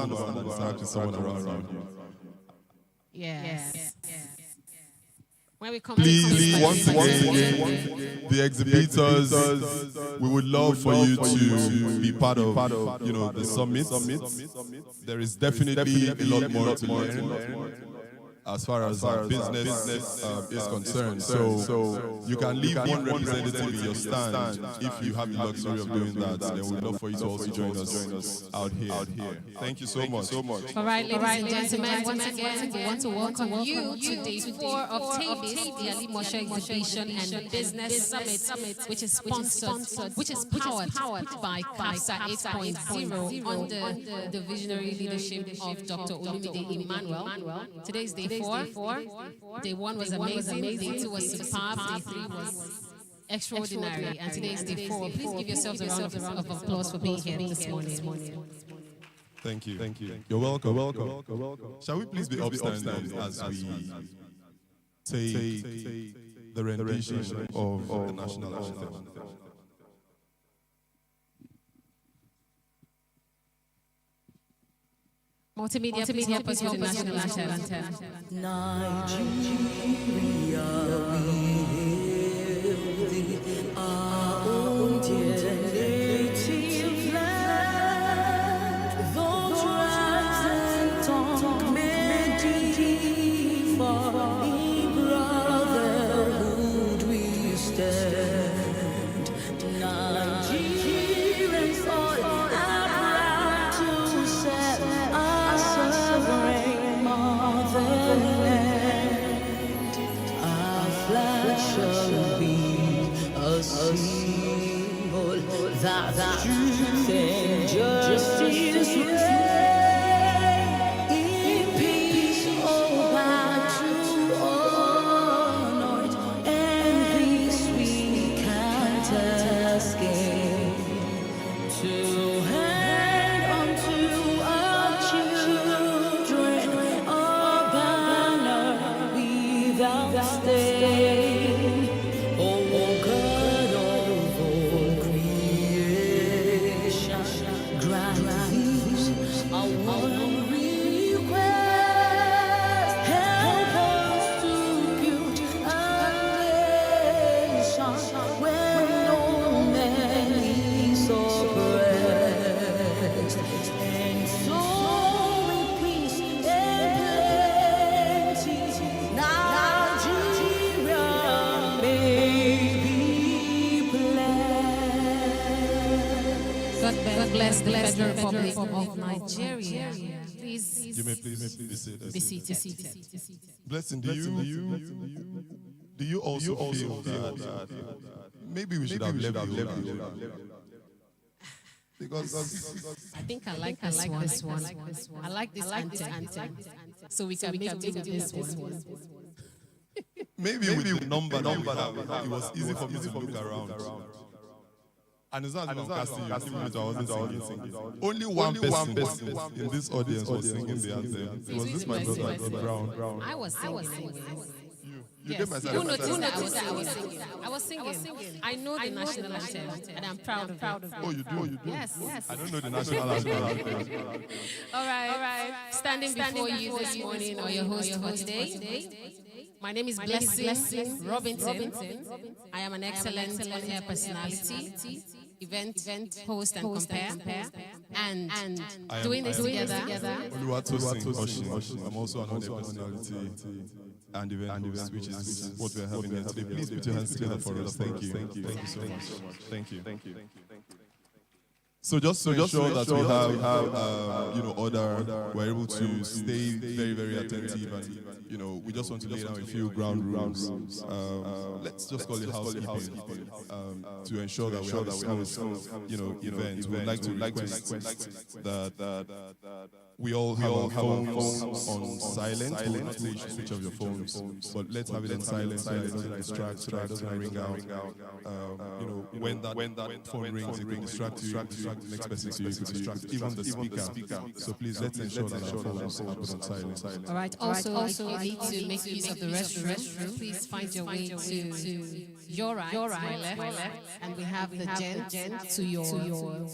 stand up and interact with someone around you. Yes. When we come Please, once again, the exhibitors, we would love for you to be part of, the summit. There is definitely a lot more to learn as far as our business is concerned. So you can leave one representative in your stand if you have the luxury of doing that. Then we'd love for you to also join us out here. Thank you so much. All right, ladies and gentlemen, once again, we want to welcome you to day 4 of TABIS, the Alimosho Exhibition and Business Summit, which is sponsored, which is powered by CAPSA 8.0 under the visionary leadership of Dr. Olumide Emmanuel. Today's day 4. Day 1 was amazing. Day 2 was superb. Day 3 was extraordinary. And today is day 4. Please give yourselves a round of applause for being here this morning. Thank you. You're welcome. Shall we please be upstanding as we take the rendition of the national anthem? Multimedia pursue the national anthem. Nigeria, we hail thee, our own dear native land. Those tribes and tongues may differ, in brotherhood we stand. Nigerians all are proud to serve our sovereign motherland. Our flag shall be a symbol that truth and justice reign. In peace, oh, to honor it, and this we can't escape. To hand unto our children a banner without stain. Oh God of all creation, grant these our one request. Help us to build a nation where no man is oppressed, and so with peace and plenty, Nigeria may be blessed. God bless the Federal Republic of Nigeria. Please You may please be seated. be seated. Blessing, do you also feel that maybe we should have left because I think I like this one. I like this anthem. So we can make do with this one. maybe with the number it was easy for me to look around. And it's not even casting you, even if I wasn't singing. Only one person in this audience was singing the anthem. It was this my brother, Brown. I was singing. You Yes. get myself. You noticed that I was singing. I know the national anthem, and I'm proud of it. Oh, you do? Yes. I don't know the national anthem. All right. Standing before you this morning, or your host for today. My name is Blessing Robinson. I am an excellent on-air personality, event host and compare, and doing this together. I'm also an on-air personality and event host, which is what we're having here today. Please put your hands together for us. Thank you. Thank you so much. Thank you. So just to ensure that we have order, we're able to stay very, very attentive, and we just want to lay down a few ground rules. Let's just call it housekeeping to ensure that we have a smooth, event. We'd like to request that we all have our phones on silent. We'll not say you should switch off your phones, but let's have it on silent so it doesn't distract, so it doesn't ring out. When that phone rings, it can distract you. The next person to you could distract even the speaker. So please let's ensure that our phones are put on silent. All right. Also, if you need to make use of the restroom, please find your way to your right, my left, and we have the gent to your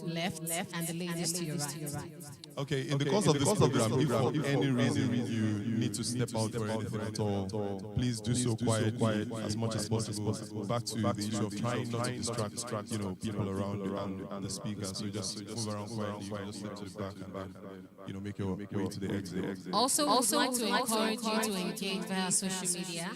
left, and the ladies to your right. Okay, in the course of of this program, if for any reason you need to step out for anything at all, please do so quietly as much as possible. Back to the issue of trying not to distract, people around you and the speaker. So just move around quietly, you can just step to the back and then, make your way to the exit. Also, I'd like to encourage you to engage via social media.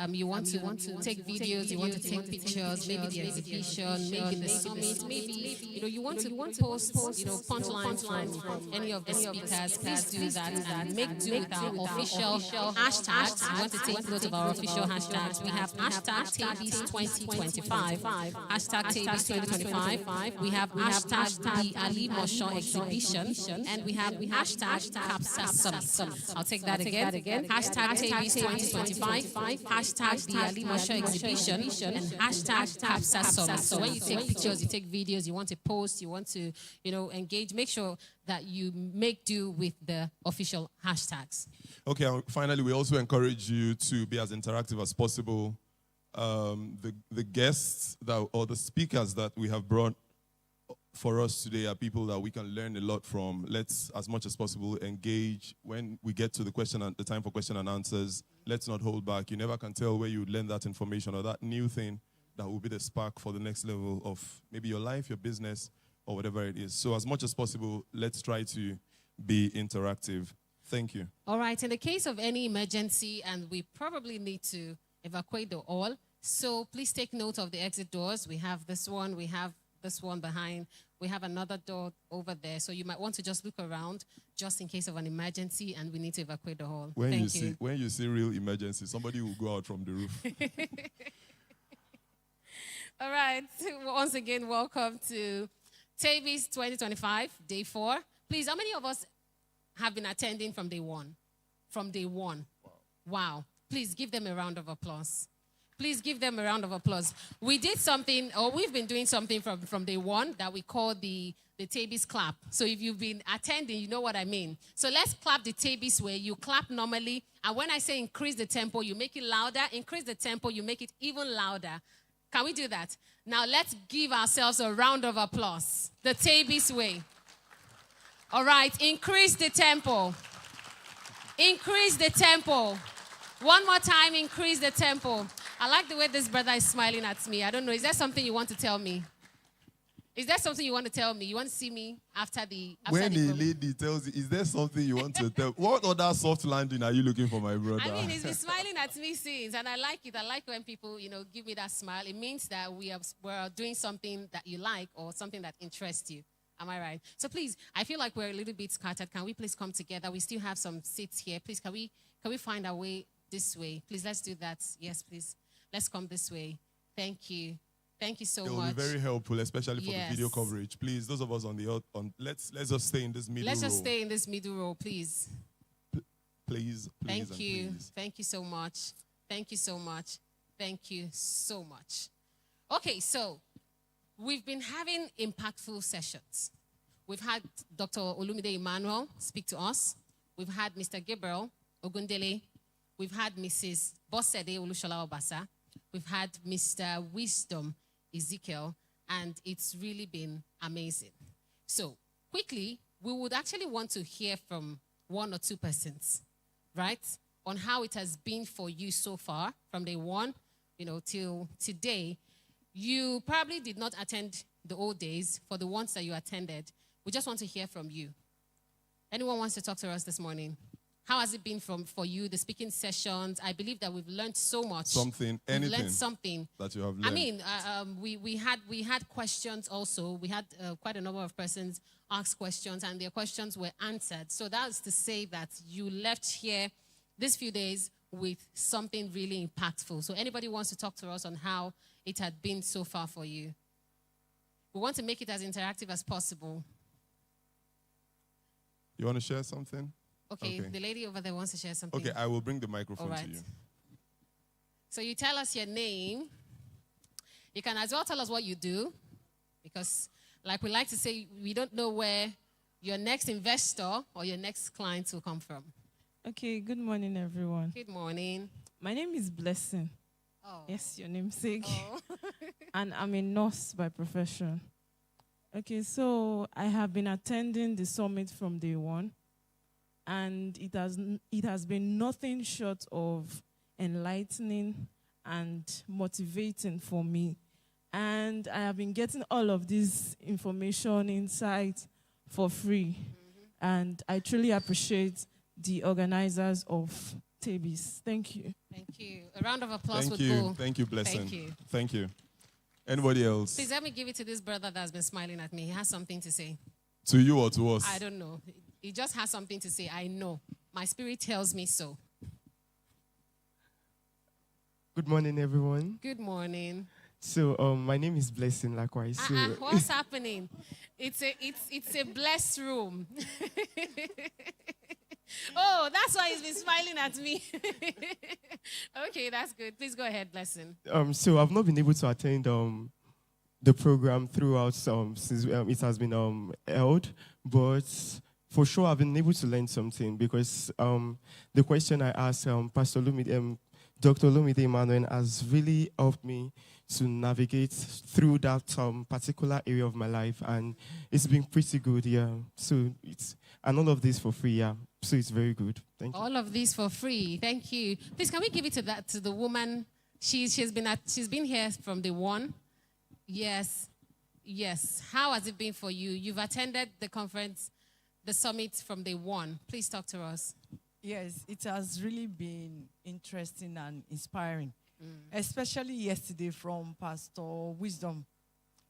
You want to take videos, you want to take pictures, maybe the exhibition, maybe the summit, maybe you want to post punchlines from any of the speakers. Please do that and make do with our official hashtags. We want to take note of our official hashtags. We have hashtag #TABIS2025, hashtag #TABIS2025. We have hashtag the Alimosho exhibition, and we have hashtag CAPSA Summit. I'll take that again. Hashtag #TABIS2025, hashtag the Alimosho exhibition, and hashtag CAPSA Summit. So when you take pictures, you take videos, you want to post, you want to engage, make sure that you make do with the official hashtags. Okay, finally, we also encourage you to be as interactive as possible. The guests or the speakers that we have brought for us today are people that we can learn a lot from. Let's, as much as possible, engage. When we get to the time for question and answers, let's not hold back. You never can tell where you learn that information or that new thing that will be the spark for the next level of maybe your life, your business, or whatever it is. So as much as possible, let's try to be interactive. Thank you. All right. In the case of any emergency, and we probably need to evacuate the hall, so please take note of the exit doors. We have this one. We have this one behind. We have another door over there. So you might want to just look around just in case of an emergency and we need to evacuate the hall. When you see real emergency, somebody will go out from the roof. All right. Once again, welcome to TABIS 2025, day 4. Please, how many of us have been attending from day 1? From day 1. Wow. Please give them a round of applause. Please give them a round of applause. We did something, or we've been doing something from day 1 that we call the TABIS clap. So if you've been attending, you know what I mean. So let's clap the TABIS way. You clap normally, and when I say increase the tempo, you make it louder. Increase the tempo, you make it even louder. Can we do that? Now let's give ourselves a round of applause. The TABIS way. All right, increase the tempo. Increase the tempo. One more time, increase the tempo. I like the way this brother is smiling at me. I don't know, is there something you want to tell me? Is there something you want to tell me? You want to see me after the when the lady tells you, is there something you want to tell? What other soft landing are you looking for, my brother? I mean, he's been smiling at me since, and I like it. I like when people, give me that smile. It means that we're doing something that you like or something that interests you. Am I right? So please, I feel like we're a little bit scattered. Can we please come together? We still have some seats here. Please, can we find our way this way? Please, let's do that. Yes, please. Let's come this way. Thank you. Thank you so much. It will be very helpful, especially for the video coverage. Please, those of us let's just stay in this middle row. Let's just stay in this middle row, please. Please. Thank you. Please. Thank you so much. Thank you so much. Thank you so much. Okay, so we've been having impactful sessions. We've had Dr. Olumide Emmanuel speak to us. We've had Mr. Gabriel Ogundele. We've had Mrs. Bosede Olushola Obasa. We've had Mr. Wisdom Ezekiel, and it's really been amazing. So, quickly, we would actually want to hear from 1 or 2 persons, right, on how it has been for you so far, from day 1, till today. You probably did not attend the old days. For the ones that you attended, we just want to hear from you. Anyone wants to talk to us this morning? How has it been for you, the speaking sessions? I believe that we've learned so much. Anything. We've learned something. That you have learned. I mean, we had questions also. We had quite a number of persons ask questions, and their questions were answered. So that's to say that you left here these few days with something really impactful. So anybody wants to talk to us on how it had been so far for you? We want to make it as interactive as possible. You want to share something? Okay, the lady over there wants to share something. Okay, I will bring the microphone to you. So you tell us your name. You can as well tell us what you do, because like we like to say, we don't know where your next investor or your next client will come from. Okay, good morning, everyone. Good morning. My name is Blessing. Oh. Yes, your namesake. Oh. And I'm a nurse by profession. Okay, so I have been attending the summit from day 1. and it has been nothing short of enlightening and motivating for me. And I have been getting all of this information, insight for free. And I truly appreciate the organizers of Tabis. Thank you. Thank you. A round of applause Thank would you. go. Thank you, Blessing. Thank you. Thank you. Anybody else? Please let me give it to this brother that's been smiling at me. He has something to say. To you or to us? I don't know. He just has something to say. I know. My spirit tells me so. Good morning, everyone. Good morning. So, my name is Blessing, likewise. So, What's happening? It's a blessed room. Oh, that's why he's been smiling at me. Okay, that's good. Please go ahead, Blessing. so I've not been able to attend the program throughout since it has been held, but for sure I've been able to learn something because the question I asked Pastor Lumide, Dr. Lumide Emmanuel has really helped me to navigate through that particular area of my life, and it's been pretty good, yeah. So and all of this for free, yeah. So it's very good. Thank you. All of this for free. Thank you. Please, can we give it to the woman? She's been here from day one. Yes. How has it been for you? You've attended the conference, the summit from day one. Please talk to us. Yes, it has really been interesting and inspiring, especially yesterday from Pastor Wisdom.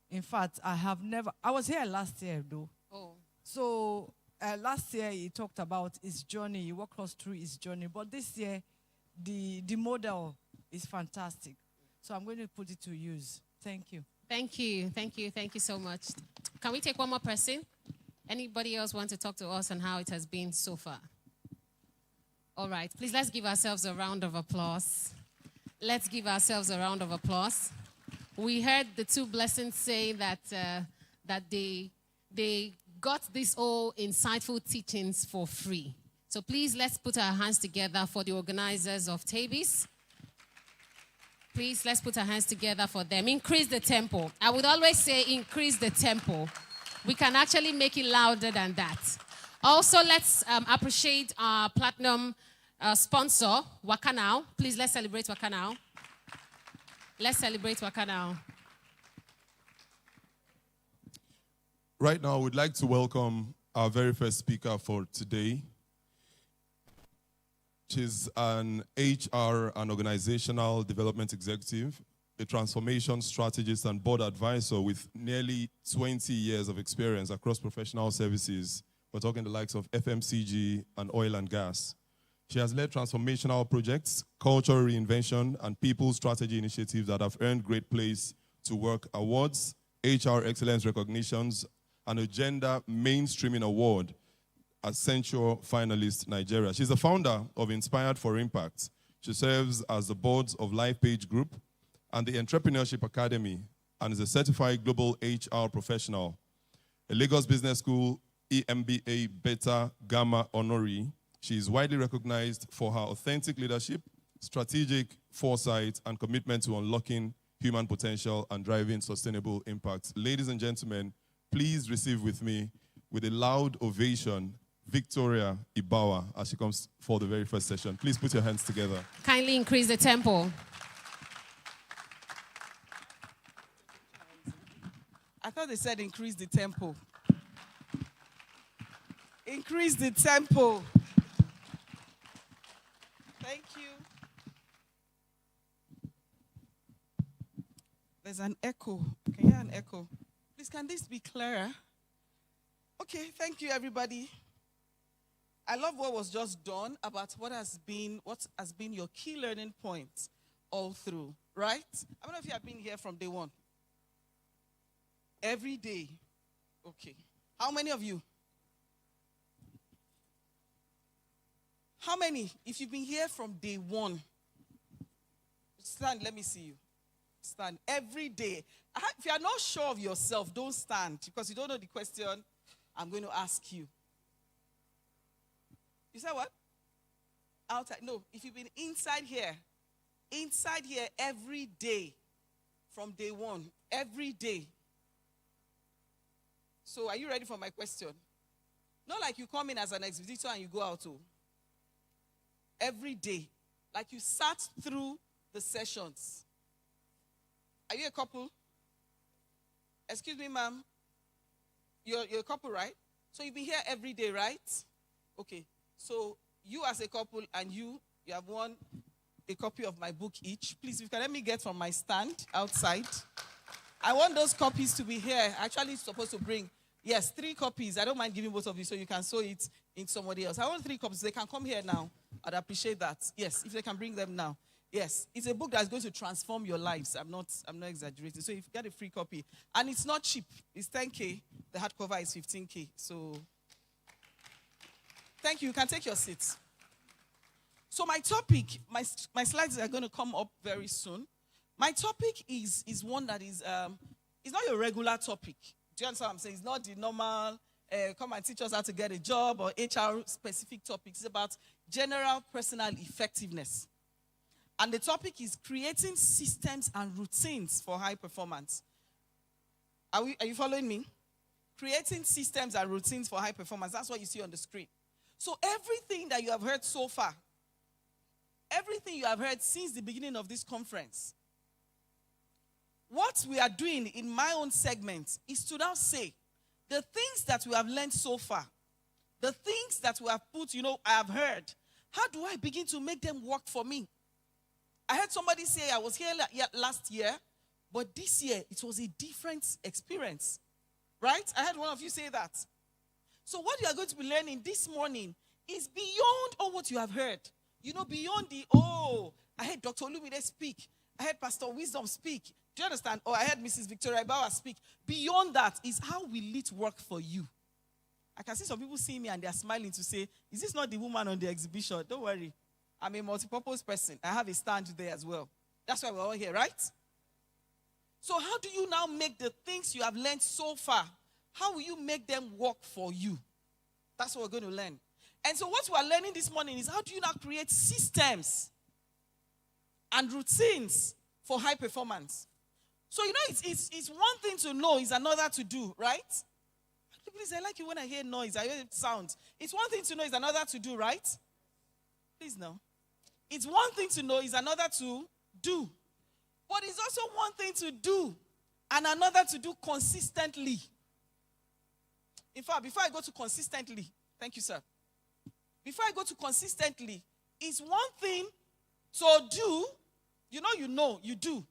In fact, I was here last year though. Oh. So last year he talked about his journey, he walked us through his journey. But this year, the model is fantastic. So I'm going to put it to use. Thank you. Thank you so much. Can we take one more person? Anybody else want to talk to us on how it has been so far? All right, please let's give ourselves a round of applause. Let's give ourselves a round of applause. We heard the two blessings say that they got these all insightful teachings for free. So please let's put our hands together for the organizers of Tabis. Please let's put our hands together for them. Increase the tempo. I would always say increase the tempo. We can actually make it louder than that. Also, let's appreciate our platinum sponsor, Wakanao. Please, let's celebrate Wakanao. Let's celebrate Wakanao. Right now, we'd like to welcome our very first speaker for today. She's an HR and organizational development executive, a transformation strategist and board advisor with nearly 20 years of experience across professional services. We're talking the likes of FMCG and oil and gas. She has led transformational projects, cultural reinvention, and people strategy initiatives that have earned Great Place to Work awards, HR excellence recognitions, and a gender mainstreaming award as Censure finalist Nigeria. She's the founder of Inspired for Impact. She serves as the boards of LifePage Group and the Entrepreneurship Academy and is a certified global HR professional. A Lagos Business School EMBA Beta Gamma honoree, she is widely recognized for her authentic leadership, strategic foresight, and commitment to unlocking human potential and driving sustainable impact. Ladies and gentlemen, please receive with me, with a loud ovation, Victoria Ibawa, as she comes for the very first session. Please put your hands together. Kindly increase the tempo. I thought they said increase the tempo. Increase the tempo. Thank you. There's an echo. Can you hear an echo? Please, can this be clearer? Okay, thank you, everybody. I love what was just done about what has been your key learning points all through, right? I don't know if you have been here from day one. Every day. Okay. How many of you? How many? If you've been here from day one, stand, let me see you. Stand every day. If you are not sure of yourself, don't stand because you don't know the question I'm going to ask you. You said what? Outside. No, if you've been inside here every day from day one, every day. So are you ready for my question? Not like you come in as an exhibitor and you go out. Oh. Every day. Like you sat through the sessions. Are you a couple? Excuse me, ma'am. You're a couple, right? So you've been here every day, right? Okay. So you as a couple and you have won a copy of my book each. Please, if you can let me get from my stand outside. I want those copies to be here. Actually, it's supposed to bring, yes, 3 copies. I don't mind giving both of you so you can sew it in somebody else. I want 3 copies. They can come here now. I'd appreciate that. Yes, if they can bring them now. Yes, it's a book that's going to transform your lives. I'm not exaggerating. So if you get a free copy, and it's not cheap. It's 10K. The hardcover is 15K. So thank you. You can take your seats. So my topic, my slides are going to come up very soon. My topic is one that is it's not your regular topic. Do you understand what I'm saying? It's not the normal come and teach us how to get a job or HR specific topics. It's about general personal effectiveness. And the topic is creating systems and routines for high performance. Are you following me? Creating systems and routines for high performance. That's what you see on the screen. So everything that you have heard so far, everything you have heard since the beginning of this conference, what we are doing in my own segment is to now say, the things that we have learned so far, the things that we have put, I have heard, how do I begin to make them work for me? I heard somebody say, I was here last year, but this year it was a different experience. Right? I heard one of you say that. So what you are going to be learning this morning is beyond all what you have heard. Beyond I heard Dr. Olumide speak. I heard Pastor Wisdom speak. Do you understand? Or I heard Mrs. Victoria Bauer speak. Beyond that is how will it work for you? I can see some people seeing me and they are smiling to say, is this not the woman on the exhibition? Don't worry. I'm a multi-purpose person. I have a stand there as well. That's why we're all here, right? So how do you now make the things you have learned so far, how will you make them work for you? That's what we're going to learn. And so what we're learning this morning is how do you now create systems and routines for high performance? So, it's one thing to know, it's another to do, right? Please, I like it when I hear noise, I hear sound. It's one thing to know, it's another to do, right? Please, no. It's one thing to know, it's another to do. But it's also one thing to do and another to do consistently. In fact, before I go to consistently, thank you, sir. Before I go to consistently, it's one thing to do, you do.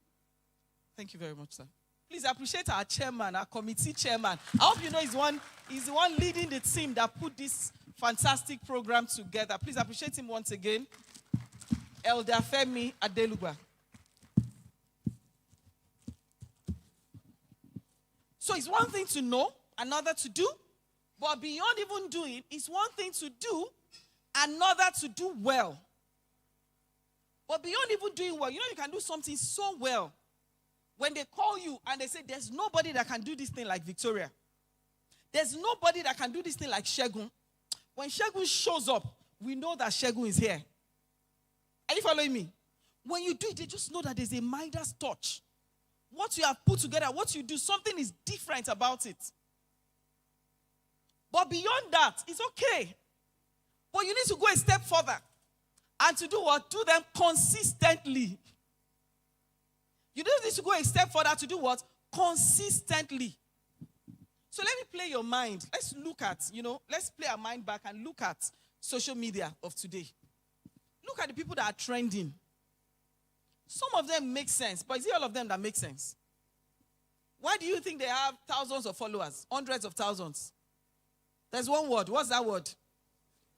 Thank you very much, sir. Please appreciate our chairman, our committee chairman. I hope you know he's the one leading the team that put this fantastic program together. Please appreciate him once again. Elder Femi Adeluba. So it's one thing to know, another to do. But beyond even doing, it's one thing to do, another to do well. But beyond even doing well, you can do something so well. When they call you and they say, there's nobody that can do this thing like Victoria. There's nobody that can do this thing like Shegun. When Shegun shows up, we know that Shegun is here. Are you following me? When you do it, they just know that there's a Midas touch. What you have put together, what you do, something is different about it. But beyond that, it's okay. But you need to go a step further. And to do what? Do them consistently. You don't need to go a step further to do what? Consistently. So let me play your mind. Let's look at, let's play our mind back and look at social media of today. Look at the people that are trending. Some of them make sense, but is it all of them that make sense? Why do you think they have thousands of followers, hundreds of thousands? There's one word. What's that word?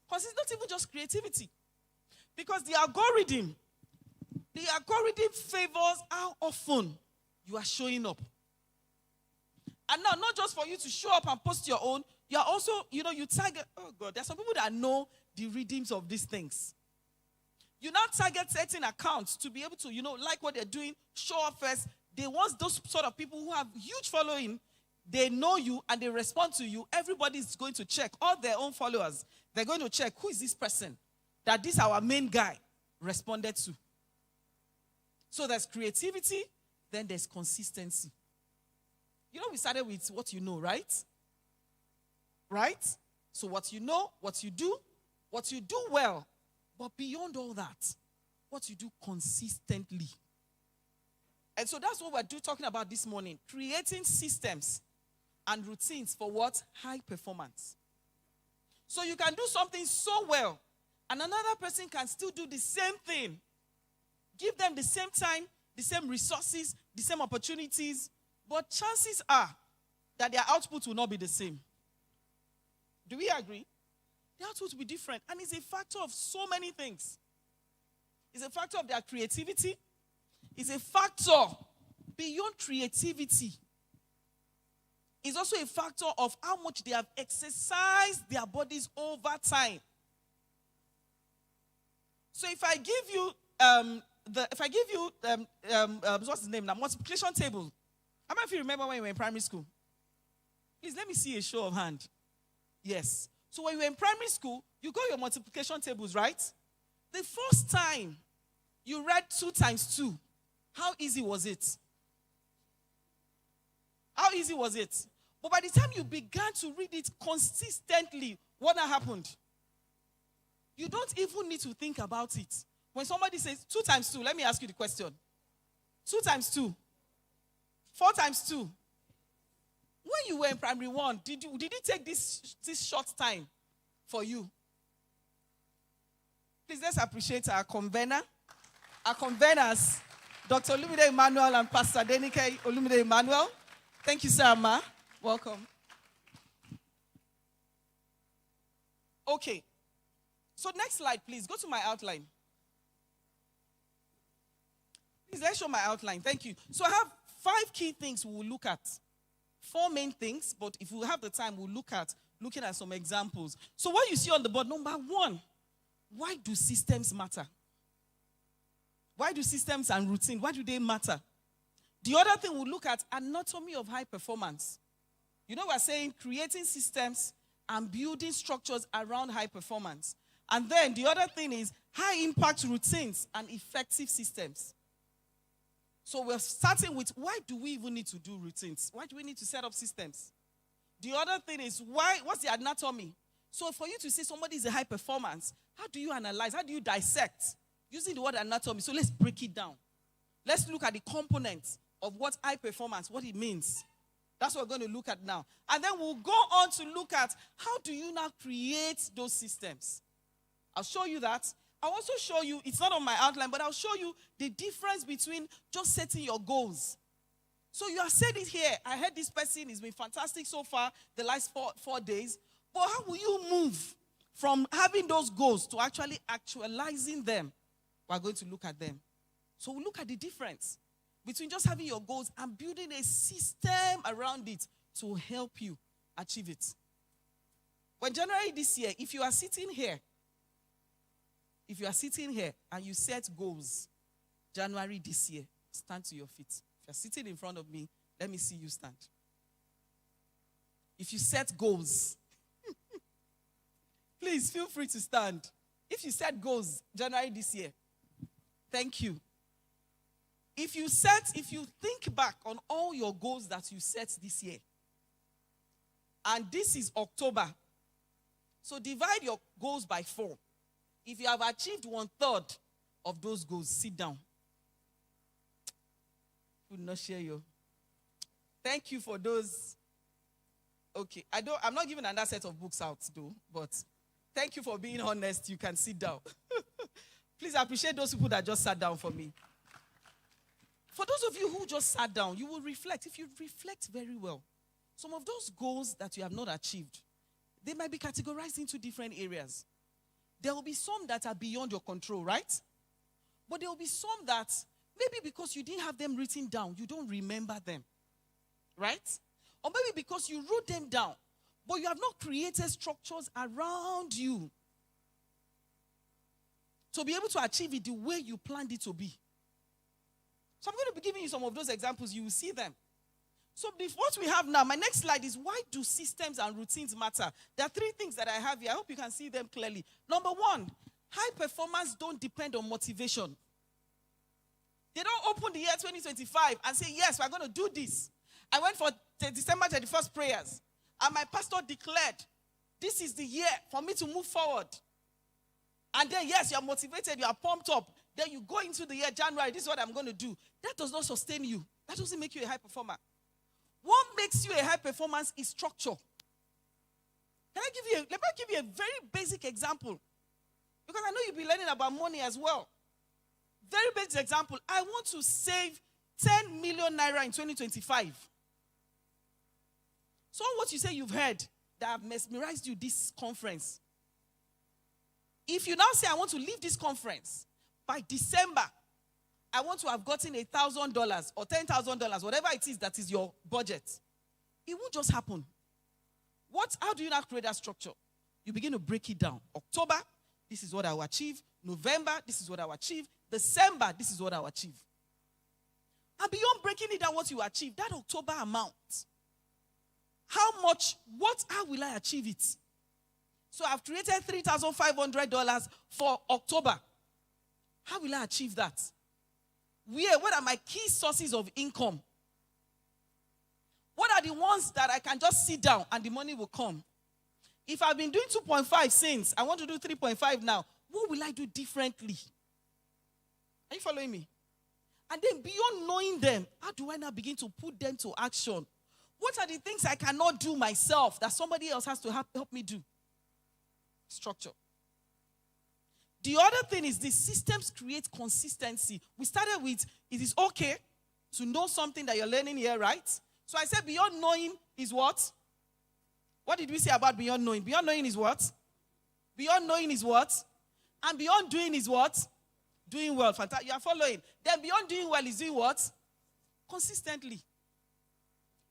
Because it's not even just creativity. Because the algorithm favors how often you are showing up. And now, not just for you to show up and post your own, you are also, you target, oh God, there's some people that know the rhythms of these things. You now target certain accounts to be able to, like what they're doing, show up first. They want those sort of people who have huge following. They know you and they respond to you. Everybody's going to check. All their own followers, they're going to check, who is this person that this our main guy responded to? So there's creativity, then there's consistency. We started with what you know, right? Right? So what you know, what you do well, but beyond all that, what you do consistently. And so that's what we're talking about this morning. Creating systems and routines for what? High performance. So you can do something so well, and another person can still do the same thing. Give them the same time, the same resources, the same opportunities, but chances are that their output will not be the same. Do we agree? The output will be different, and it's a factor of so many things. It's a factor of their creativity. It's a factor beyond creativity. It's also a factor of how much they have exercised their bodies over time. So if I give you what's the name now? Multiplication table. How many of you remember when you were in primary school? Please let me see a show of hand. Yes. So when you were in primary school, you got your multiplication tables, right? The first time you read 2 times 2, how easy was it? How easy was it? But by the time you began to read it consistently, what happened? You don't even need to think about it. When somebody says 2 times 2, let me ask you the question. 2 times 2. 4 times 2. When you were in primary 1, did it take this short time for you? Please, let's appreciate our convener. Our conveners, Dr. Olumide Emmanuel and Pastor Denike Olumide Emmanuel. Thank you, sir, ma. Welcome. Okay. So next slide, please. Go to my outline. Please, let's show my outline. Thank you. So I have 5 key things we will look at. 4 main things, but if we have the time, we'll looking at some examples. So what you see on the board, number 1, why do systems matter? Why do systems and routine, why do they matter? The other thing we'll look at, anatomy of high performance. You know, we're saying creating systems and building structures around high performance. And then the other thing is high impact routines and effective systems. So we're starting with why do we even need to do routines? Why do we need to set up systems? The other thing is what's the anatomy? So for you to say somebody is a high performance, how do you analyze? How do you dissect? Using the word anatomy. So let's break it down. Let's look at the components of what high performance, what it means. That's what we're going to look at now. And then we'll go on to look at how do you now create those systems. I'll show you that. I'll also show you, it's not on my outline, but I'll show you the difference between just setting your goals. So you have said it here. I heard this person has been fantastic so far the last four days. But how will you move from having those goals to actually actualizing them? We're going to look at them. So we'll look at the difference between just having your goals and building a system around it to help you achieve it. When January this year, if you are sitting here and you set goals, January this year, stand to your feet. If you're sitting in front of me, let me see you stand. If you set goals, please feel free to stand. If you set goals, January this year, thank you. If you think back on all your goals that you set this year, and this is October, so divide your goals by 4. If you have achieved 1/3 of those goals, sit down. Would not share you. Thank you for those. Okay, I'm not giving another set of books out though, but thank you for being honest. You can sit down. Please appreciate those people that just sat down for me. For those of you who just sat down, you will reflect. If you reflect very well, some of those goals that you have not achieved, they might be categorized into different areas. There will be some that are beyond your control, right? But there will be some that, maybe because you didn't have them written down, you don't remember them, right? Or maybe because you wrote them down, but you have not created structures around you to be able to achieve it the way you planned it to be. So I'm going to be giving you some of those examples. You will see them. So what we have now, my next slide is why do systems and routines matter? There are 3 things that I have here. I hope you can see them clearly. Number 1, high performance don't depend on motivation. They don't open the year 2025 and say, yes, we're going to do this. I went for the December 31st prayers, and my pastor declared this is the year for me to move forward. And then, yes, you're motivated, you are pumped up. Then you go into the year, January, this is what I'm going to do. That does not sustain you. That doesn't make you a high performer. What makes you a high performance is structure. Let me give you a very basic example. Because I know you'll be learning about money as well. Very basic example. I want to save 10 million naira in 2025. So what you say you've heard that have mesmerized you this conference. If you now say, I want to leave this conference, by December, I want to have gotten $1,000 or $10,000, whatever it is that is your budget. It won't just happen. How do you now create that structure? You begin to break it down. October, this is what I will achieve. November, this is what I will achieve. December, this is what I will achieve. And beyond breaking it down what you achieve, that October amount, how will I achieve it? So I've created $3,500 for October. How will I achieve that? What are my key sources of income? What are the ones that I can just sit down and the money will come? If I've been doing 2.5 since, I want to do 3.5 now. What will I do differently? Are you following me? And then beyond knowing them, how do I now begin to put them to action? What are the things I cannot do myself that somebody else has to help me do? Structure. The other thing is the systems create consistency. We started with, it is okay to know something that you're learning here, right? So I said beyond knowing is what? What did we say about beyond knowing? Beyond knowing is what? Beyond knowing is what? And beyond doing is what? Doing well. Fantastic. You are following. Then beyond doing well is doing what? Consistently.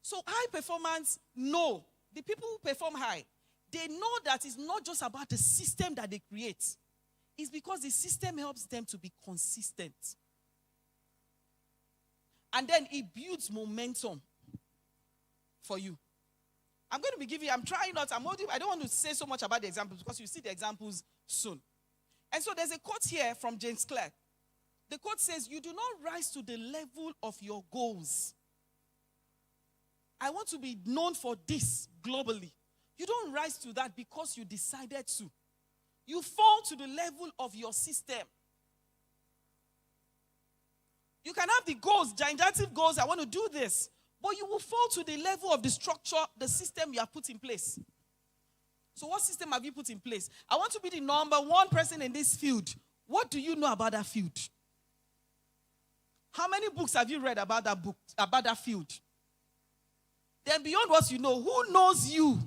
So high performance, no. The people who perform high, they know that it's not just about the system that they create. It's because the system helps them to be consistent. And then it builds momentum for you. I'm going to be giving you, I don't want to say so much about the examples because you see the examples soon. And so there's a quote here from James Clerk. The quote says, you do not rise to the level of your goals. I want to be known for this globally. You don't rise to that because you decided to. You fall to the level of your system. You can have the goals, gigantic goals, I want to do this. But you will fall to the level of the structure, the system you have put in place. So what system have you put in place? I want to be the number one person in this field. What do you know about that field? How many books have you read about that field? Then beyond what you know, who knows you?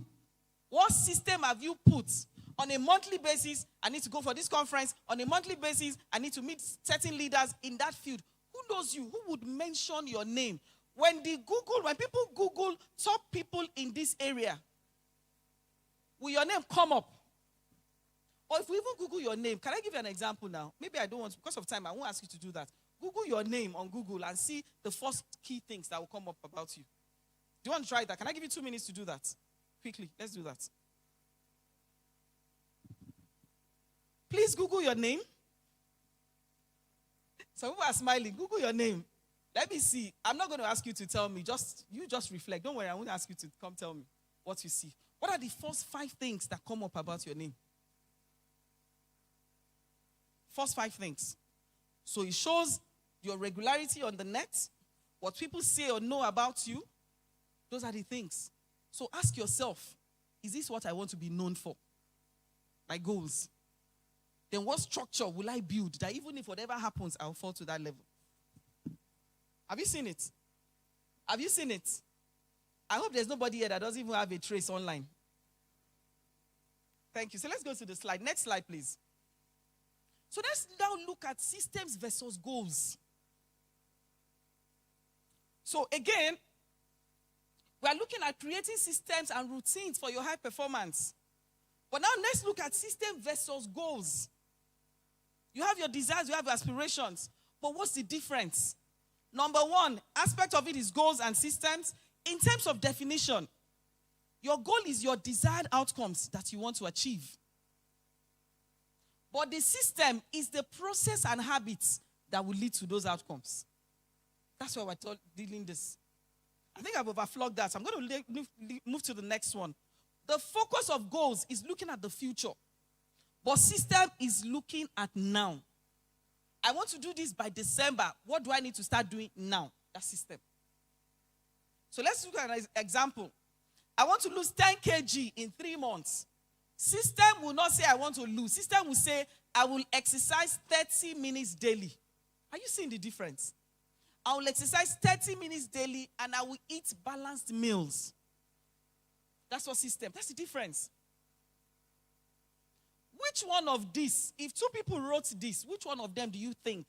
What system have you put? On a monthly basis, I need to go for this conference. On a monthly basis, I need to meet certain leaders in that field. Who knows you? Who would mention your name? When people Google top people in this area, will your name come up? Or if we even Google your name, can I give you an example now? Maybe I don't want to, because of time, I won't ask you to do that. Google your name on Google and see the first key things that will come up about you. Do you want to try that? Can I give you 2 minutes to do that? Quickly, let's do that. Please Google your name. Some people are smiling. Google your name. Let me see. I'm not going to ask you to tell me. You just reflect. Don't worry, I won't ask you to come tell me what you see. What are the first 5 things that come up about your name? First 5 things. So it shows your regularity on the net, what people say or know about you. Those are the things. So ask yourself, is this what I want to be known for? My goals. Then what structure will I build that even if whatever happens, I'll fall to that level? Have you seen it? Have you seen it? I hope there's nobody here that doesn't even have a trace online. Thank you. So let's go to the slide. Next slide, please. So let's now look at systems versus goals. So again, we are looking at creating systems and routines for your high performance. But now let's look at system versus goals. You have your desires, you have your aspirations. But what's the difference? Number one, aspect of it is goals and systems. In terms of definition, your goal is your desired outcomes that you want to achieve. But the system is the process and habits that will lead to those outcomes. That's why we're dealing this. I think I've overflogged that. So I'm going to move to the next one. The focus of goals is looking at the future. But system is looking at now. I want to do this by December. What do I need to start doing now? That's system. So let's look at an example. I want to lose 10 kg in 3 months. System will not say I want to lose. System will say I will exercise 30 minutes daily. Are you seeing the difference? I will exercise 30 minutes daily and I will eat balanced meals. That's what system. That's the difference. Which one of these, if 2 people wrote this, which one of them do you think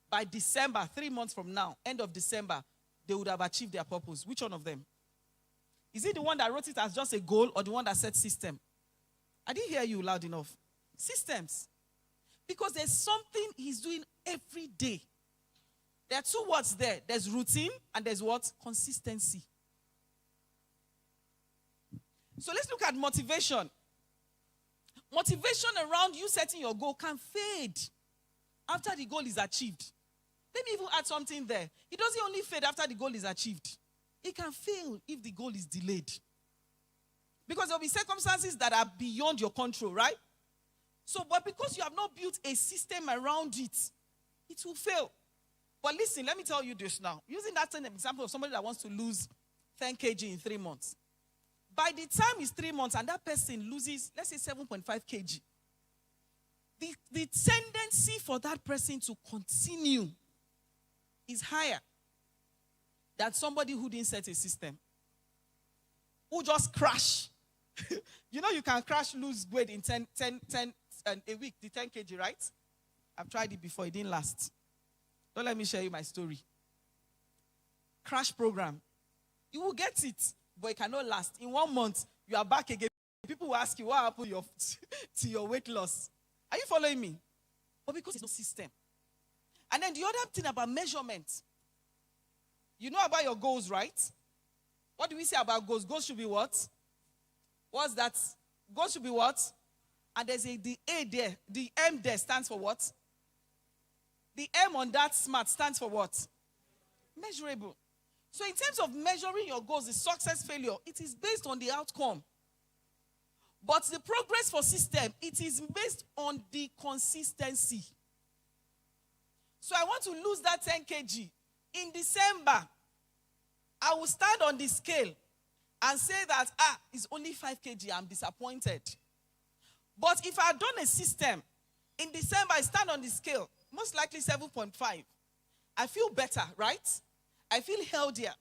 by December, 3 months from now, end of December, they would have achieved their purpose? Which one of them? Is it the one that wrote it as just a goal or the one that said system? I didn't hear you loud enough. Systems. Because there's something he's doing every day. There are 2 words there. There's routine and there's what? Consistency. So let's look at motivation. Motivation around you setting your goal can fade after the goal is achieved. Let me even add something there. It doesn't only fade after the goal is achieved. It can fail if the goal is delayed. Because there will be circumstances that are beyond your control, right? So, but because you have not built a system around it, it will fail. But listen, let me tell you this now. Using that same example of somebody that wants to lose 10 kg in 3 months. By the time it's 3 months and that person loses, let's say 7.5 kg, the tendency for that person to continue is higher than somebody who didn't set a system, who just crash. You know you can crash, lose weight in 10 a week, the 10 kg, right? I've tried it before, it didn't last. Don't let me share you my story. Crash program. You will get it, but it cannot last. In 1 month, you are back again. People will ask you, what happened to your weight loss? Are you following me? But because there's no system. And then the other thing about measurement. You know about your goals, right? What do we say about goals? Goals should be what? What's that? Goals should be what? And there's the A there. The M there stands for what? The M on that SMART stands for what? Measurable. So in terms of measuring your goals, the success, failure, it is based on the outcome. But the progress for system, it is based on the consistency. So I want to lose that 10 kg. In December, I will stand on the scale and say that, it's only 5 kg, I'm disappointed. But if I had done a system, in December, I stand on the scale, most likely 7.5. I feel better, right? I feel healthier.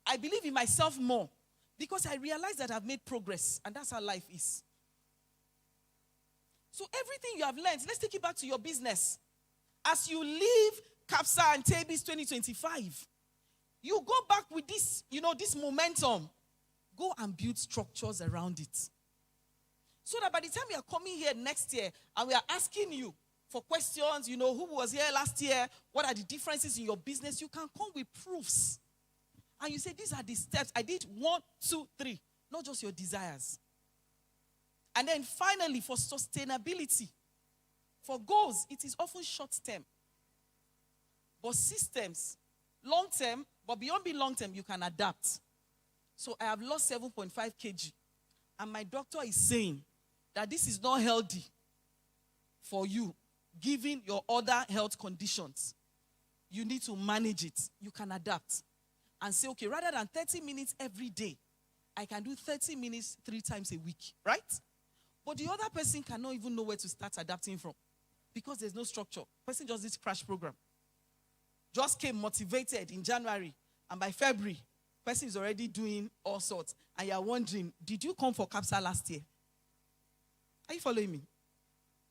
I believe in myself more because I realize that I've made progress, and that's how life is. So everything you have learned, let's take it back to your business. As you leave CAPSA and TABIS 2025, you go back with this, this momentum. Go and build structures around it. So that by the time we are coming here next year and we are asking you for questions, who was here last year, what are the differences in your business, you can come with proofs. And you say, these are the steps. I did 1, 2, 3, not just your desires. And then finally, for sustainability, for goals, it is often short-term. But systems, long-term, but beyond being long-term, you can adapt. So I have lost 7.5 kg. And my doctor is saying that this is not healthy for you, given your other health conditions. You need to manage it. You can adapt. And say, okay, rather than 30 minutes every day, I can do 30 minutes 3 times a week, right? But the other person cannot even know where to start adapting from because there's no structure. Person just did crash program. Just came motivated in January, and by February, person is already doing all sorts. And you're wondering, did you come for CAPSA last year? Are you following me?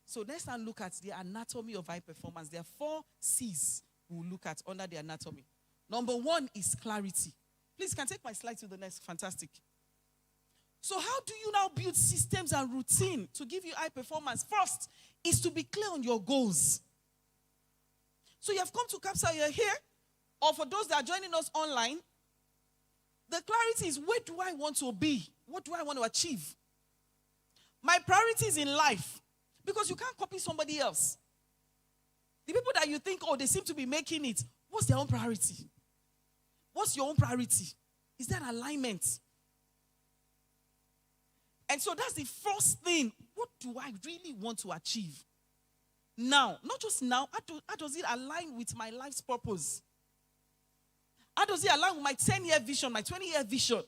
So let's now look at the anatomy of high performance. There are 4 C's we'll look at under the anatomy. Number 1 is clarity. Please, can take my slide to the next. Fantastic. So how do you now build systems and routine to give you high performance? First is to be clear on your goals. So you have come to CAPSA, you're here, or for those that are joining us online, the clarity is, where do I want to be? What do I want to achieve? My priorities in life, because you can't copy somebody else. The people that you think, they seem to be making it, what's their own priority? What's your own priority? Is there an alignment? And so that's the first thing. What do I really want to achieve? Now, not just now, how does it align with my life's purpose? How does it align with my 10-year vision, my 20-year vision?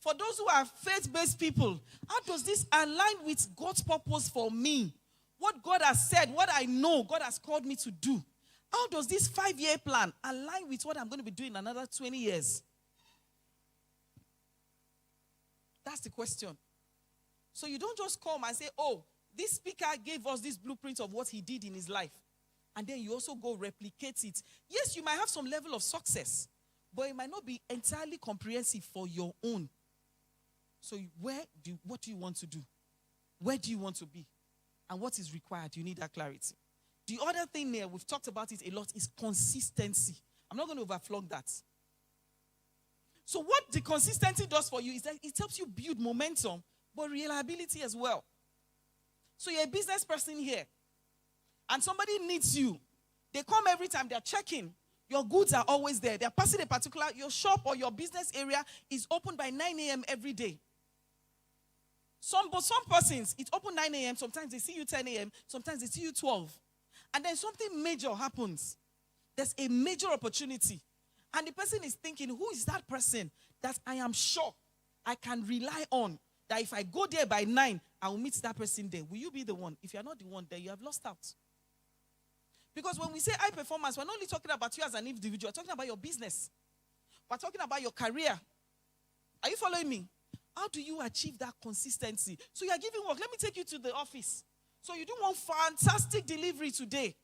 For those who are faith-based people, how does this align with God's purpose for me? What God has said, what I know God has called me to do. How does this 5-year plan align with what I'm going to be doing in another 20 years? That's the question. So you don't just come and say, oh, this speaker gave us this blueprint of what he did in his life. And then you also go replicate it. Yes, you might have some level of success, but it might not be entirely comprehensive for your own. So what do you want to do? Where do you want to be? And what is required? You need that clarity. The other thing there, we've talked about it a lot, is consistency. I'm not going to overflog that. So what the consistency does for you is that it helps you build momentum, but reliability as well. So you're a business person here, and somebody needs you. They come every time, they're checking. Your goods are always there. They're passing a particular, your shop or your business area is open by 9 a.m. every day. But some persons, it's open 9 a.m., sometimes they see you 10 a.m., sometimes they see you 12. And then something major happens. There's a major opportunity. And the person is thinking, who is that person that I am sure I can rely on? That if I go there by 9, I will meet that person there. Will you be the one? If you're not the one there, you have lost out. Because when we say high performance, we're not only talking about you as an individual. We're talking about your business. We're talking about your career. Are you following me? How do you achieve that consistency? So you're giving work. Let me take you to the office. So you do one fantastic delivery today.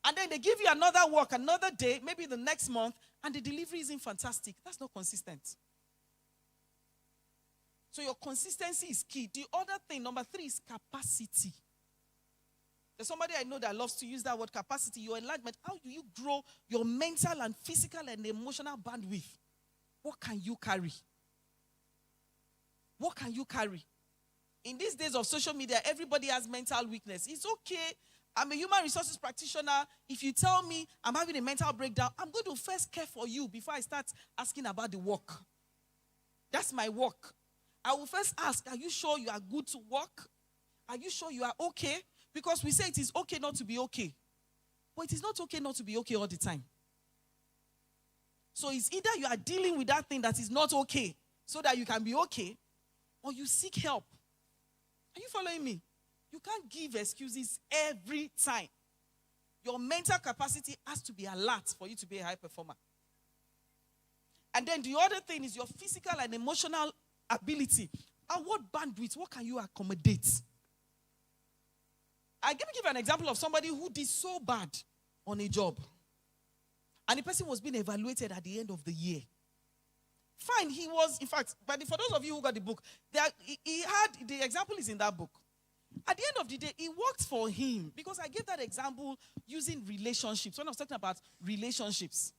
And then they give you another work, another day, maybe the next month, and the delivery isn't fantastic. That's not consistent. So your consistency is key. The other thing, number 3, is capacity. There's somebody I know that loves to use that word, capacity, your enlargement. How do you grow your mental and physical and emotional bandwidth? What can you carry? What can you carry? In these days of social media, everybody has mental weakness. It's okay. I'm a human resources practitioner. If you tell me I'm having a mental breakdown, I'm going to first care for you before I start asking about the work. That's my work. I will first ask, are you sure you are good to work? Are you sure you are okay? Because we say it is okay not to be okay. But it is not okay not to be okay all the time. So it's either you are dealing with that thing that is not okay so that you can be okay, or you seek help. Are you following me? You can't give excuses every time. Your mental capacity has to be alert for you to be a high performer. And then the other thing is your physical and emotional ability. And what bandwidth, what can you accommodate? I'm going to give an example of somebody who did so bad on a job. And the person was being evaluated at the end of the year. Fine, he was, in fact, but for those of you who got the book, the example is in that book. At the end of the day, it worked for him because I gave that example using relationships. When I was talking about relationships.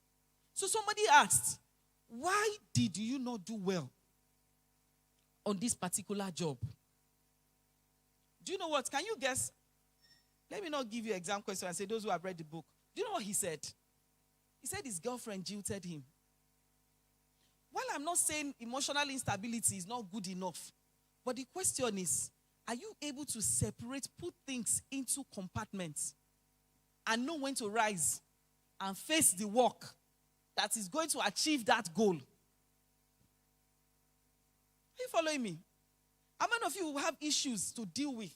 So somebody asked, why did you not do well on this particular job? Do you know what? Can you guess? Let me not give you an exam question and say those who have read the book. Do you know what he said? He said his girlfriend jilted him. While I'm not saying emotional instability is not good enough, but the question is, are you able to separate, put things into compartments and know when to rise and face the work that is going to achieve that goal? Are you following me? How many of you will have issues to deal with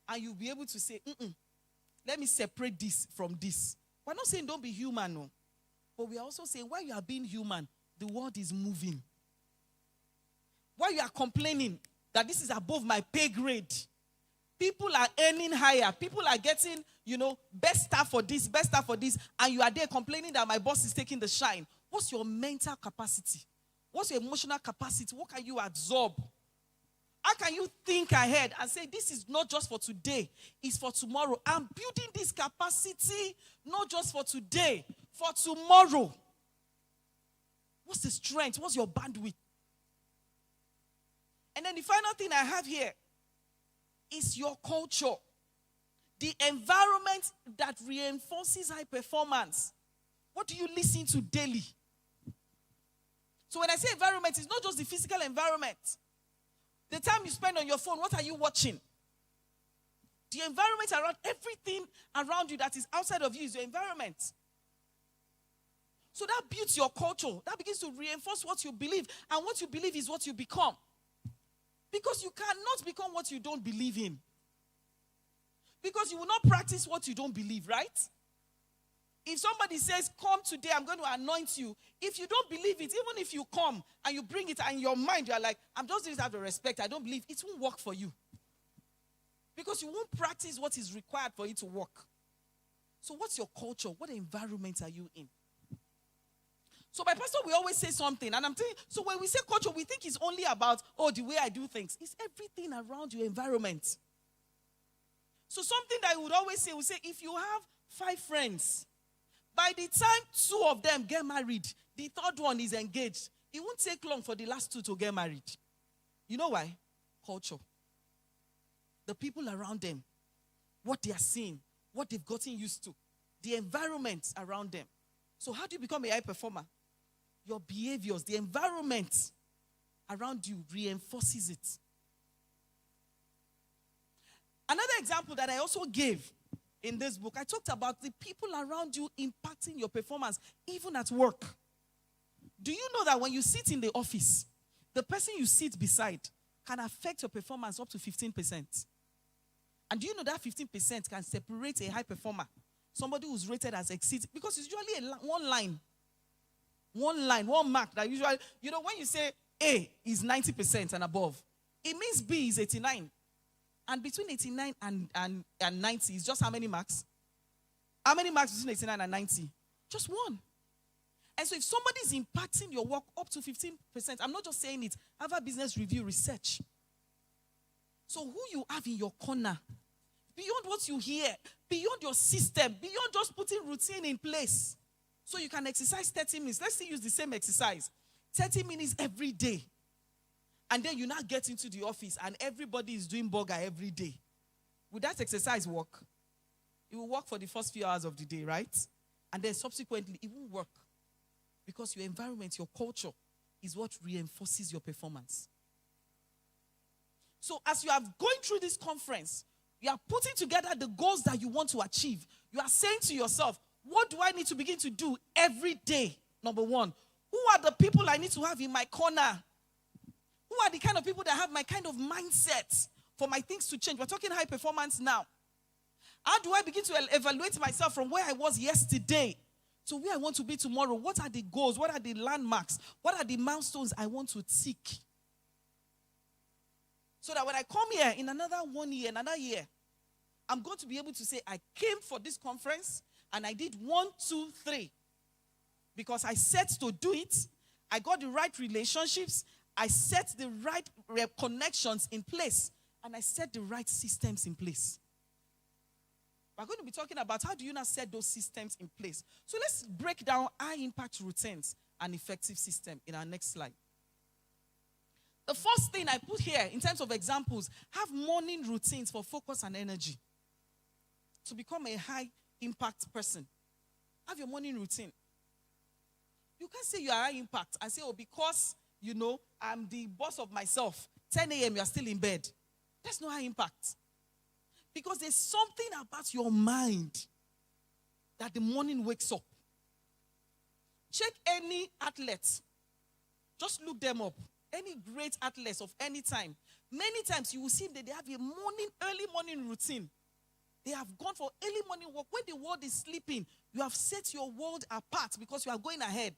and you'll be able to say, let me separate this from this? We're not saying don't be human, no. But we are also saying while you are being human, the world is moving. While you are complaining that this is above my pay grade, people are earning higher. People are getting, best staff for this, and you are there complaining that my boss is taking the shine. What's your mental capacity? What's your emotional capacity? What can you absorb? How can you think ahead and say, this is not just for today, it's for tomorrow? I'm building this capacity not just for today, for tomorrow. What's the strength? What's your bandwidth? And then the final thing I have here is your culture. The environment that reinforces high performance. What do you listen to daily? So when I say environment, it's not just the physical environment. The time you spend on your phone, what are you watching? The environment around, everything around you that is outside of you is your environment. So that builds your culture. That begins to reinforce what you believe. And what you believe is what you become. Because you cannot become what you don't believe in. Because you will not practice what you don't believe, right? If somebody says, come today, I'm going to anoint you. If you don't believe it, even if you come and you bring it and in your mind, you're like, I'm just doing it out of respect. I don't believe it won't work for you. Because you won't practice what is required for it to work. So what's your culture? What environment are you in? So my pastor, we always say something. And I'm telling you, so when we say culture, we think it's only about, the way I do things. It's everything around your environment. So something that I would always say, we say, if you have 5 friends, by the time 2 of them get married, the 3rd one is engaged. It won't take long for the last 2 to get married. You know why? Culture. The people around them, what they are seeing, what they've gotten used to, the environment around them. So how do you become a high performer? Your behaviors, the environment around you reinforces it. Another example that I also gave in this book, I talked about the people around you impacting your performance, even at work. Do you know that when you sit in the office, the person you sit beside can affect your performance up to 15%? And do you know that 15% can separate a high performer, somebody who's rated as exceed, because it's usually one mark that usually, when you say A is 90% and above, it means B is 89. And between 89 and 90 is just how many marks? How many marks between 89 and 90? Just 1. And so if somebody is impacting your work up to 15%, I'm not just saying it, Harvard Business Review research. So who you have in your corner, beyond what you hear, beyond your system, beyond just putting routine in place, so you can exercise 30 minutes. Let's say use the same exercise, 30 minutes every day. And then you now get into the office and everybody is doing burger every day. Would that exercise work? It will work for the first few hours of the day, right? And then subsequently, it won't work. Because your environment, your culture, is what reinforces your performance. So as you are going through this conference, you are putting together the goals that you want to achieve. You are saying to yourself, what do I need to begin to do every day? Number 1, who are the people I need to have in my corner? Who are the kind of people that have my kind of mindset for my things to change? We're talking high performance now. How do I begin to evaluate myself from where I was yesterday to where I want to be tomorrow? What are the goals? What are the landmarks? What are the milestones I want to tick? So that when I come here in another 1 year, another year, I'm going to be able to say, I came for this conference and I did 1, 2, 3. Because I set to do it. I got the right relationships. I set the right connections in place. And I set the right systems in place. We're going to be talking about how do you now set those systems in place. So let's break down high impact routines and effective system in our next slide. The first thing I put here in terms of examples, have morning routines for focus and energy. To become a high impact person, have your morning routine. You can't say you are high impact and say, because, I'm the boss of myself. 10 a.m. you are still in bed. That's not high impact. Because there's something about your mind that the morning wakes up. Check any athlete. Just look them up. Any great athletes of any time. Many times you will see that they have a early morning routine. They have gone for early morning walk. When the world is sleeping, you have set your world apart because you are going ahead.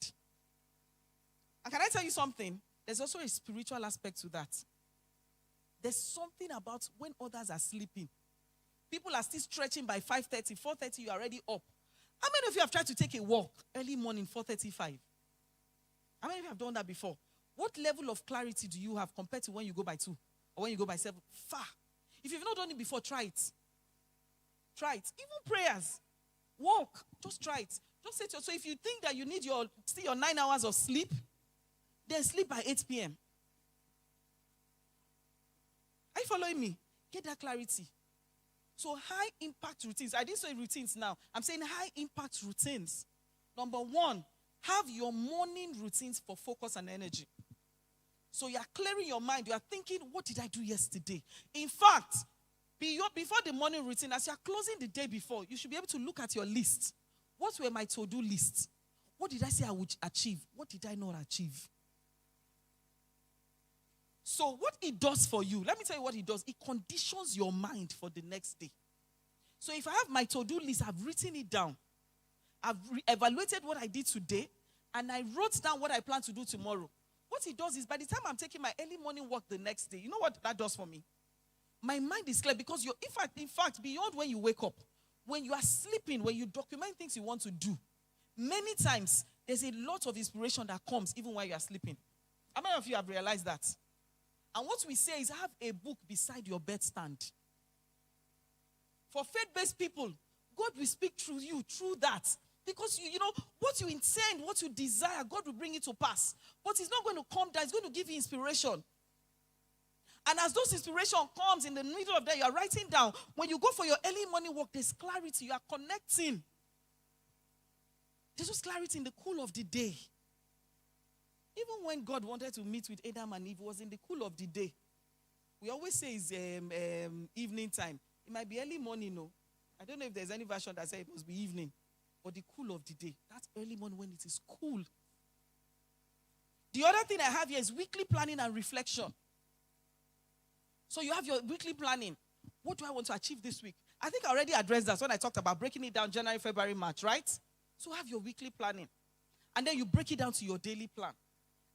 And can I tell you something? There's also a spiritual aspect to that. There's something about when others are sleeping. People are still stretching by 5:30, 4:30, you are already up. How many of you have tried to take a walk early morning, 4:35? How many of you have done that before? What level of clarity do you have compared to when you go by 2 or when you go by 7? Far. If you've not done it before, try it. Try it. Even prayers. Walk. Just try it. Just say to yourself, so if you think that you need your 9 hours of sleep, then sleep by 8 p.m. Are you following me? Get that clarity. So high impact routines. I didn't say routines now. I'm saying high impact routines. Number 1, have your morning routines for focus and energy. So you are clearing your mind. You are thinking, what did I do yesterday? In fact, before the morning routine, as you are closing the day before, you should be able to look at your list. What were my to-do lists? What did I say I would achieve? What did I not achieve? So what it does for you, let me tell you what it does. It conditions your mind for the next day. So if I have my to-do list, I've written it down. I've evaluated what I did today, and I wrote down what I plan to do tomorrow. What it does is, by the time I'm taking my early morning walk the next day, you know what that does for me? My mind is clear because in fact, beyond when you wake up, when you are sleeping, when you document things you want to do, many times there's a lot of inspiration that comes even while you are sleeping. How many of you have realized that? And what we say is have a book beside your bedstand. For faith-based people, God will speak through you, through that. Because you know, what you intend, what you desire, God will bring it to pass. But it's not going to come down, it's going to give you inspiration. And as those inspiration comes in the middle of the day, you are writing down. When you go for your early morning walk, there's clarity. You are connecting. There's just clarity in the cool of the day. Even when God wanted to meet with Adam and Eve, it was in the cool of the day. We always say it's evening time. It might be early morning, no. I don't know if there's any version that says it must be evening. But the cool of the day. That's early morning when it is cool. The other thing I have here is weekly planning and reflection. So you have your weekly planning. What do I want to achieve this week? I think I already addressed that when I talked about breaking it down January, February, March, right? So have your weekly planning. And then you break it down to your daily plan.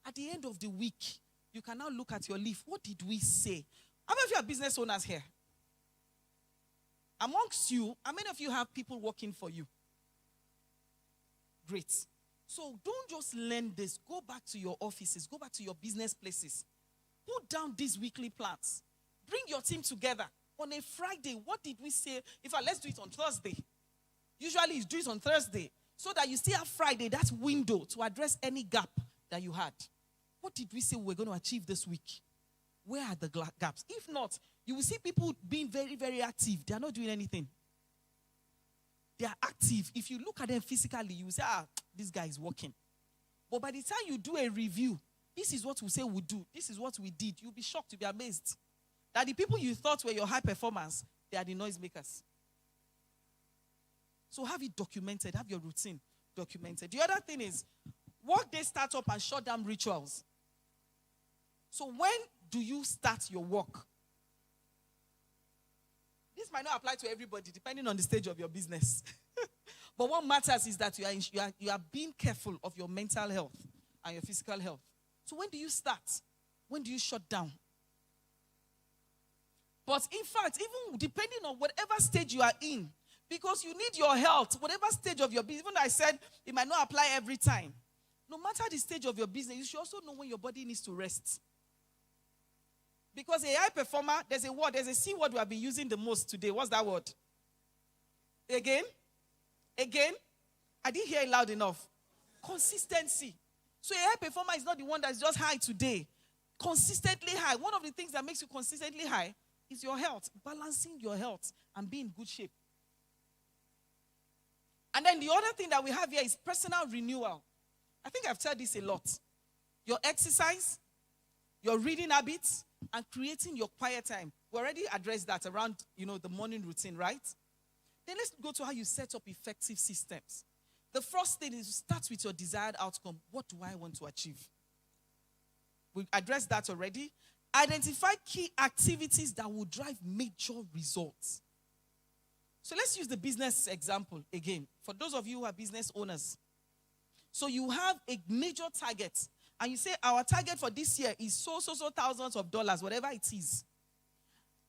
At the end of the week, you can now look at your leaf. What did we say? How many of you are business owners here? Amongst you, how many of you have people working for you? Great. So don't just learn this. Go back to your offices. Go back to your business places. Put down these weekly plans. Bring your team together. On a Friday, what did we say? In fact, let's do it on Thursday. Usually it's do it on Thursday. So that you still have Friday, that window to address any gap that you had. What did we say we were going to achieve this week? Where are the gaps? If not, you will see people being very, very active. They are not doing anything. They are active. If you look at them physically, you will say, this guy is working. But by the time you do a review, this is what we say we do. This is what we did. You'll be shocked, you'll be amazed. That the people you thought were your high performers, they are the noisemakers. So have it documented. Have your routine documented. The other thing is, workday startup and shutdown rituals. So when do you start your work? This might not apply to everybody, depending on the stage of your business. But what matters is that you are being careful of your mental health and your physical health. So when do you start? When do you shut down? But in fact, even depending on whatever stage you are in, because you need your health, whatever stage of your business, even though I said it might not apply every time. No matter the stage of your business, you should also know when your body needs to rest. Because a high performer, there's a C word we have been using the most today. What's that word? Again? I didn't hear it loud enough. Consistency. So a high performer is not the one that's just high today. Consistently high. One of the things that makes you consistently high is your health. Balancing your health and being in good shape. And then the other thing that we have here is personal renewal. I think I've said this a lot. Your exercise, your reading habits, and creating your quiet time. We already addressed that around, the morning routine, right? Then let's go to how you set up effective systems. The first thing is to start with your desired outcome. What do I want to achieve? We addressed that already. Identify key activities that will drive major results. So let's use the business example again. For those of you who are business owners. So you have a major target. And you say, our target for this year is so thousands of dollars, whatever it is.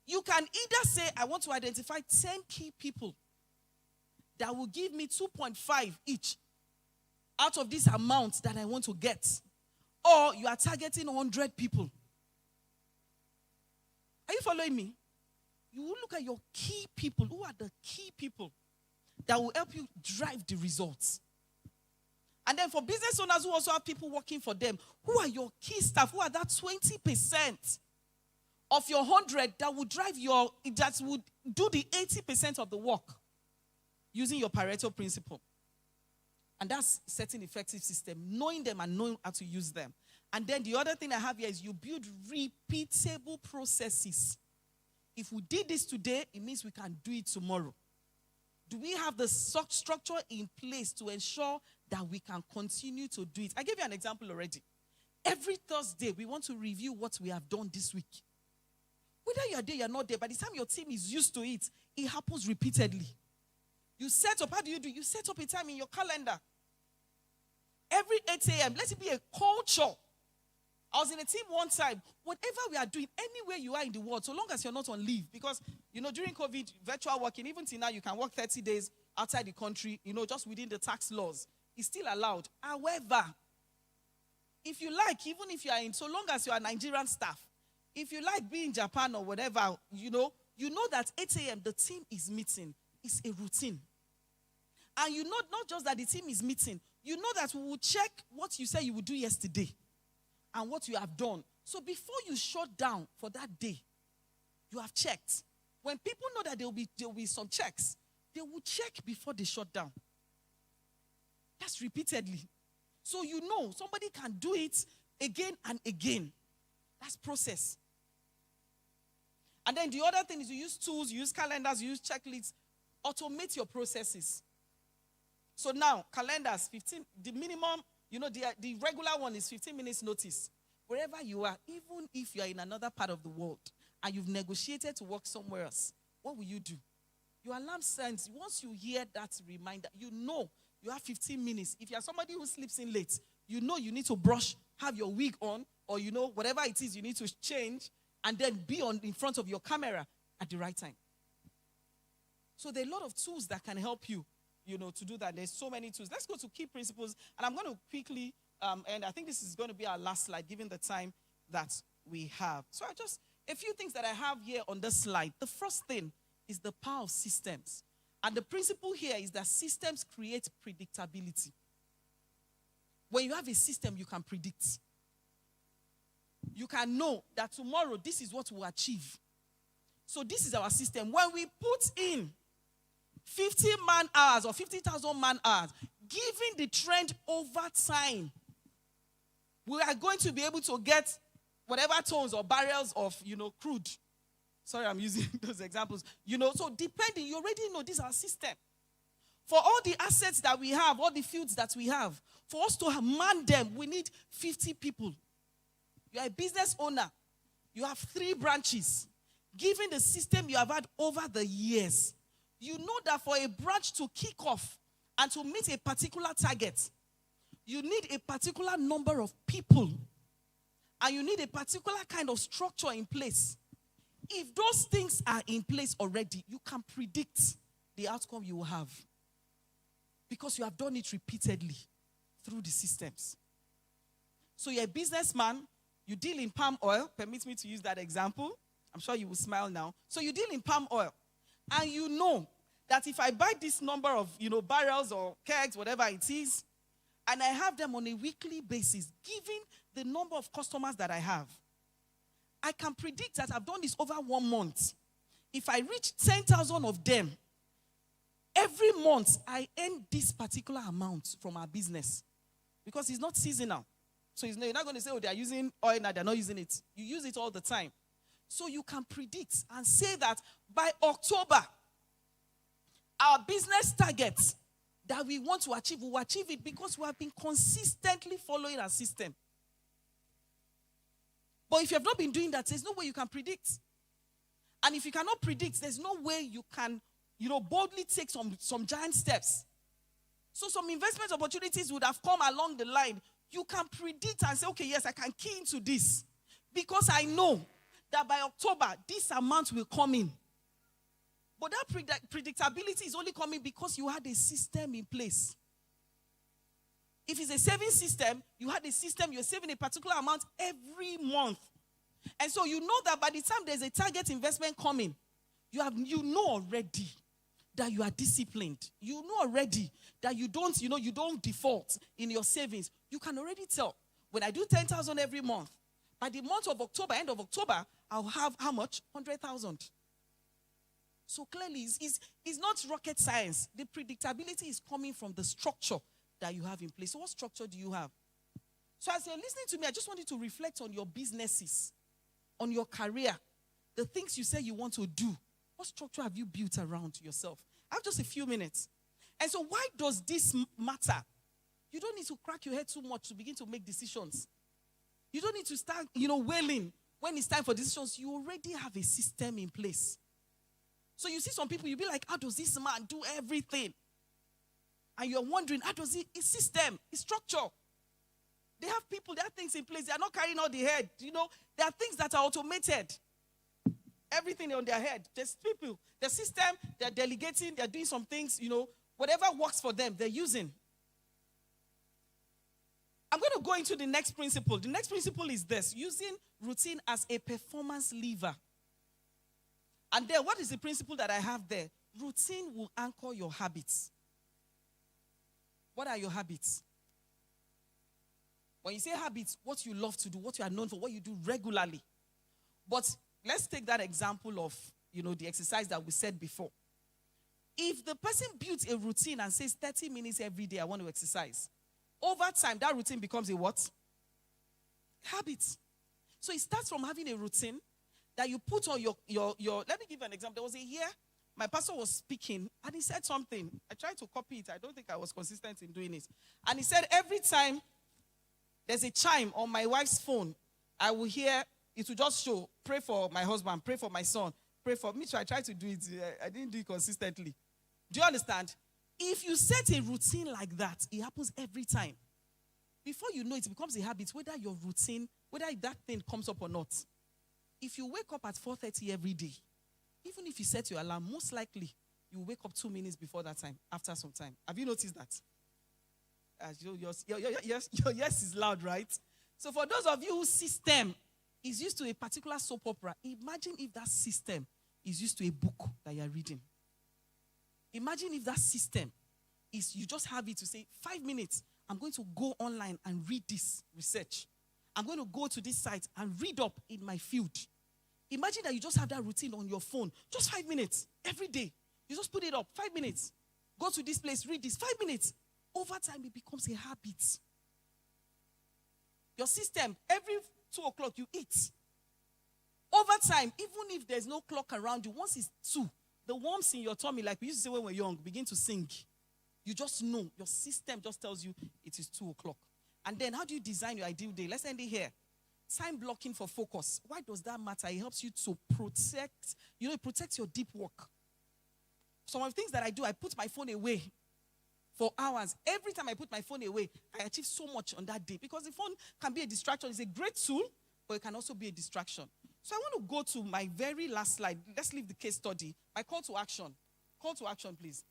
You can either say, I want to identify 10 key people that will give me 2.5 each out of this amount that I want to get. Or you are targeting 100 people. Are you following me? You will look at your key people. Who are the key people that will help you drive the results? And then for business owners who also have people working for them, who are your key staff? Who are that 20% of your 100 that would that would do the 80% of the work using your Pareto principle? And that's setting effective system, knowing them and knowing how to use them. And then the other thing I have here is you build repeatable processes. If we did this today, it means we can do it tomorrow. Do we have the structure in place to ensure that we can continue to do it? I gave you an example already. Every Thursday, we want to review what we have done this week. Whether you're there, you're not there, by the time your team is used to it, it happens repeatedly. You set up, how do? You set up a time in your calendar. Every 8 a.m., let it be a culture. I was in a team one time. Whatever we are doing, anywhere you are in the world, so long as you're not on leave, because, during COVID, virtual working, even till now, you can work 30 days outside the country, just within the tax laws. It's still allowed. However, if you like, even if you are in, so long as you are Nigerian staff, if you like being in Japan or whatever, you know that 8 a.m. the team is meeting. It's a routine. And not just that the team is meeting, you know that we will check what you said you would do yesterday and what you have done. So before you shut down for that day, you have checked. When people know that there will be some checks, they will check before they shut down. That's repeatedly. So somebody can do it again and again. That's process. And then the other thing is you use tools, you use calendars, you use checklists. Automate your processes. So now, calendars, 15, the minimum, the regular one is 15 minutes notice. Wherever you are, even if you are in another part of the world and you've negotiated to work somewhere else, what will you do? Your alarm sounds. Once you hear that reminder, you have 15 minutes. If you're somebody who sleeps in late, you need to brush, have your wig on, or whatever it is you need to change, and then be in front of your camera at the right time. So there are a lot of tools that can help you, to do that. There's so many tools. Let's go to key principles, and I'm going to quickly, and I think this is going to be our last slide, given the time that we have. So a few things that I have here on this slide. The first thing is the power of systems. And the principle here is that systems create predictability. When you have a system, you can predict. You can know that tomorrow, this is what we'll achieve. So this is our system. When we put in 50 man-hours or 50,000 man-hours, given the trend over time, we are going to be able to get whatever tons or barrels of, crude. Sorry, I'm using those examples. So depending, you already know this is our system. For all the assets that we have, all the fields that we have, for us to man them, we need 50 people. You are a business owner. You have 3 branches. Given the system you have had over the years, you know that for a branch to kick off and to meet a particular target, you need a particular number of people. And you need a particular kind of structure in place. If those things are in place already, you can predict the outcome you will have. Because you have done it repeatedly through the systems. So you're a businessman, you deal in palm oil. Permit me to use that example. I'm sure you will smile now. So you deal in palm oil. And you know that if I buy this number of, barrels or kegs, whatever it is, and I have them on a weekly basis, given the number of customers that I have, I can predict that I've done this over 1 month. If I reach 10,000 of them, every month I earn this particular amount from our business. Because it's not seasonal. So you're not going to say, they're using oil now, they're not using it. You use it all the time. So you can predict and say that by October, our business targets that we want to achieve, we will achieve it because we have been consistently following our system. But if you have not been doing that, there's no way you can predict. And if you cannot predict, there's no way you can, boldly take some giant steps. So some investment opportunities would have come along the line. You can predict and say, okay, yes, I can key into this. Because I know that by October, this amount will come in. But that predictability is only coming because you had a system in place. If it's a saving system, you had a system, you're saving a particular amount every month. And so you know that by the time there's a target investment coming, you know already that you are disciplined. You know already that you don't default in your savings. You can already tell. When I do 10,000 every month, by the month of October, end of October, I'll have how much? 100,000. So clearly, it's not rocket science. The predictability is coming from the structure that you have in place. So what structure do you have? So as you're listening to me, I just want you to reflect on your businesses, on your career, the things you say you want to do. What structure have you built around yourself? I have just a few minutes. And so why does this matter? You don't need to crack your head too much to begin to make decisions. You don't need to start, wailing when it's time for decisions. You already have a system in place. So you see some people, you'll be like, how does this man do everything? And you're wondering, how does it's system, it's structure. They have people, there are things in place. They are not carrying all the head. There are things that are automated. Everything on their head. There's people, the system, they're delegating, they're doing some things, whatever works for them, they're using. I'm going to go into the next principle. The next principle is this: using routine as a performance lever. And then, what is the principle that I have there? Routine will anchor your habits. What are your habits? When you say habits, what you love to do, what you are known for, what you do regularly. But let's take that example of, the exercise that we said before. If the person builds a routine and says 30 minutes every day, I want to exercise. Over time, that routine becomes a what? Habit. So it starts from having a routine that you put on your let me give you an example. There was a year, my pastor was speaking, and he said something. I tried to copy it. I don't think I was consistent in doing it. And he said, every time there's a chime on my wife's phone, I will hear, it will just show, pray for my husband, pray for my son, pray for me. So I tried to do it. I didn't do it consistently. Do you understand? If you set a routine like that, it happens every time. Before you know it, it becomes a habit, whether your routine, whether that thing comes up or not. If you wake up at 4:30 every day, even if you set your alarm, most likely you wake up 2 minutes before that time, after some time. Have you noticed that? Your yes is loud, right? So for those of you whose system is used to a particular soap opera, imagine if that system is used to a book that you're reading. Imagine if that system is, you just have it to say, 5 minutes, I'm going to go online and read this research. I'm going to go to this site and read up in my field. Imagine that you just have that routine on your phone. Just 5 minutes every day. You just put it up, 5 minutes. Go to this place, read this, 5 minutes. Over time, it becomes a habit. Your system, every 2 o'clock you eat. Over time, even if there's no clock around you, once it's 2, the worms in your tummy, like we used to say when we were young, begin to sing. You just know. Your system just tells you it is 2 o'clock. And then how do you design your ideal day? Let's end it here. Time blocking for focus. Why does that matter? It helps you to protect, it protects your deep work. Some of the things that I do, I put my phone away for hours. Every time I put my phone away, I achieve so much on that day. Because the phone can be a distraction. It's a great tool, but it can also be a distraction. So I want to go to my very last slide. Let's leave the case study. My call to action. Call to action, please.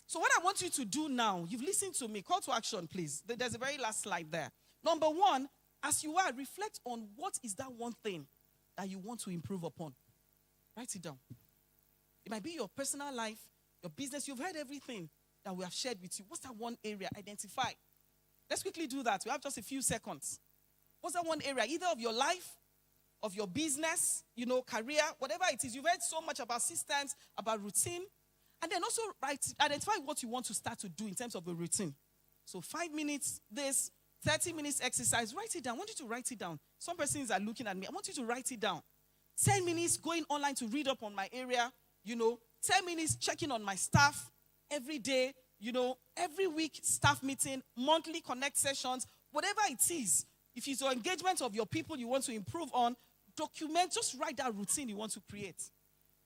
So what I want you to do now, you've listened to me. Call to action, please. There's a very last slide there. Number 1, as you are, reflect on what is that one thing that you want to improve upon. Write it down. It might be your personal life, your business. You've heard everything that we have shared with you. What's that one area? Identify. Let's quickly do that. We have just a few seconds. What's that one area? Either of your life, of your business, career, whatever it is. You've heard so much about systems, about routine. And then also identify what you want to start to do in terms of a routine. So 5 minutes, this, 30 minutes exercise. Write it down. I want you to write it down. Some persons are looking at me. I want you to write it down. 10 minutes going online to read up on my area. 10 minutes checking on my staff every day. Every week staff meeting, monthly connect sessions, whatever it is. If it's your engagement of your people you want to improve on, document, just write that routine you want to create.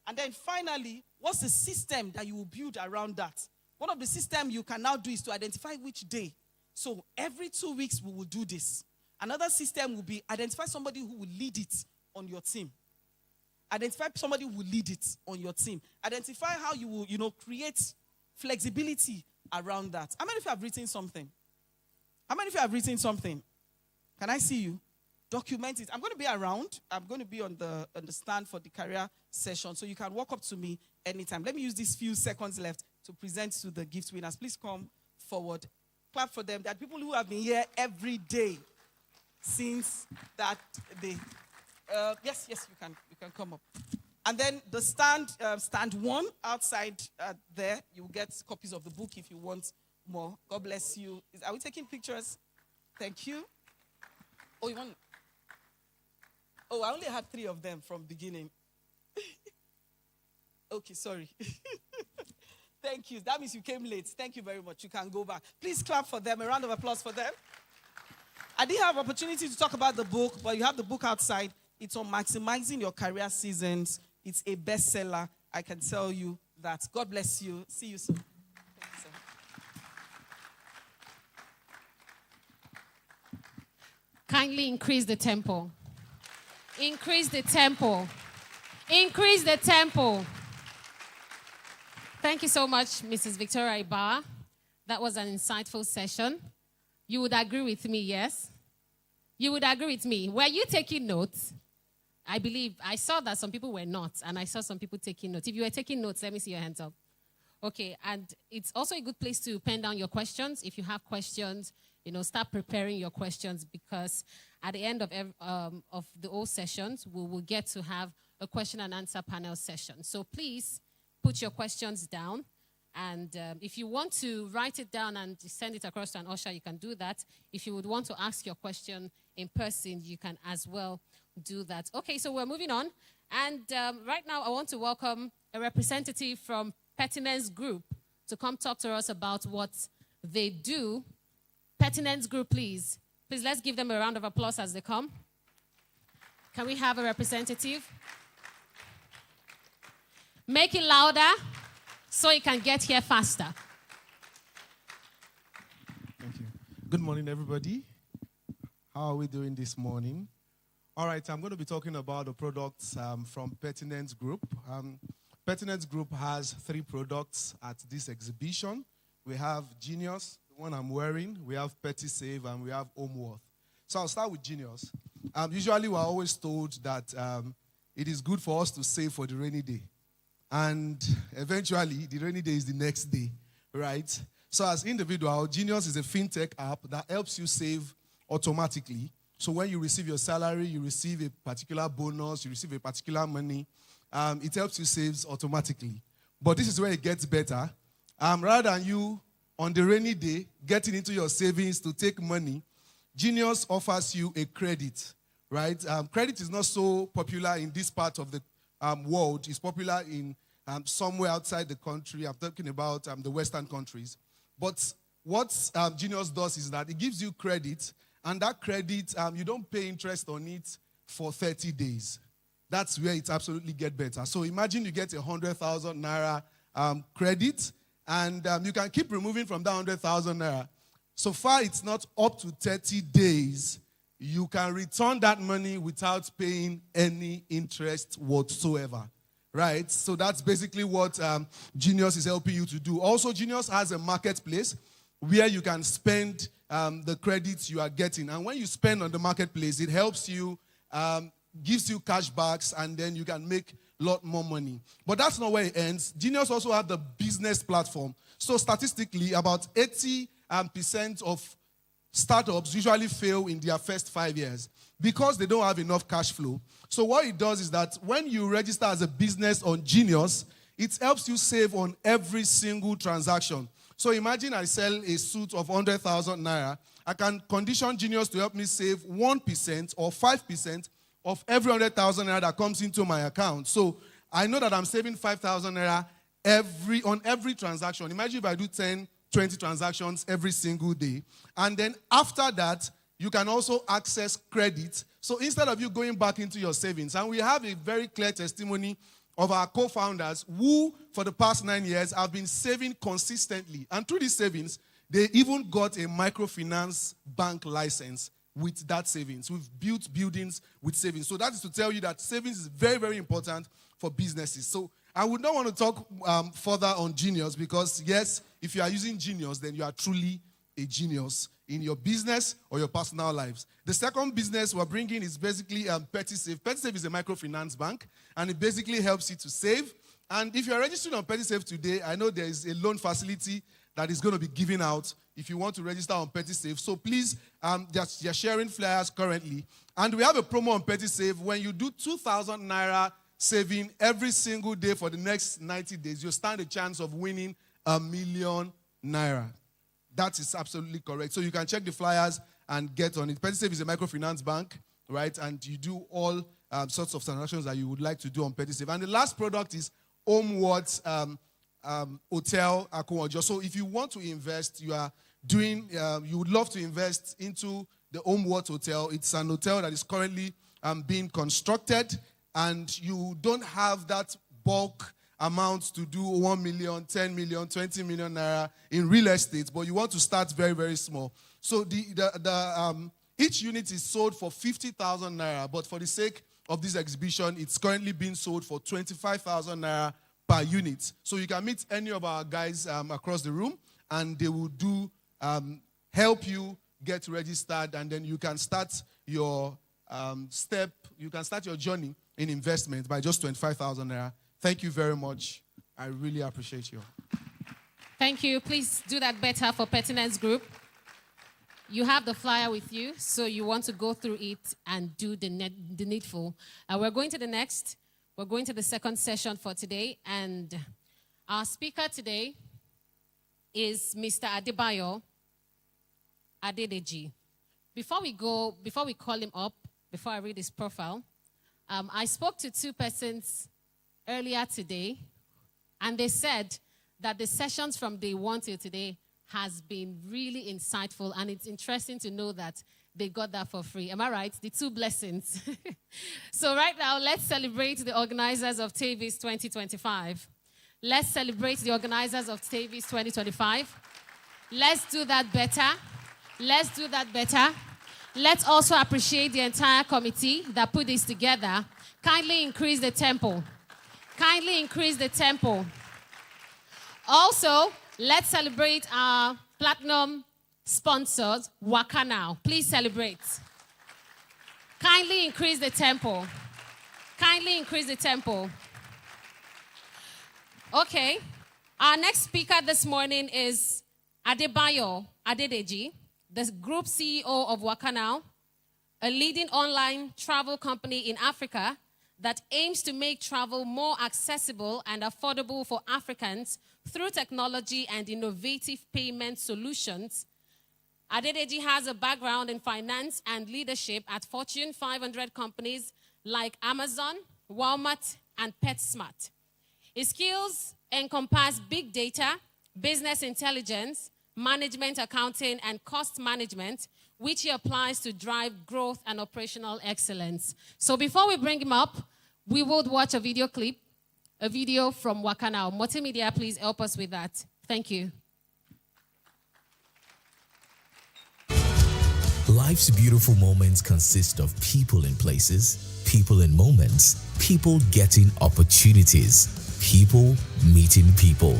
And then finally, what's the system that you will build around that? One of the systems you can now do is to identify which day. So every 2 weeks we will do this. Another system will be identify somebody who will lead it on your team. Identify somebody who will lead it on your team. Identify how you will, create flexibility around that. How many of you have written something? How many of you have written something? Can I see you? Document it. I'm going to be around. I'm going to be on the stand for the career session, so you can walk up to me anytime. Let me use these few seconds left to present to the gift winners. Please come forward. Clap for them. There are people who have been here every day since that day. Yes, you can come up. And then the stand 1 outside there, you will get copies of the book if you want more. God bless you. Are we taking pictures? Thank you. Oh, you want? Oh, I only had 3 of them from beginning. Okay, sorry. Thank you. That means you came late. Thank you very much. You can go back. Please clap for them. A round of applause for them. I didn't have opportunity to talk about the book, but you have the book outside. It's on maximizing your career seasons. It's a bestseller. I can tell you that. God bless you. See you soon. Thank you, sir. Kindly increase the tempo. Increase the tempo. Increase the tempo. Thank you so much, Mrs. Victoria Ibar. That was an insightful session. You would agree with me, yes? You would agree with me. Were you taking notes? I believe, I saw that some people were not, and I saw some people taking notes. If you were taking notes, let me see your hands up. Okay, and it's also a good place to pen down your questions. If you have questions, start preparing your questions, because at the end of the whole sessions, we will get to have a question and answer panel session. So please put your questions down. And if you want to write it down and send it across to an usher, you can do that. If you would want to ask your question in person, you can as well do that. Okay, so we're moving on. And right now, I want to welcome a representative from Pertinence Group to come talk to us about what they do. Pertinence Group, please. Please, let's give them a round of applause as they come. Can we have a representative? Make it louder so you can get here faster. Thank you. Good morning, everybody. How are we doing this morning? All right, I'm going to be talking about the products from Pertinence Group. Pertinence Group has 3 products at this exhibition. We have Genius, the one I'm wearing. We have PettySave, and we have Homeworth. So I'll start with Genius. Usually, we're always told that it is good for us to save for the rainy day. And eventually, the rainy day is the next day, right? So as individual, Genius is a fintech app that helps you save automatically. So when you receive your salary, you receive a particular bonus, you receive a particular money, it helps you save automatically. But this is where it gets better. Rather than you, on the rainy day, getting into your savings to take money, Genius offers you a credit, right? Credit is not so popular in this part of the world. It's popular in somewhere outside the country. I'm talking about the Western countries. But what Genius does is that it gives you credit, and that credit, you don't pay interest on it for 30 days. That's where it absolutely gets better. So imagine you get 100,000 naira credit, and you can keep removing from that 100,000 naira. So far, it's not up to 30 days. You can return that money without paying any interest whatsoever, right? So that's basically what Genius is helping you to do. Also, Genius has a marketplace where you can spend the credits you are getting. And when you spend on the marketplace, it helps you, gives you cashbacks, and then you can make a lot more money. But that's not where it ends. Genius also has the business platform. So statistically, about 80% of startups usually fail in their first 5 years because they don't have enough cash flow. So what it does is that when you register as a business on Genius, it helps you save on every single transaction. So imagine I sell a suit of 100,000 naira. I can condition Genius to help me save 1% or 5% of every 100,000 naira that comes into my account. So I know that I'm saving 5,000 naira on every transaction. Imagine if I do 10, 20 transactions every single day. And then after that, you can also access credit. So instead of you going back into your savings, and we have a very clear testimony of our co-founders who, for the past 9 years, have been saving consistently. And through these savings, they even got a microfinance bank license with that savings. We've built buildings with savings. So that is to tell you that savings is very, very important for businesses. So I would not want to talk further on Genius because, yes, if you are using Genius, then you are truly a genius in your business or your personal lives. The second business we're bringing is basically PettySave. PettySave is a microfinance bank, and it basically helps you to save. And if you're registered on PettySave today, I know there is a loan facility that is going to be given out if you want to register on PettySave. So please, they're sharing flyers currently. And we have a promo on PettySave. When you do 2,000 naira saving every single day for the next 90 days, you stand a chance of winning 1 million naira. That is absolutely correct. So you can check the flyers and get on it. PettySafe is a microfinance bank, right? And you do all sorts of transactions that you would like to do on PettySafe. And the last product is Homewards Hotel Akowojo. So if you want to invest, you would love to invest into the Homewards Hotel. It's an hotel that is currently being constructed, and you don't have that bulk amount to do 1 million, 10 million, 20 million naira in real estate, but you want to start very, very small. So each unit is sold for 50,000 naira, but for the sake of this exhibition, it's currently being sold for 25,000 naira per unit. So you can meet any of our guys across the room, and they will help you get registered, and then you can start your you can start your journey in investment by just 25,000 naira. Thank you very much. I really appreciate you. Thank you. Please do that better for Pertinence Group. You have the flyer with you, so you want to go through it and do the needful. We're going to the next. We're going to the second session for today, and our speaker today is Mr. Adebayo Adedeji. Before we call him up, before I read his profile, I spoke to two persons earlier today, and they said that the sessions from day one till today has been really insightful, and it's interesting to know that they got that for free. Am I right? The two blessings. So right now, let's celebrate the organizers of TAVIS 2025. Let's celebrate the organizers of TAVIS 2025. Let's do that better. Let's do that better. Let's also appreciate the entire committee that put this together. Kindly increase the tempo. Kindly increase the tempo. Also, let's celebrate our platinum sponsors, Waka Now. Please celebrate. Kindly increase the tempo. Kindly increase the tempo. Okay. Our next speaker this morning is Adebayo Adedeji, the Group CEO of Waka Now, a leading online travel company in Africa that aims to make travel more accessible and affordable for Africans through technology and innovative payment solutions. Adedeji has a background in finance and leadership at Fortune 500 companies like Amazon, Walmart, and PetSmart. His skills encompass big data, business intelligence, management accounting, and cost management, which he applies to drive growth and operational excellence. So before we bring him up, we would watch a video clip, a video from Waka Now. Multimedia, please help us with that. Thank you. Life's beautiful moments consist of people in places, people in moments, people getting opportunities, people meeting people.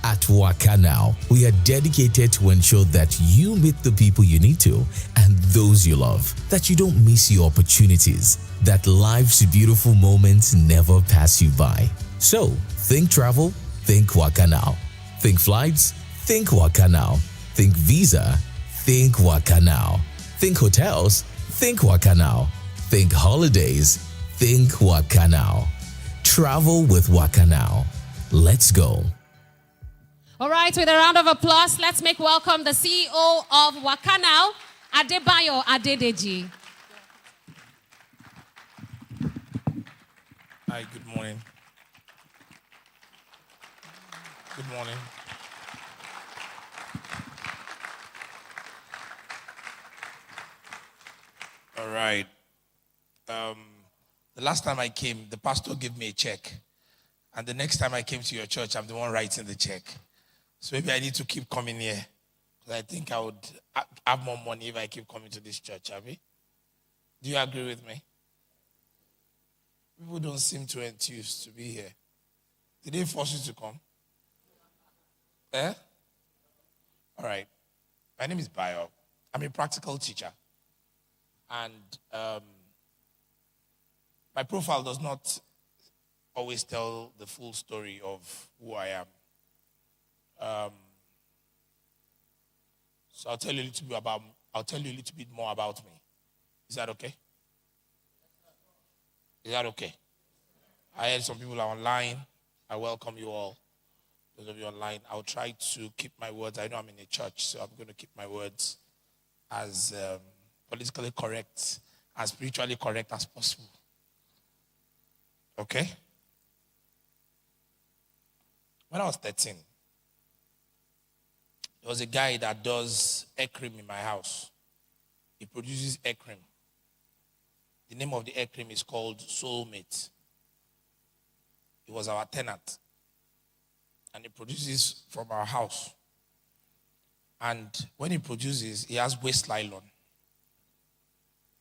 At Waka Now, we are dedicated to ensure that you meet the people you need to and those you love, that you don't miss your opportunities, that life's beautiful moments never pass you by. So, think travel, think Waka Now. Think flights, think Waka Now. Think visa, think Waka Now. Think hotels, think Waka Now. Think holidays, think Waka Now. Travel with Waka Now. Let's go. All right, with a round of applause, let's make welcome the CEO of Waka Now, Adebayo Adedeji. Hi, good morning. Good morning. All right. The last time I came, the pastor gave me a check. And the next time I came to your church, I'm the one writing the check. So maybe I need to keep coming here. Because I think I would have more money if I keep coming to this church, Abby. Do you agree with me? People don't seem too enthused to be here. Did they force you to come? Eh? All right. My name is Bayo. I'm a practical teacher. And my profile does not always tell the full story of who I am. So I'll tell you a little bit more about me. Is that okay? Is that okay? I heard some people are online. I welcome you all. Those of you online, I'll try to keep my words. I know I'm in a church, so I'm going to keep my words as politically correct, as spiritually correct as possible. Okay? When I was 13, there was a guy that does hair cream in my house. He produces hair cream. The name of the hair cream is called Soulmate. He was our tenant. And he produces from our house. And when he produces, he has waste nylon.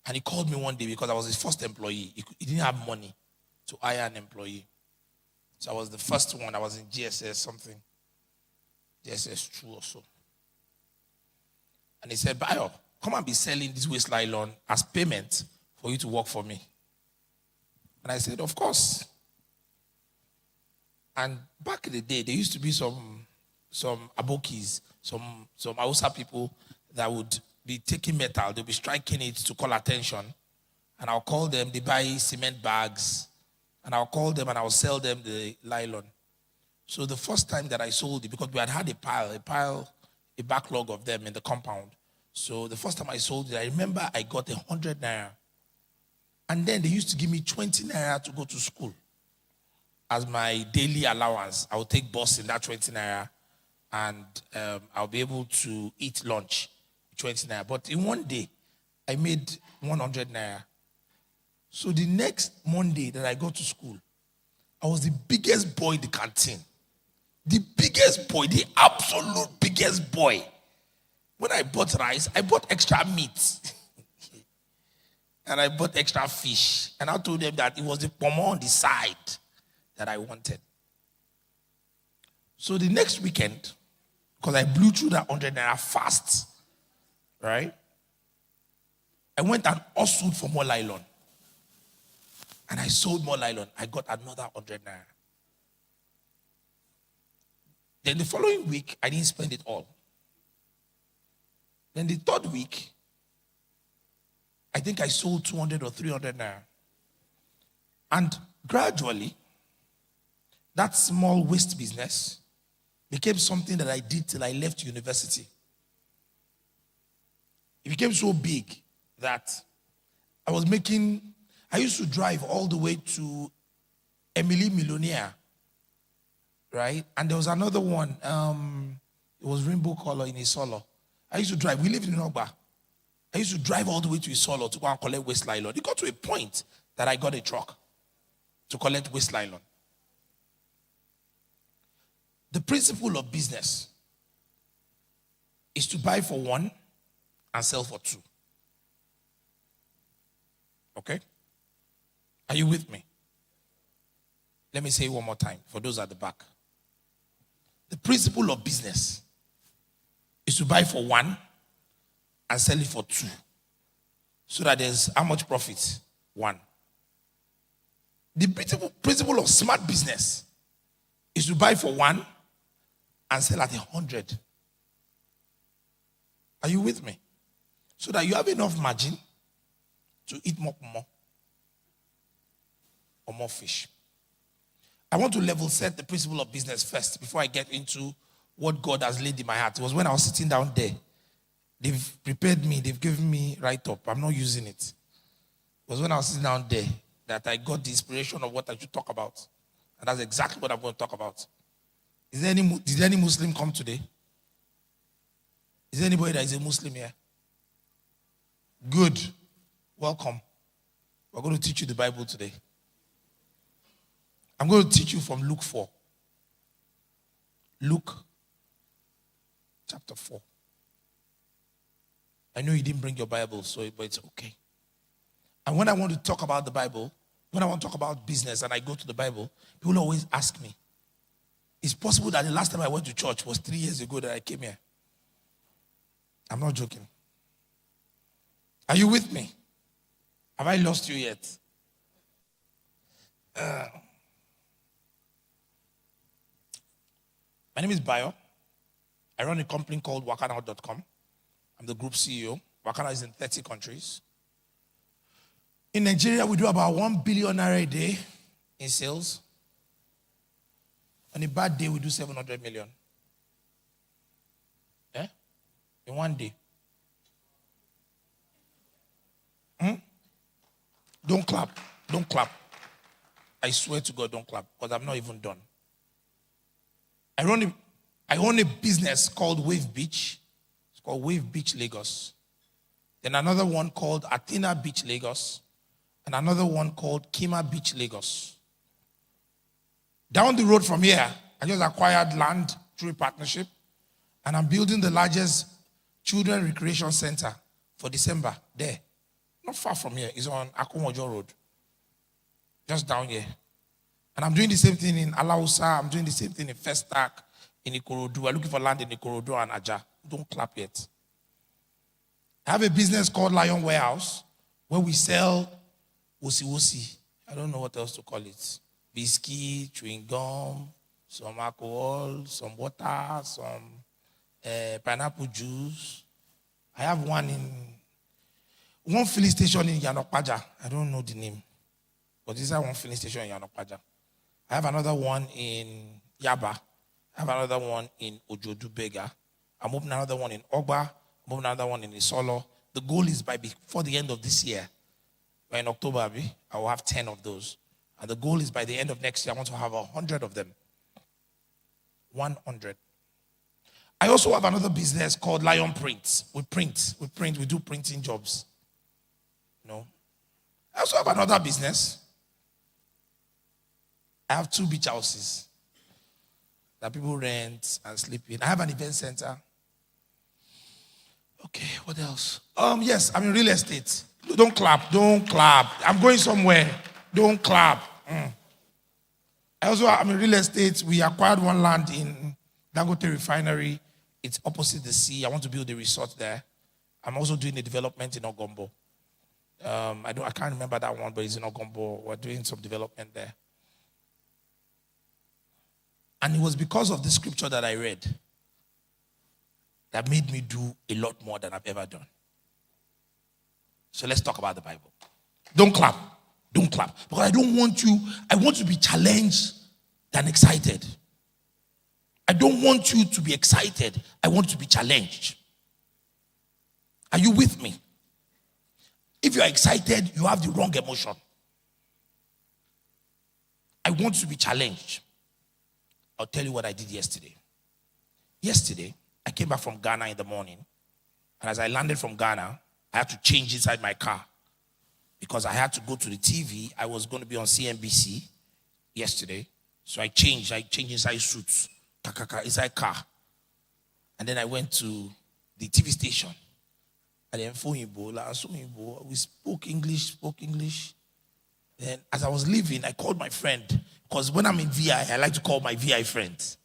And he called me one day because I was his first employee. He didn't have money to hire an employee. So I was the first one. I was in GSS something. GSS 2 or so. And he said, Bayo, come and be selling this waste nylon as payment for you to work for me. And I said, of course. And back in the day, there used to be some abokis, some Hausa people that would be taking metal. They'll be striking it to call attention. And I'll call them. They buy cement bags. And I'll call them and I'll sell them the nylon. So the first time that I sold it, because we had a backlog of them in the compound. So the first time I sold it, I remember I got 100 naira. And then they used to give me 20 naira to go to school as my daily allowance. I would take bus in that 20 naira and I'll be able to eat lunch with 20 naira. But in one day, I made 100 naira. So the next Monday that I got to school, I was the biggest boy in the canteen. The biggest boy, the absolute biggest boy. When I bought rice, I bought extra meat. And I bought extra fish. And I told them that it was the pomo on the side that I wanted. So the next weekend, because I blew through that 100 naira fast, right? I went and hustled for more nylon. And I sold more nylon. I got another 100 naira. Then the following week, I didn't spend it all. Then the third week, I think I sold 200 or 300 naira. And gradually, that small waste business became something that I did till I left university. It became so big that I used to drive all the way to Emily Millionaire, right? And there was another one, it was rainbow color in Isolo. I used to drive, we lived in Ogba. I used to drive all the way to Isolo to go and collect waste nylon. It got to a point that I got a truck to collect waste nylon. The principle of business is to buy for one and sell for two. Okay? Are you with me? Let me say it one more time for those at the back. The principle of business is to buy for one and sell it for two. So that there's how much profit? One. The principle of smart business is to buy for one and sell at 100. Are you with me? So that you have enough margin to eat more or more fish. I want to level set the principle of business first before I get into what God has laid in my heart. It was when I was sitting down there. They've prepared me. They've given me write-up. I'm not using it. It was when I was sitting down there that I got the inspiration of what I should talk about. And that's exactly what I'm going to talk about. Did any Muslim come today? Is there anybody that is a Muslim here? Good. Welcome. We're going to teach you the Bible today. I'm going to teach you from Luke 4. Luke chapter 4. I know you didn't bring your Bible, but it's okay. And when I want to talk about the Bible, when I want to talk about business and I go to the Bible, people always ask me, it's possible that the last time I went to church was 3 years ago that I came here. I'm not joking. Are you with me? Have I lost you yet? My name is Bayo. I run a company called wakanow.com. I'm the group CEO. Wakanow is in 30 countries. In Nigeria, we do about 1 billion naira a day in sales. On a bad day, we do 700 million. In one day. Don't clap. Don't clap. I swear to God, don't clap, because I'm not even done. I own a business called Wave Beach. It's called Wave Beach Lagos. Then another one called Athena Beach Lagos. And another one called Kima Beach Lagos. Down the road from here, I just acquired land through a partnership. And I'm building the largest children recreation center for December there. Not far from here. It's on Akomojo Road. Just down here. And I'm doing the same thing in Alausa. I'm doing the same thing in Festac, in Ikorodu. We're looking for land in Ikorodu and Aja. Don't clap yet. I have a business called Lion Warehouse where we sell wosi. I don't know what else to call it. Biscuit, chewing gum, some alcohol, some water, some pineapple juice. I have one filling station in Yanokpaja. I don't know the name. But this is one filling station in Yanokpaja. I have another one in Yaba. I have another one in Ojodu Bega. I'm opening another one in Ogba. I'm opening another one in Isolo. The goal is before the end of this year, by in October, I will have 10 of those. And the goal is by the end of next year, I want to have 100 of them. 100. I also have another business called Lion Prints. We do printing jobs. I also have another business. I have 2 beach houses that people rent and sleep in. I have an event center. Okay, what else? Yes, I'm in real estate. Don't clap. I'm going somewhere. Don't clap. I'm in real estate. We acquired one land in Dangote Refinery. It's opposite the sea. I want to build a resort there. I'm also doing a development in Ogombo. I can't remember that one, but it's in Ogombo. We're doing some development there. And it was because of the scripture that I read that made me do a lot more than I've ever done. So let's talk about the Bible. Don't clap. Because I want to be challenged than excited. I don't want you to be excited. I want to be challenged. Are you with me? If you are excited, you have the wrong emotion. I want to be challenged. I'll tell you what I did yesterday. Yesterday, I came back from Ghana in the morning. And as I landed from Ghana, I had to change inside my car. Because I had to go to the TV. I was going to be on CNBC yesterday. So I changed inside suits. Inside car. And then I went to the TV station. And then we spoke English. Then as I was leaving, I called my friend. Because when I'm in VI, I like to call my VI friends.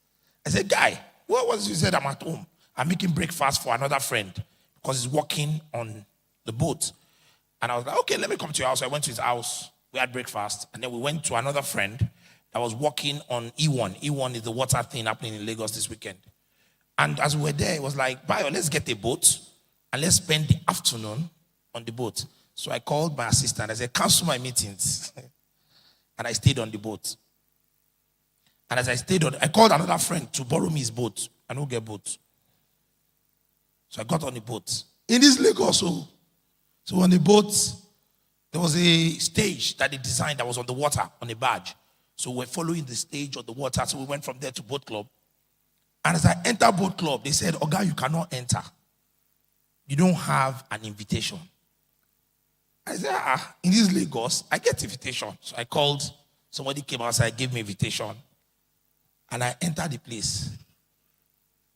I said, guy, what was you said? I'm at home. I'm making breakfast for another friend. Because he's working on the boat. And I was like, okay, let me come to your house. So I went to his house. We had breakfast. And then we went to another friend that was working on E1. E1 is the water thing happening in Lagos this weekend. And as we were there, it was like, Bayo, let's get a boat. And let's spend the afternoon on the boat. So I called my assistant. I said, cancel my meetings. And I stayed on the boat. And as I stayed on, I called another friend to borrow me his boat. I don't get boat. So I got on the boat. In this Lagos, so on the boat, there was a stage that they designed that was on the water, on a barge. So we're following the stage on the water. So we went from there to boat club. And as I entered boat club, they said, Oga, you cannot enter. You don't have an invitation. I said, in this Lagos, I get invitation. So I called, somebody came outside, gave me invitation. And I entered the place.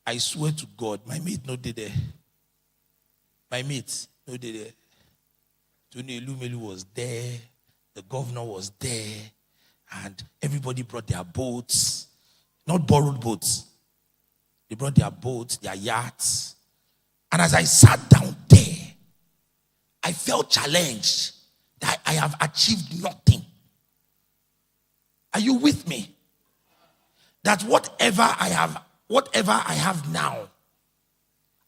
I swear to God, my mate no did there. My mate no did there. Tony Elumelu was there. The governor was there. And everybody brought their boats. Not borrowed boats. They brought their boats, their yachts. And as I sat down there, I felt challenged that I have achieved nothing. Are you with me? That whatever I have now,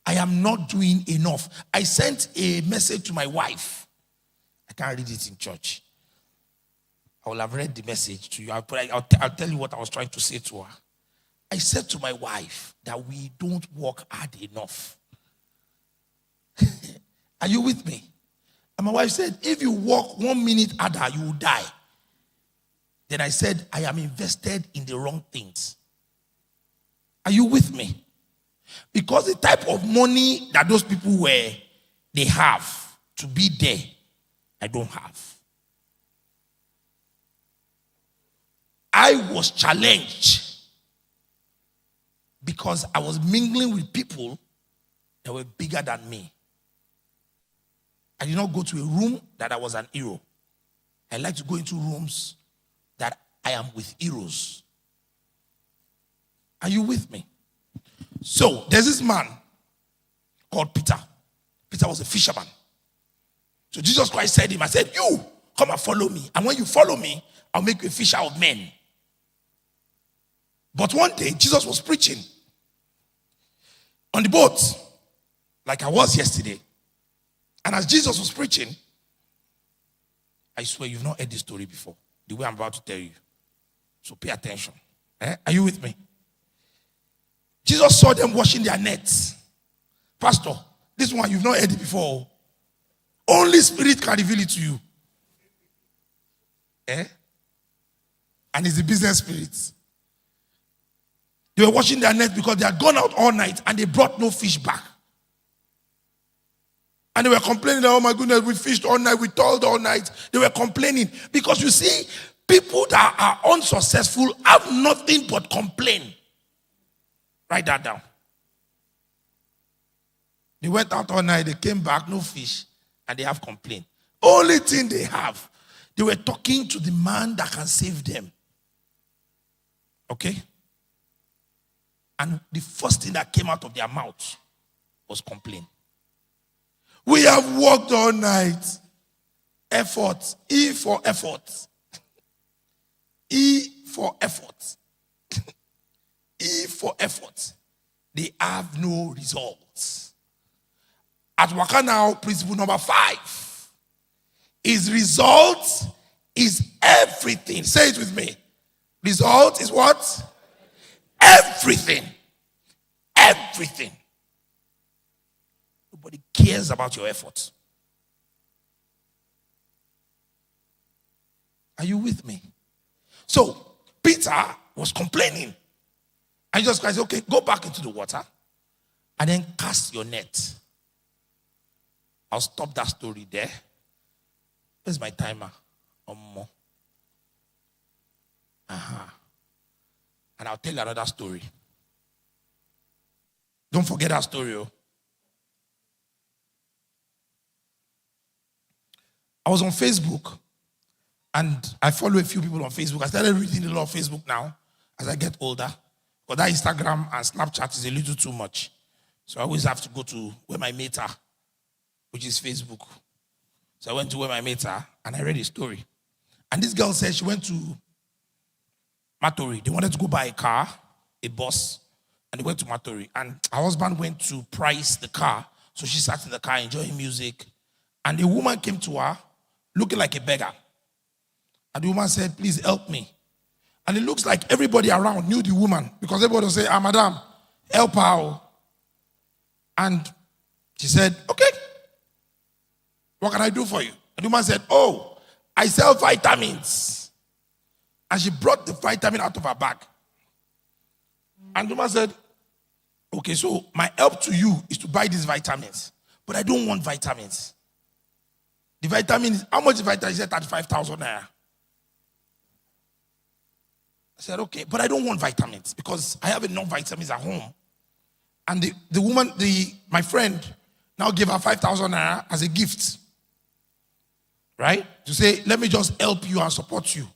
I am not doing enough. I sent a message to my wife. I can't read it in church. I will have read the message to you. I'll tell you what I was trying to say to her. I said to my wife that we don't work hard enough. Are you with me? And my wife said, if you walk 1 minute harder, you will die. Then I said, I am invested in the wrong things. Are you with me? Because the type of money that those people they have to be there, I don't have. I was challenged because I was mingling with people that were bigger than me. I did not go to a room that I was an hero. I like to go into rooms that I am with heroes. Are you with me? So, there's this man called Peter. Peter was a fisherman. So Jesus Christ said to him, I said, you, come and follow me. And when you follow me, I'll make you a fisher of men. But one day, Jesus was preaching on the boat, like I was yesterday. And as Jesus was preaching, I swear you've not heard this story before, the way I'm about to tell you. So pay attention. Are you with me? Jesus saw them washing their nets. Pastor, this one you've not heard it before. Only Spirit can reveal it to you. And it's the business spirit. They were washing their nets because they had gone out all night and they brought no fish back. And they were complaining, oh my goodness, we fished all night, we toiled all night. They were complaining. Because you see, people that are unsuccessful have nothing but complain. Write that down. They went out all night, they came back, no fish, and they have complaint. Only thing they have, they were talking to the man that can save them. Okay? And the first thing that came out of their mouth was complaint. We have worked all night. Effort. E for effort. E for effort. E for effort. They have no results. At Waka Now, principle number 5 is result is everything. Say it with me. Result is what? Everything. Everything. Nobody cares about your efforts. Are you with me? So, Peter was complaining. And Jesus Christ said, okay, go back into the water and then cast your net. I'll stop that story there. Where's my timer? More. And I'll tell you another story. Don't forget that story. I was on Facebook, and I follow a few people on Facebook. I started reading a lot of Facebook now as I get older. But that Instagram and Snapchat is a little too much. So I always have to go to where my mates are, which is Facebook. So I went to where my mates are, and I read a story. And this girl said she went to Matori. They wanted to go buy a car, a bus, and they went to Matori. And her husband went to price the car. So she sat in the car enjoying music. And a woman came to her looking like a beggar. And the woman said, please help me. And it looks like everybody around knew the woman because everybody would say, madam, help her. And she said, okay, what can I do for you? And the woman said, oh, I sell vitamins. And she brought the vitamin out of her bag. And the woman said, okay, so my help to you is to buy these vitamins. But I don't want vitamins. The vitamin is, how much is vitamin? She said 35,000 naira. I said, okay, but I don't want vitamins because I have enough vitamins at home. And the woman, my friend, now gave her 5,000 naira as a gift. Right? To say, let me just help you and support you.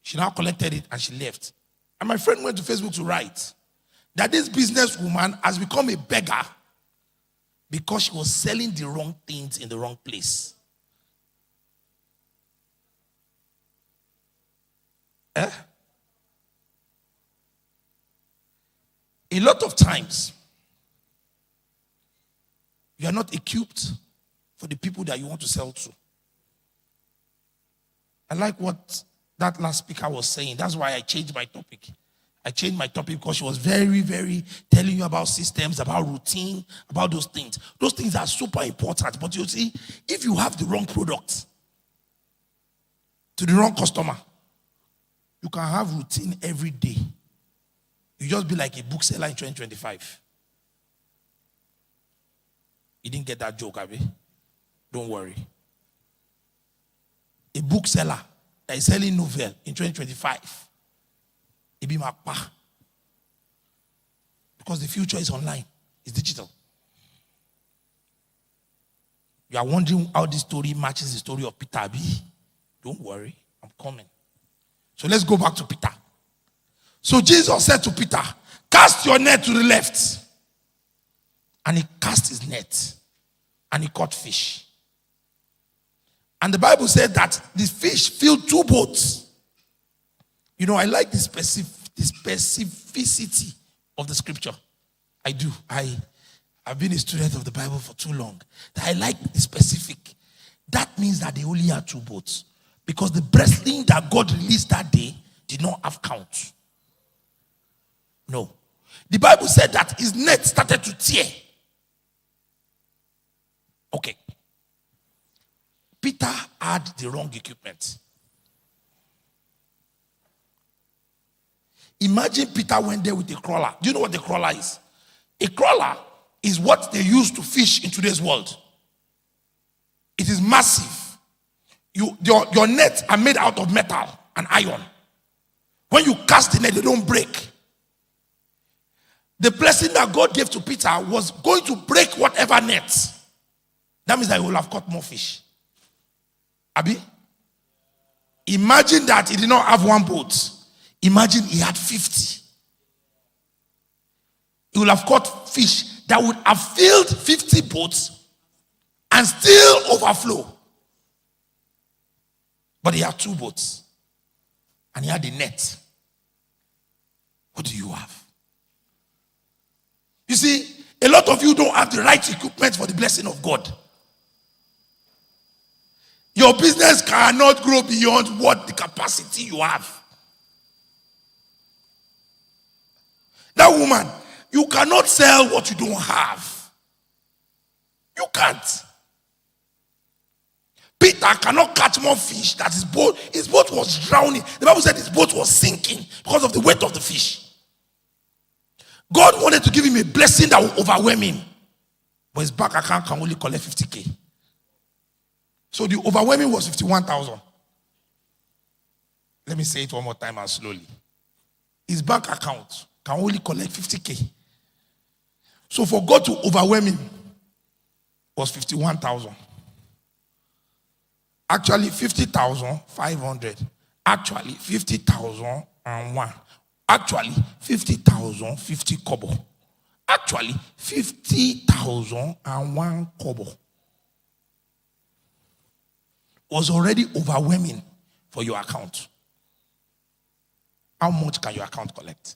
She now collected it and she left. And my friend went to Facebook to write that this businesswoman has become a beggar because she was selling the wrong things in the wrong place. A lot of times, you are not equipped for the people that you want to sell to. I like what that last speaker was saying. That's why I changed my topic. I changed my topic because she was very, very telling you about systems, about routine, about those things. Those things are super important. But you see, if you have the wrong product to the wrong customer, you can have routine every day. You just be like a bookseller in 2025. You didn't get that joke, Abby? Don't worry. A bookseller that is selling novel in 2025. It be my pa. Because the future is online. It's digital. You are wondering how this story matches the story of Peter Abi. Don't worry. I'm coming. So let's go back to Peter. So Jesus said to Peter, cast your net to the left. And he cast his net. And he caught fish. And the Bible said that the fish filled 2 boats. You know, I like the specificity of the scripture. I do. I've been a student of the Bible for too long. I like the specific. That means that they only had 2 boats. Because the wrestling that God released that day did not have count. No. The Bible said that his net started to tear. Okay. Peter had the wrong equipment. Imagine Peter went there with a crawler. Do you know what a crawler is? A crawler is what they use to fish in today's world. It is massive. Your nets are made out of metal and iron. When you cast the net, they don't break. The blessing that God gave to Peter was going to break whatever net. That means that he will have caught more fish. Abi? Imagine that he did not have 1 boat. Imagine he had 50. He will have caught fish that would have filled 50 boats and still overflow. But he had 2 boats. And he had a net. What do you have? You see, a lot of you don't have the right equipment for the blessing of God. Your business cannot grow beyond what the capacity you have. That woman, you cannot sell what you don't have. You can't. Peter cannot catch more fish that his boat was drowning. The Bible said his boat was sinking because of the weight of the fish. God wanted to give him a blessing that will overwhelm him. But his bank account can only collect 50K. So the overwhelming was 51,000. Let me say it one more time and slowly. His bank account can only collect 50K. So for God to overwhelm him was 51,000. Actually 50,500. Actually 50,001. Actually 50,050 kobo. Actually 50,001 kobo. Was already overwhelming for your account. How much can your account collect?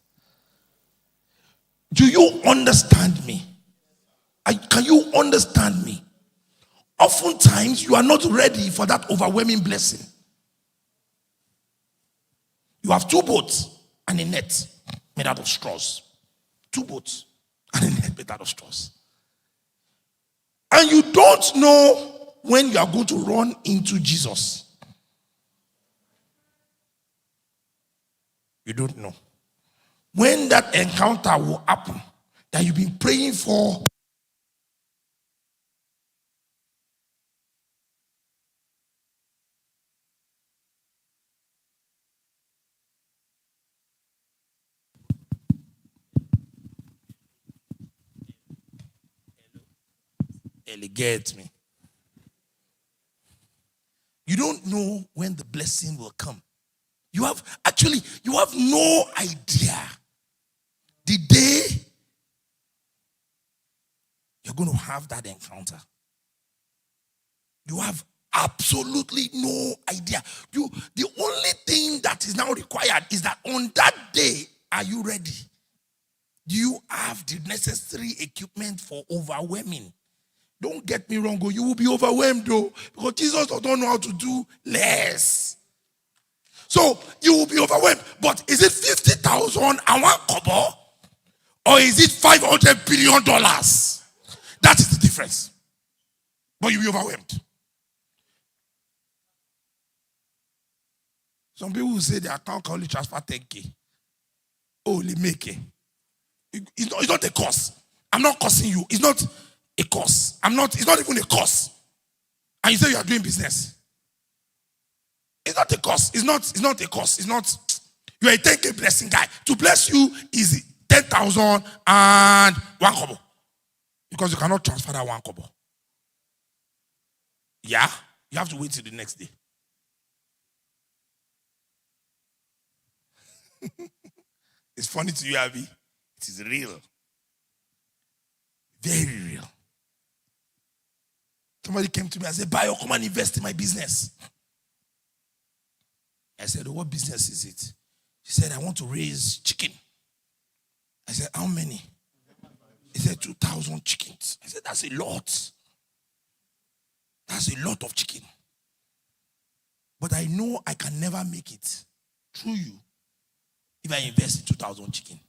Do you understand me? Can you understand me? Oftentimes, you are not ready for that overwhelming blessing. You have 2 boats and a net made out of straws. 2 boats and a net made out of straws. And you don't know when you are going to run into Jesus. You don't know. When that encounter will happen, that you've been praying for. Ellie, get me. You don't know when the blessing will come. You have no idea the day you're going to have that encounter. You have absolutely no idea. The only thing that is now required is that on that day, are you ready? Do you have the necessary equipment for overwhelming? Don't get me wrong, you will be overwhelmed though, because Jesus doesn't know how to do less. So you will be overwhelmed. But is it 50,000 and 1 kobo? Or is it $500 billion? That is the difference. But you'll be overwhelmed. Some people will say their account can only transfer 10K. Only make it. It's not a cost. I'm not cursing you. It's not a cost. It's not even a cost. And you say you are doing business. It's not a cost. It's not a cost. It's not. You are a 10K blessing guy. To bless you is 10,000 and 1 kobo. Because you cannot transfer that 1 kobo. Yeah? You have to wait till the next day. It's funny to you, Abby. It is real. Very real. Somebody came to me and said, Bayo, come and invest in my business. I said, what business is it? She said, I want to raise chicken. I said, how many? He said, 2,000 chickens. I said, that's a lot. That's a lot of chicken. But I know I can never make it through you if I invest in 2,000 chicken.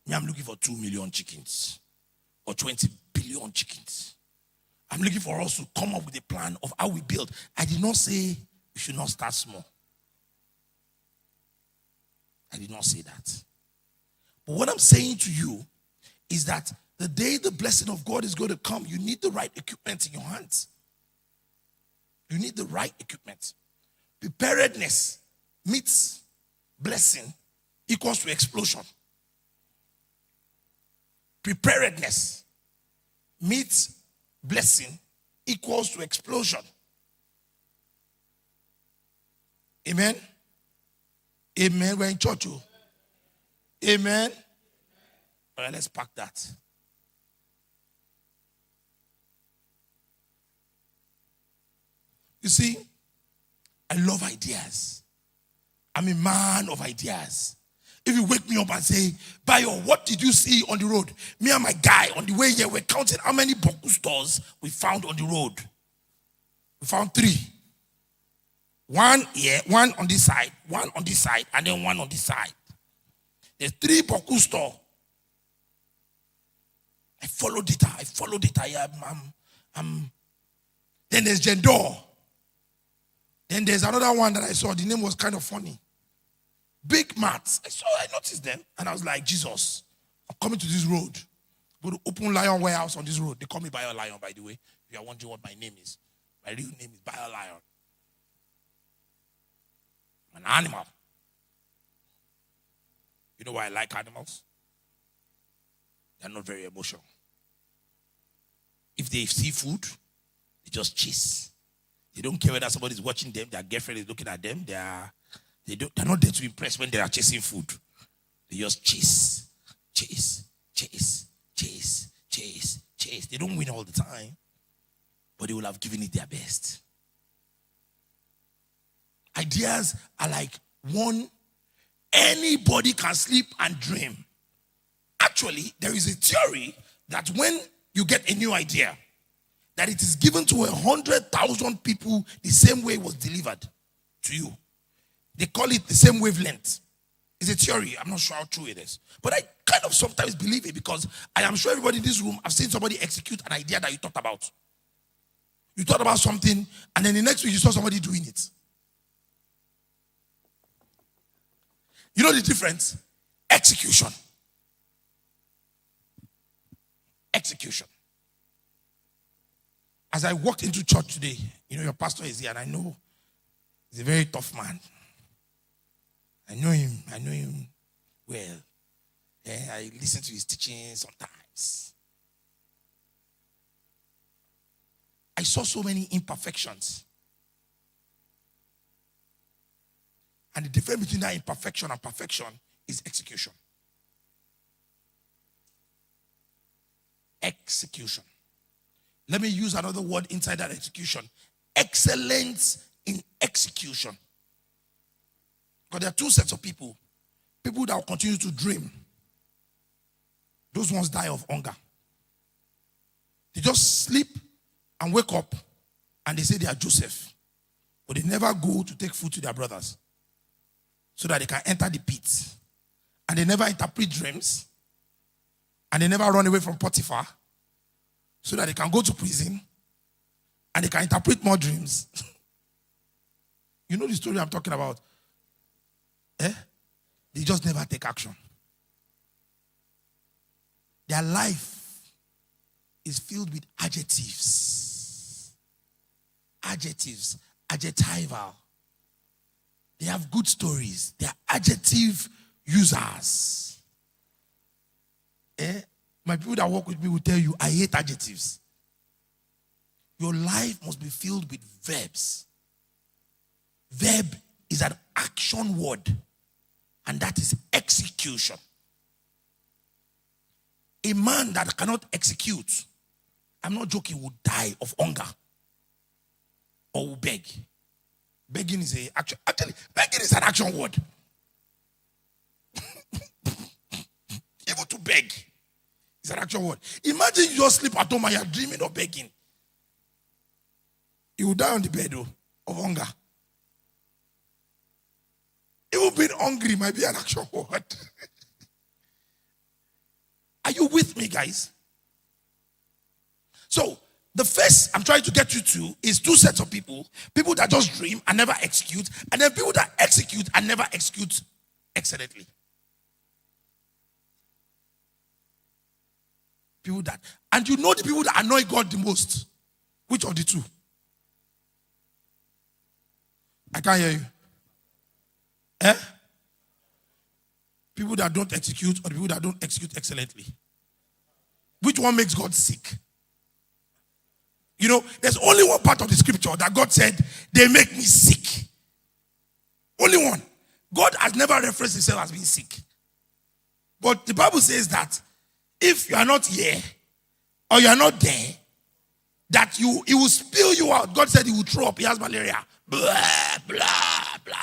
Me, I'm looking for 2 million chickens or 20 billion chickens. I'm looking for us to come up with a plan of how we build. I did not say you should not start small. I did not say that. But what I'm saying to you is that the day the blessing of God is going to come, you need the right equipment in your hands. You need the right equipment. Preparedness meets blessing equals to explosion. Preparedness meets blessing equals to explosion. Amen? Amen. We're in church. Oh. Amen. All right, let's pack that. You see, I love ideas. I'm a man of ideas. If you wake me up and say, Bayo, what did you see on the road? Me and my guy on the way here, we're counting how many Boku stores we found on the road. We found 3. One here, one on this side, and then one on this side. There's 3 Boku stores. I followed it. Then there's Jendor. Then there's another one that I saw. The name was kind of funny. Big mats. I noticed them. And I was like, Jesus, I'm coming to this road. Go to Open Lion Warehouse on this road. They call me Bio Lion, by the way. If you are wondering what my name is. My real name is Bio Lion. I'm an animal. You know why I like animals? They're not very emotional. If they see food, they just chase. They don't care whether somebody's watching them, their girlfriend is looking at them. They're not there to impress when they are chasing food. They just chase. They don't win all the time, but they will have given it their best. Ideas are like one, anybody can sleep and dream. Actually, there is a theory that when you get a new idea, that it is given to 100,000 people the same way it was delivered to you. They call it the same wavelength. It's a theory. I'm not sure how true it is. But I kind of sometimes believe it because I am sure everybody in this room have seen somebody execute an idea that you thought about. You thought about something and then the next week you saw somebody doing it. You know the difference? Execution. Execution. As I walked into church today, you know, your pastor is here and I know he's a very tough man. I know him well. Yeah, I listen to his teaching sometimes. I saw so many imperfections. And the difference between that imperfection and perfection is execution. Execution. Let me use another word inside that execution. Excellence in execution. Because there are 2 sets of people. People that will continue to dream. Those ones die of hunger. They just sleep and wake up and they say they are Joseph. but they never go to take food to their brothers so that they can enter the pit. And they never interpret dreams. And they never run away from Potiphar so that they can go to prison and they can interpret more dreams. You know the story I'm talking about? They just never take action. Their life is filled with adjectives. Adjectives. Adjectival. They have good stories. They are adjective users. My people that work with me will tell you, I hate adjectives. Your life must be filled with verbs. Verb is an action word, and that is execution. A man that cannot execute, I'm not joking, will die of hunger or will beg. Begging is actually begging is an action word. Even to beg is an action word. Imagine you just sleep at home and you're dreaming of begging. You will die on the bed of hunger. Even being hungry might be an action word. Are you with me, guys? So, the first I'm trying to get you to is two sets of people. People that just dream and never execute, and then people that execute and never execute excellently. People that, and you know the people that annoy God the most. Which of the two? I can't hear you. People that don't execute or the people that don't execute excellently. Which one makes God sick? You know, there's only one part of the scripture that God said, they make me sick. Only one. God has never referenced himself as being sick. But the Bible says that if you are not here or you are not there, that he will spill you out. God said he will throw up. He has malaria. Blah, blah, blah.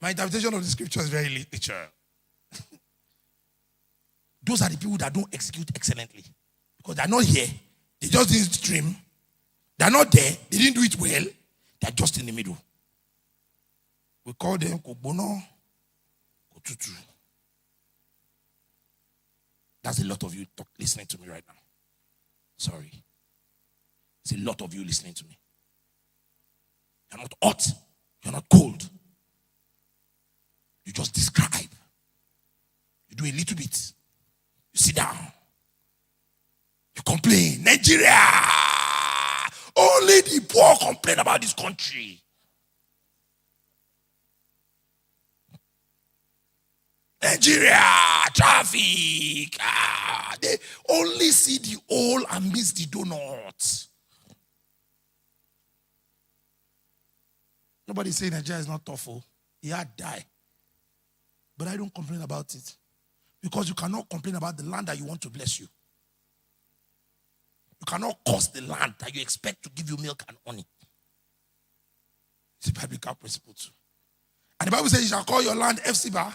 My interpretation of the scripture is very literal. Those are the people that don't execute excellently. Because they're not here. They just didn't dream. They're not there. They didn't do it well. They're just in the middle. We call them Kobono, Kotutu. That's a lot of you listening to me right now. Sorry. It's a lot of you listening to me. You're not hot. You're not cold. You just describe. You do a little bit. You sit down. You complain. Nigeria! Only the poor complain about this country. Nigeria! Traffic! They only see the hole and miss the donuts. Nobody say Nigeria is not tough. He had died. But I don't complain about it. Because you cannot complain about the land that you want to bless you. You cannot curse the land that you expect to give you milk and honey. It's a biblical principle too. And the Bible says you shall call your land Efsiba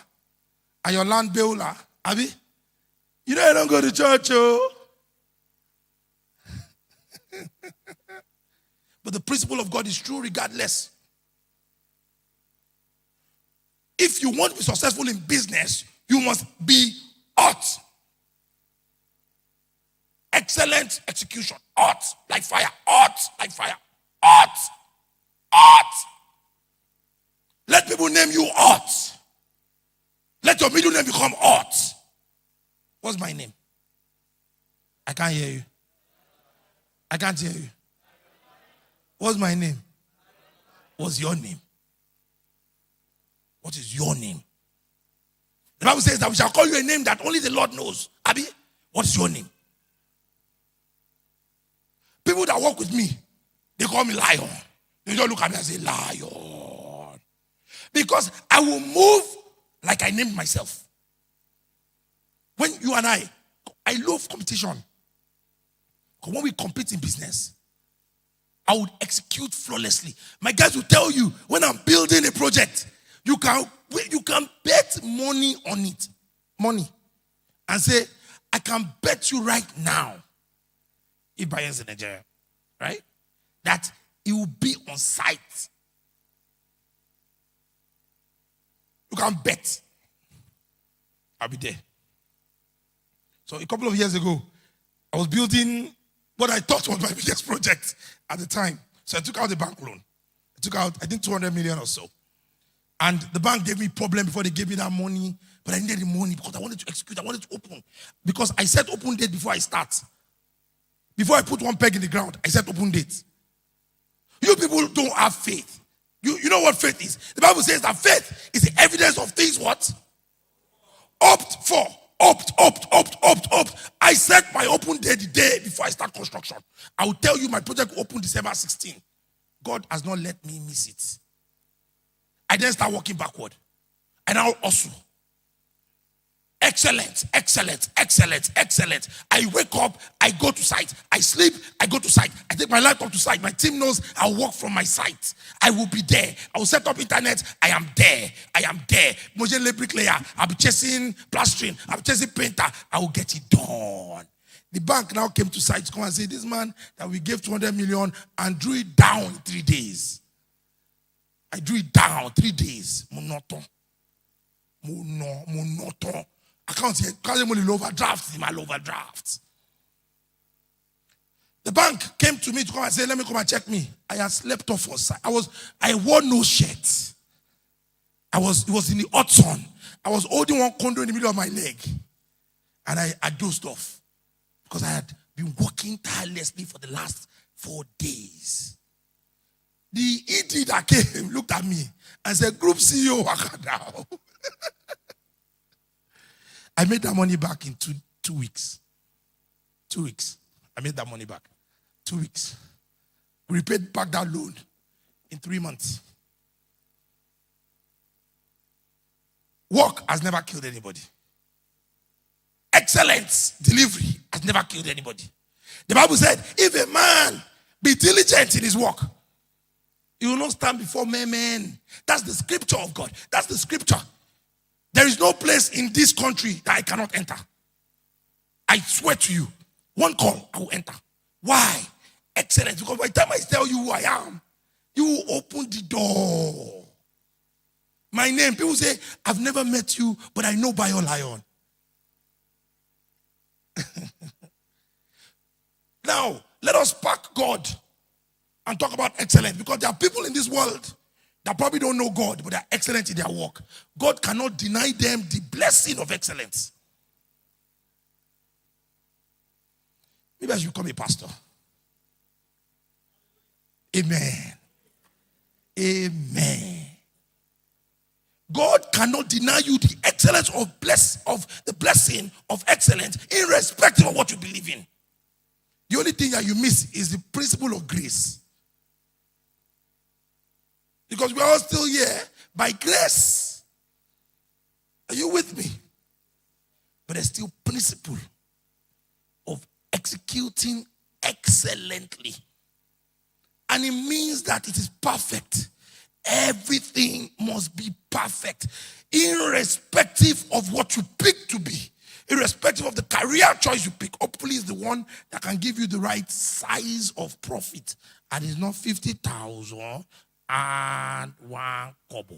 and your land Beulah. Abi? You know you don't go to church, oh. But the principle of God is true regardless. If you want to be successful in business, you must be hot. Excellent execution. Hot like fire. Hot like fire. Hot. Hot. Let people name you hot. Let your middle name become hot. What's my name? I can't hear you. I can't hear you. What's my name? What's your name? What is your name? The Bible says that we shall call you a name that only the Lord knows. Abi, what's your name? People that work with me, they call me lion. They don't look at me and say, lion. Because I will move like I named myself. When you and I love competition. Because when we compete in business, I would execute flawlessly. My guys will tell you, when I'm building a project, you can bet money on it. Money. And say, I can bet you right now, if Bayern's in Nigeria, right? That He will be on site. You can bet. I'll be there. So a couple of years ago, I was building what I thought was my biggest project at the time. So I took out the bank loan. I took out, I think, 200 million or so. And the bank gave me problem before they gave me that money. But I needed the money because I wanted to execute. I wanted to open. Because I set open date before I start. Before I put one peg in the ground, I set open date. You people don't have faith. You know what faith is? The Bible says that faith is the evidence of things what? Opt for. Opt. I set my open date the day before I start construction. I will tell you my project will open December 16. God has not let me miss it. I then start walking backward. And now also. Excellent. I wake up, I go to site. I sleep, I go to site. I take my laptop to site. My team knows I'll work from my site. I will be there. I will set up internet. I am there. Mojele bricklayer. I'll be chasing plastering. I'll be chasing painter. I will get it done. The bank now came to site to come and say, this man that we gave 200 million and drew it down in 3 days. I drew it down 3 days. Monoton. I can't say overdraft. The bank came to me to come and say, let me come and check me. I had slept off on site. I wore no shirt. It was in the hot sun. I was holding one condo in the middle of my leg. And I dozed off. Because I had been working tirelessly for the last 4 days. The ED that came looked at me and said, Group CEO, Wakadao. I made that money back in two weeks. 2 weeks. I made that money back. 2 weeks. We repaid back that loan in 3 months. Work has never killed anybody. Excellence, delivery has never killed anybody. The Bible said, if a man be diligent in his work, he will not stand before men. That's the scripture of God. That's the scripture. There is no place in this country that I cannot enter. I swear to you, one call, I will enter. Why? Excellence. Because by the time I tell you who I am, you will open the door. My name, people say, I've never met you, but I know by your lion. Now, let us pack God and talk about excellence, because there are people in this world that probably don't know God, but they are excellent in their work. God cannot deny them the blessing of excellence. Maybe I should become a pastor. Amen. God cannot deny you the excellence of the blessing of excellence, irrespective of what you believe in. The only thing that you miss is the principle of grace. Because we are all still here by grace. Are you with me? But there's still principle of executing excellently. And it means that it is perfect. Everything must be perfect, irrespective of what you pick to be, irrespective of the career choice you pick. Hopefully it's the one that can give you the right size of profit. And it's not 50,000 and 1 kobo.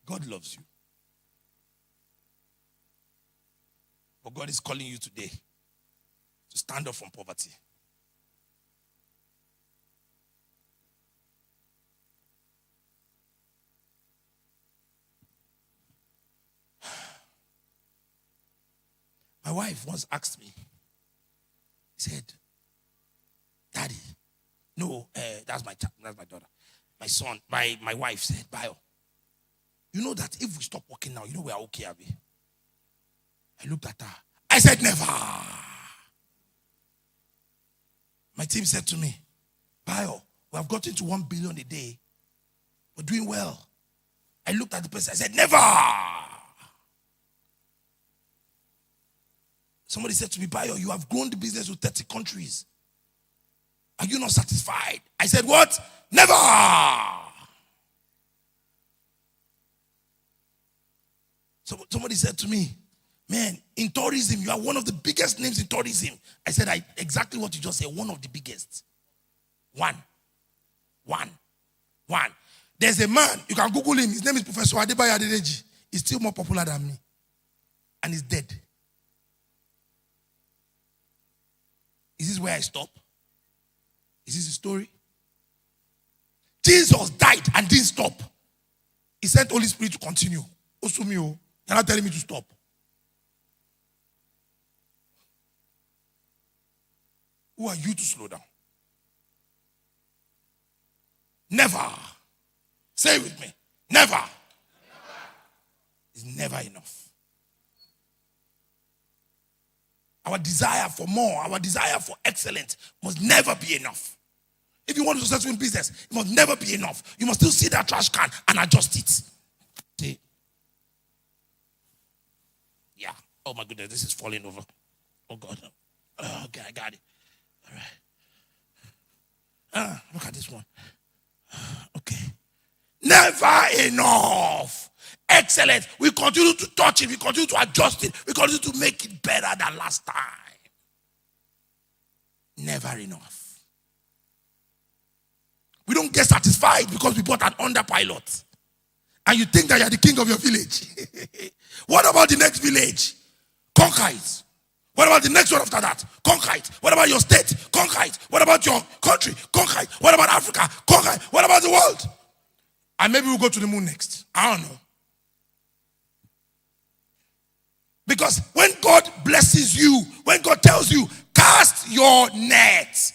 God loves you. But God is calling you today to stand up from poverty. My wife once asked me, he said, Daddy, no, that's my daughter. My son, my wife said, Bayo, you know that if we stop working now, you know we are okay, Abi. I looked at her. I said, never. My team said to me, Bayo, we have gotten to 1 billion a day. We're doing well. I looked at the person. I said, never. Somebody said to me, Bayo, you have grown the business to 30 countries. Are you not satisfied? I said, what? Never. So somebody said to me, man, in tourism, you are one of the biggest names in tourism. I said, exactly what you just said, one of the biggest. One. There's a man, you can Google him, his name is Professor Adebayo Adedeji. He's still more popular than me. And he's dead. Is this where I stop? Is this the story? Jesus died and didn't stop. He sent Holy Spirit to continue. Osumio, you're not telling me to stop. Who are you to slow down? Never. Say it with me. Never. It's never enough. Our desire for more, our desire for excellence must never be enough. If you want to successful in business, it must never be enough. You must still see that trash can and adjust it. See? Yeah. Oh my goodness, this is falling over. Oh God. Okay, I got it. All right. Look at this one. Okay. Never enough. Excellent. We continue to touch it. We continue to adjust it. We continue to make it better than last time. Never enough. We don't get satisfied because we bought an underpilot. And you think that you're the king of your village. What about the next village? Conquer it. What about the next one after that? Conquer it. What about your state? Conquer it. What about your country? Conquer it. What about Africa? Conquer it. What about the world? And maybe we'll go to the moon next. I don't know. Because when God blesses you, when God tells you, cast your net,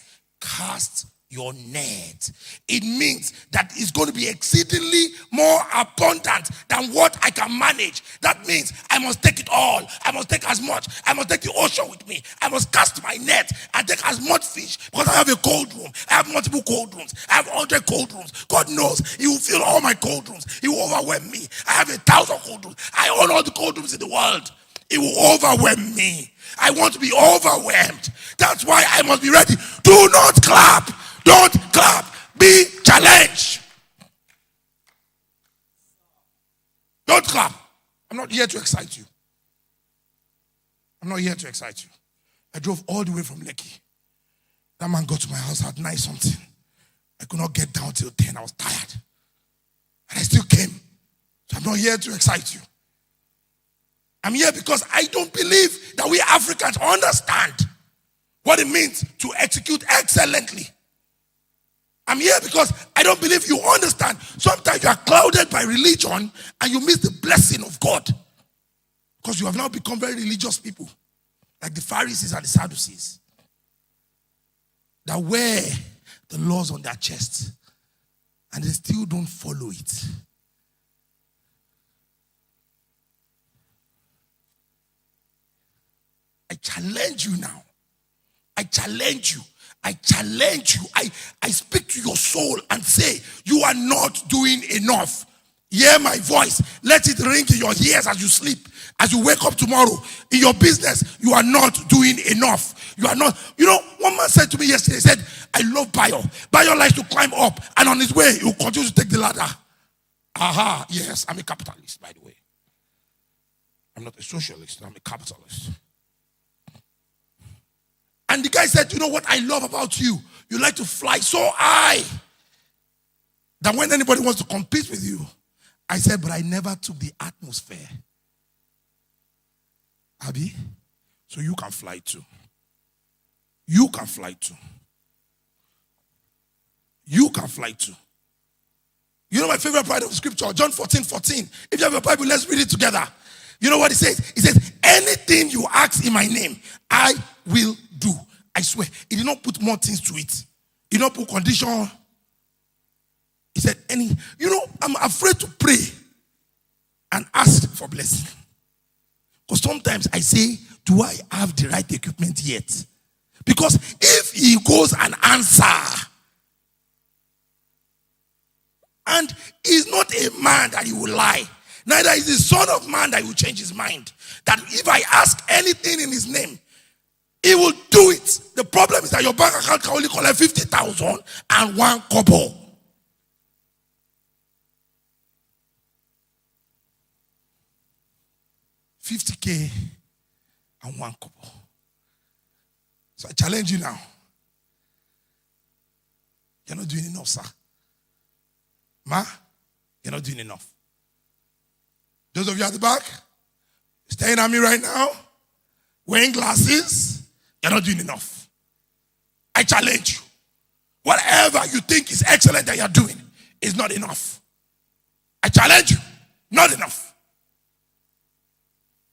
it means that it's going to be exceedingly more abundant than what I can manage. That means I must take it all. I must take as much. I must take the ocean with me. I must cast my net and take as much fish because I have a cold room. I have multiple cold rooms. I have 100 cold rooms. God knows He will fill all my cold rooms. He will overwhelm me. I have 1,000 cold rooms. I own all the cold rooms in the world. It will overwhelm me. I want to be overwhelmed. That's why I must be ready. Do not clap. Don't clap. Be challenged. Don't clap. I'm not here to excite you. I'm not here to excite you. I drove all the way from Lekki. That man got to my house at 9 something. I could not get down till 10. I was tired. And I still came. So I'm not here to excite you. I'm here because I don't believe that we Africans understand what it means to execute excellently. I'm here because I don't believe you understand. Sometimes you are clouded by religion and you miss the blessing of God. Because you have now become very religious people. Like the Pharisees and the Sadducees. That wear the laws on their chest. And they still don't follow it. I challenge you now. I challenge you. I challenge you. I speak to your soul and say, you are not doing enough. Hear my voice. Let it ring in your ears as you sleep. As you wake up tomorrow. In your business, you are not doing enough. You are not. You know, one man said to me yesterday, he said, I love Bayo. Bayo likes to climb up. And on his way, he will continue to take the ladder. Aha, yes, I'm a capitalist, by the way. I'm not a socialist, I'm a capitalist. And the guy said, you know what I love about you? You like to fly so high that when anybody wants to compete with you, I said, but I never took the atmosphere. Abi, so you can fly too. You can fly too. You can fly too. You know my favorite part of scripture, John 14:14. If you have your Bible, let's read it together. You know what it says? It says, anything you ask in my name, I will do. I swear. He did not put more things to it. He did not put condition. He said, I'm afraid to pray and ask for blessing. Because sometimes I say, do I have the right equipment yet? Because if he goes and answer, and he's not a man that he will lie, neither is the son of man that he will change his mind, that if I ask anything in his name, he will do it. The problem is that your bank account can only collect 50,000 and 1 kobo. $50,000 and 1 kobo. So I challenge you now. You're not doing enough, sir. Ma, you're not doing enough. Those of you at the back, staring at me right now, wearing glasses, you're not doing enough. I challenge you. Whatever you think is excellent that you're doing is not enough. I challenge you. Not enough.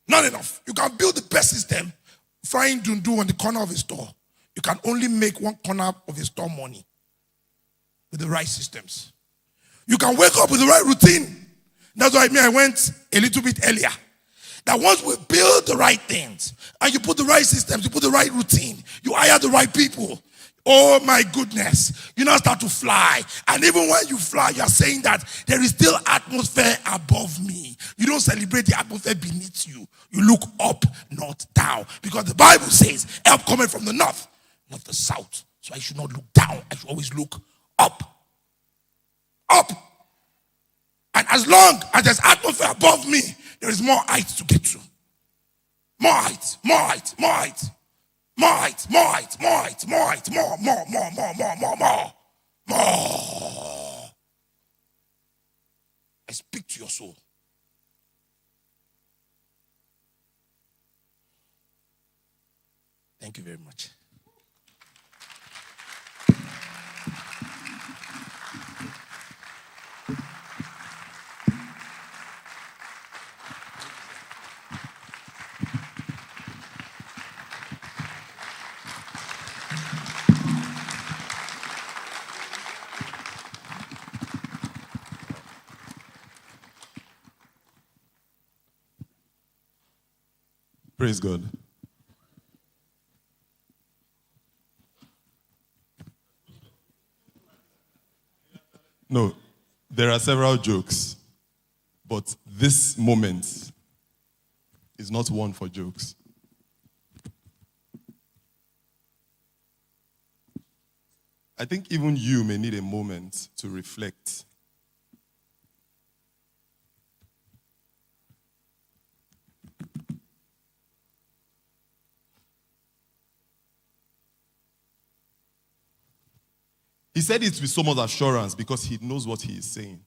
Not enough. You can build the best system, frying dundu on the corner of a store. You can only make one corner of a store money with the right systems. You can wake up with the right routine. That's why I went a little bit earlier. That once we build the right things, and you put the right systems, you put the right routine, you hire the right people, oh my goodness, you now start to fly. And even when you fly, you are saying that there is still atmosphere above me. You don't celebrate the atmosphere beneath you. You look up, not down. Because the Bible says, help coming from the north, not the south. So I should not look down. I should always look up. Up. And as long as there's atmosphere above me, there is more height to get to. More height, more height, more height. More height, more height, more height, more height, more. I speak to your soul. Thank you very much. Praise God. No, there are several jokes, but this moment is not one for jokes. I think even you may need a moment to reflect. He said it with so much assurance because he knows what he is saying.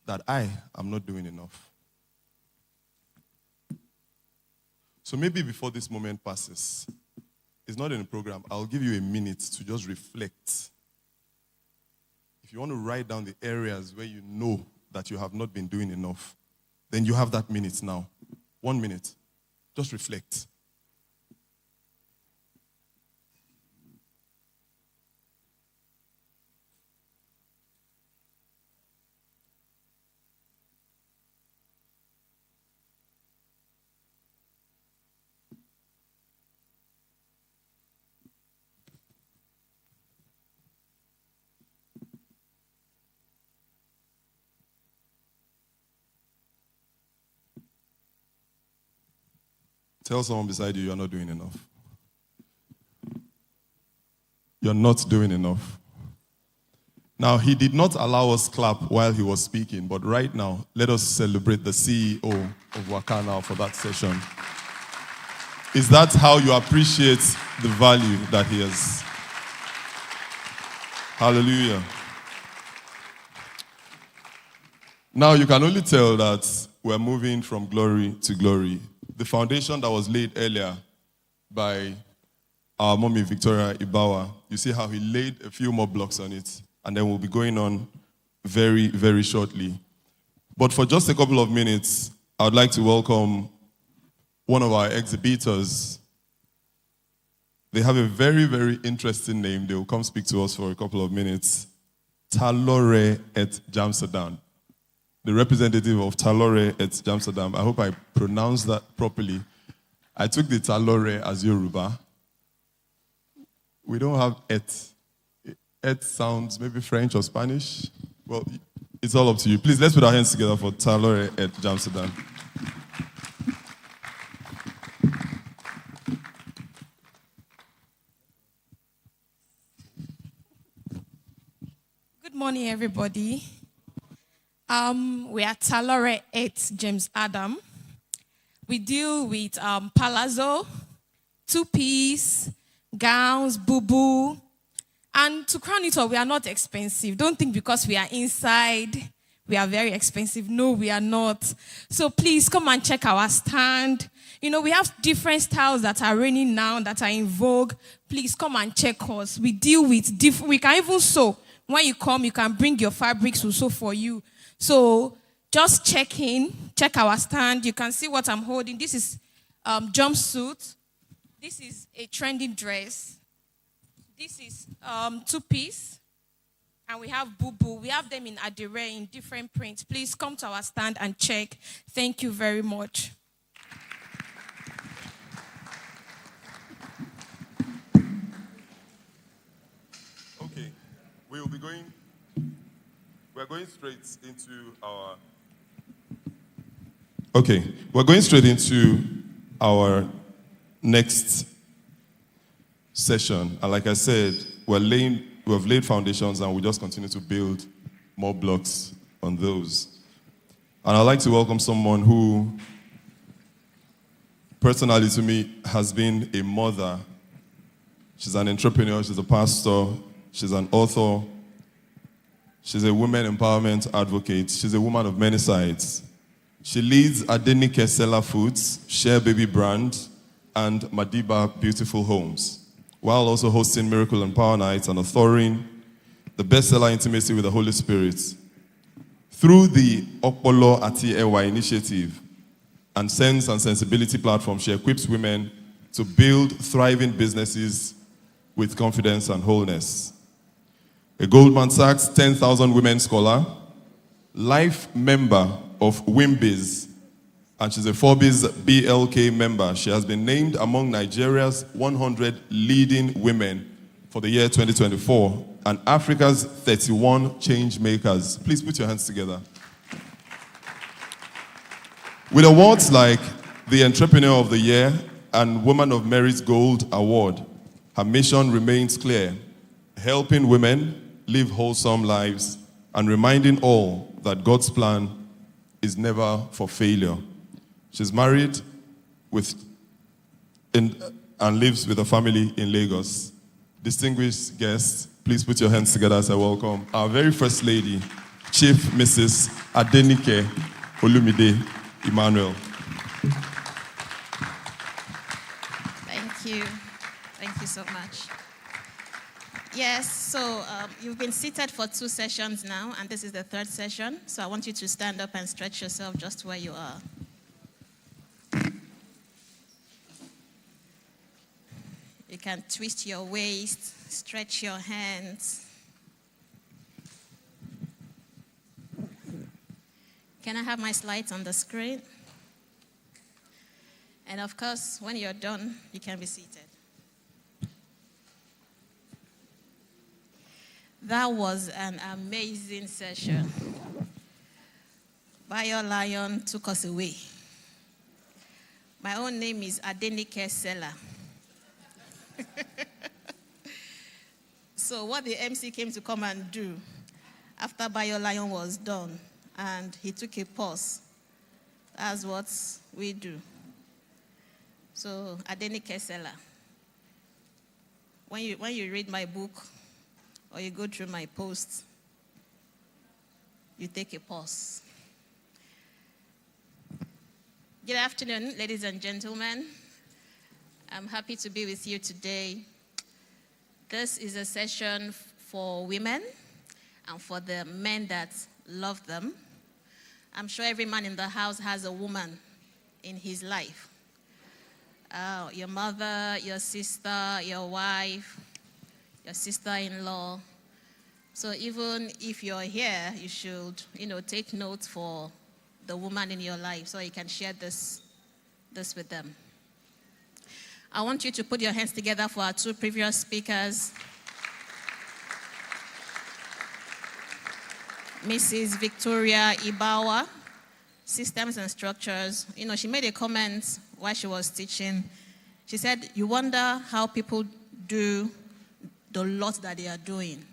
That I am not doing enough. So maybe before this moment passes, it's not in the program, I'll give you a minute to just reflect. If you want to write down the areas where you know that you have not been doing enough, then you have that minute now. 1 minute. Just reflect. Tell someone beside you, you're not doing enough. You're not doing enough. Now, he did not allow us clap while he was speaking, but right now, let us celebrate the CEO of Wakana for that session. Is that how you appreciate the value that he has? Hallelujah. Now, you can only tell that we're moving from glory to glory. The foundation that was laid earlier by our mommy, Victoria Ibawa, you see how he laid a few more blocks on it, and then we'll be going on very, very shortly. But for just a couple of minutes, I would like to welcome one of our exhibitors. They have a very, very interesting name. They will come speak to us for a couple of minutes. Talore et Jamsterdam. The representative of Talore et Jamsterdam. I hope I pronounced that properly. I took the Talore as Yoruba. We don't have et. Et sounds maybe French or Spanish. Well, it's all up to you. Please, let's put our hands together for Talore et Jamsterdam. morning, everybody. We are Talore 8 James Adam. We deal with palazzo, two-piece, gowns, boo-boo. And to crown it all, we are not expensive. Don't think because we are inside, we are very expensive. No, we are not. So please come and check our stand. You know, we have different styles that are reigning now, that are in vogue. Please come and check us. We deal with different, we can even sew. When you come, you can bring your fabrics, we'll sew for you. So just check in, check our stand. You can see what I'm holding. This is jumpsuit. This is a trending dress. This is two-piece. And we have boo-boo. We have them in adire in different prints. Please come to our stand and check. Thank you very much. Okay, we will be going. We're going straight into our. Okay, we're going straight into our next session. And like I said, we have laid foundations and we just continue to build more blocks on those. And I'd like to welcome someone who, personally to me, has been a mother. She's an entrepreneur, she's a pastor, she's an author, she's a women empowerment advocate, she's a woman of many sides. She leads Adenike Seller Foods, Share Baby Brand, and Madiba Beautiful Homes, while also hosting Miracle and Power Nights and authoring the bestseller Intimacy with the Holy Spirit. Through the Okpolo Ati Ewa initiative and Sense and Sensibility platform, she equips women to build thriving businesses with confidence and wholeness. A Goldman Sachs 10,000 Women Scholar, life member of WIMBIZ, and she's a Forbes BLK member. She has been named among Nigeria's 100 leading women for the year 2024 and Africa's 31 change makers. Please put your hands together. With awards like the Entrepreneur of the Year and Woman of Merit Gold Award, her mission remains clear: helping women live wholesome lives and reminding all that God's plan is never for failure. She's married and lives with a family in Lagos. Distinguished guests, please put your hands together as I welcome our very first lady, Chief Mrs. Adenike Olumide Emmanuel. Thank you. Thank you so much. Yes, so you've been seated for 2 sessions now, and this is the 3rd session. So I want you to stand up and stretch yourself just where you are. You can twist your waist, stretch your hands. Can I have my slides on the screen? And of course, when you're done, you can be seated. That was an amazing session. Bayo Lion took us away. My own name is Adenike Seller. So what the MC came to come and do after Bayo Lion was done, and he took a pause. That's what we do. So Adenike Seller. When you read my book or you go through my posts, you take a pause. Good afternoon, ladies and gentlemen. I'm happy to be with you today. This is a session for women and for the men that love them. I'm sure every man in the house has a woman in his life. Your mother, your sister, your wife, your sister-in-law. So even if you're here, you should, take notes for the woman in your life so you can share this with them. I want you to put your hands together for our 2 previous speakers. Mrs. Victoria Ibawa, Systems and Structures. She made a comment while she was teaching. She said, you wonder how people do the lot that they are doing.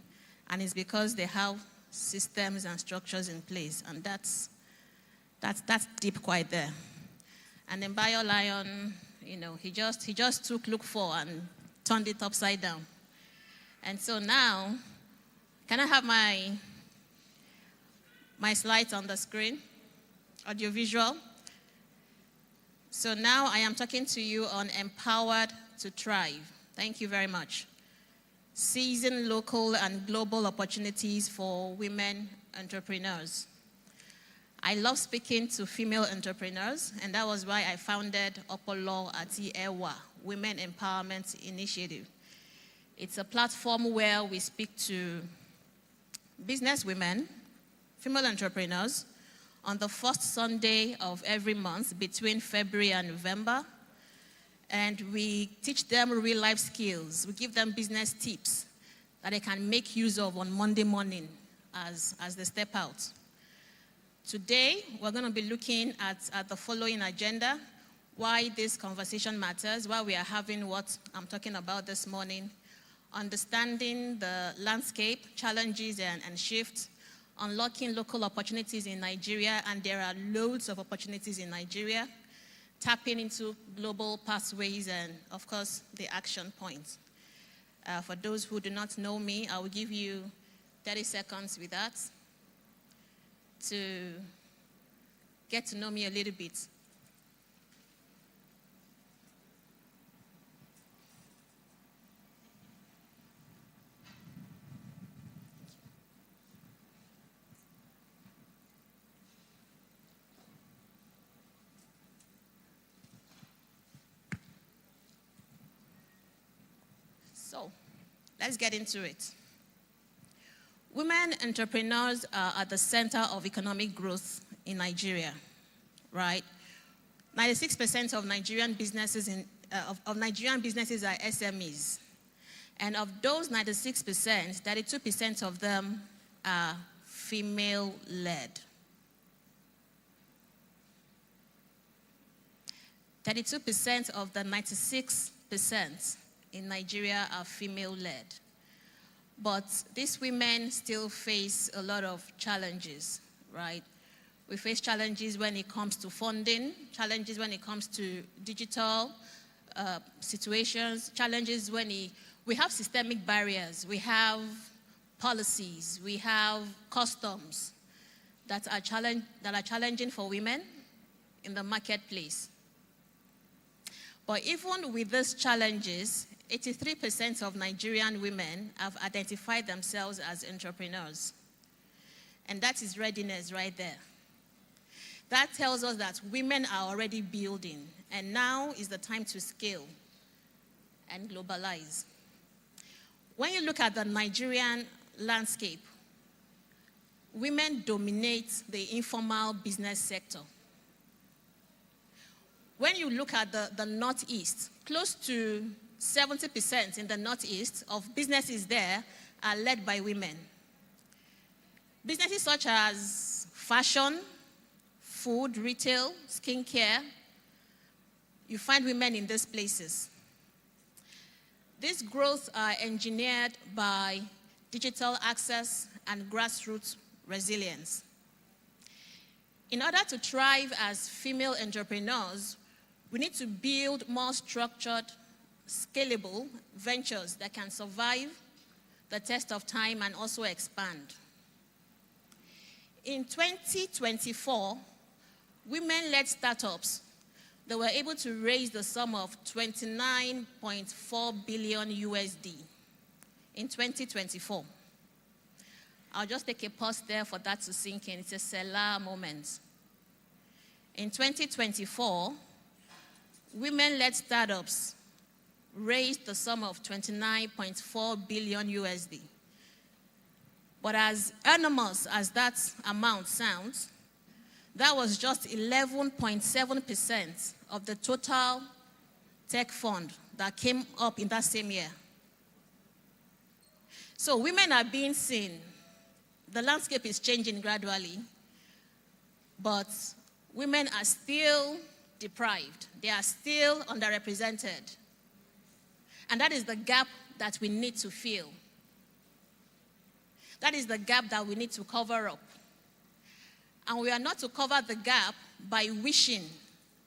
And it's because they have systems and structures in place. And that's deep quite there. And then Bio Lion, he just took Look 4 and turned it upside down. And so now, can I have my slides on the screen? Audiovisual. So now I am talking to you on Empowered to Thrive. Thank you very much. Seizing local and global opportunities for women entrepreneurs. I love speaking to female entrepreneurs, and that was why I founded Opolo Ati Ewa, Women Empowerment Initiative. It's a platform where we speak to business women, female entrepreneurs, on the first Sunday of every month between February and November. And we teach them real life skills. We give them business tips that they can make use of on Monday morning as they step out. Today, we're going to be looking at the following agenda: why this conversation matters, why we are having what I'm talking about this morning, understanding the landscape, challenges and shifts, unlocking local opportunities in Nigeria, and there are loads of opportunities in Nigeria, tapping into global pathways, and of course, the action points. For those who do not know me, I will give you 30 seconds with that to get to know me a little bit. So, let's get into it. Women entrepreneurs are at the center of economic growth in Nigeria, right? 96% of Nigerian businesses are SMEs, and of those 96%, 32% of them are female-led. 32% of the 96% in Nigeria are female-led. But these women still face a lot of challenges, right? We face challenges when it comes to funding, challenges when it comes to digital situations, challenges when we have systemic barriers, we have policies, we have customs that are challenging for women in the marketplace. But even with these challenges, 83% of Nigerian women have identified themselves as entrepreneurs. And that is readiness right there. That tells us that women are already building, and now is the time to scale and globalize. When you look at the Nigerian landscape, women dominate the informal business sector. When you look at the Northeast, close to 70% in the Northeast of businesses there are led by women. Businesses such as fashion, food, retail, skincare, you find women in these places. These growths are engineered by digital access and grassroots resilience. In order to thrive as female entrepreneurs, we need to build more structured, scalable ventures that can survive the test of time and also expand. In 2024, women-led startups that were able to raise the sum of $29.4 billion USD in 2024. I'll just take a pause there for that to sink in. It's a Selah moment. In 2024, women-led startups raised the sum of $29.4 billion USD. But as enormous as that amount sounds, that was just 11.7% of the total tech fund that came up in that same year. So women are being seen. The landscape is changing gradually, but women are still deprived. They are still underrepresented. And that is the gap that we need to fill. That is the gap that we need to cover up. And we are not to cover the gap by wishing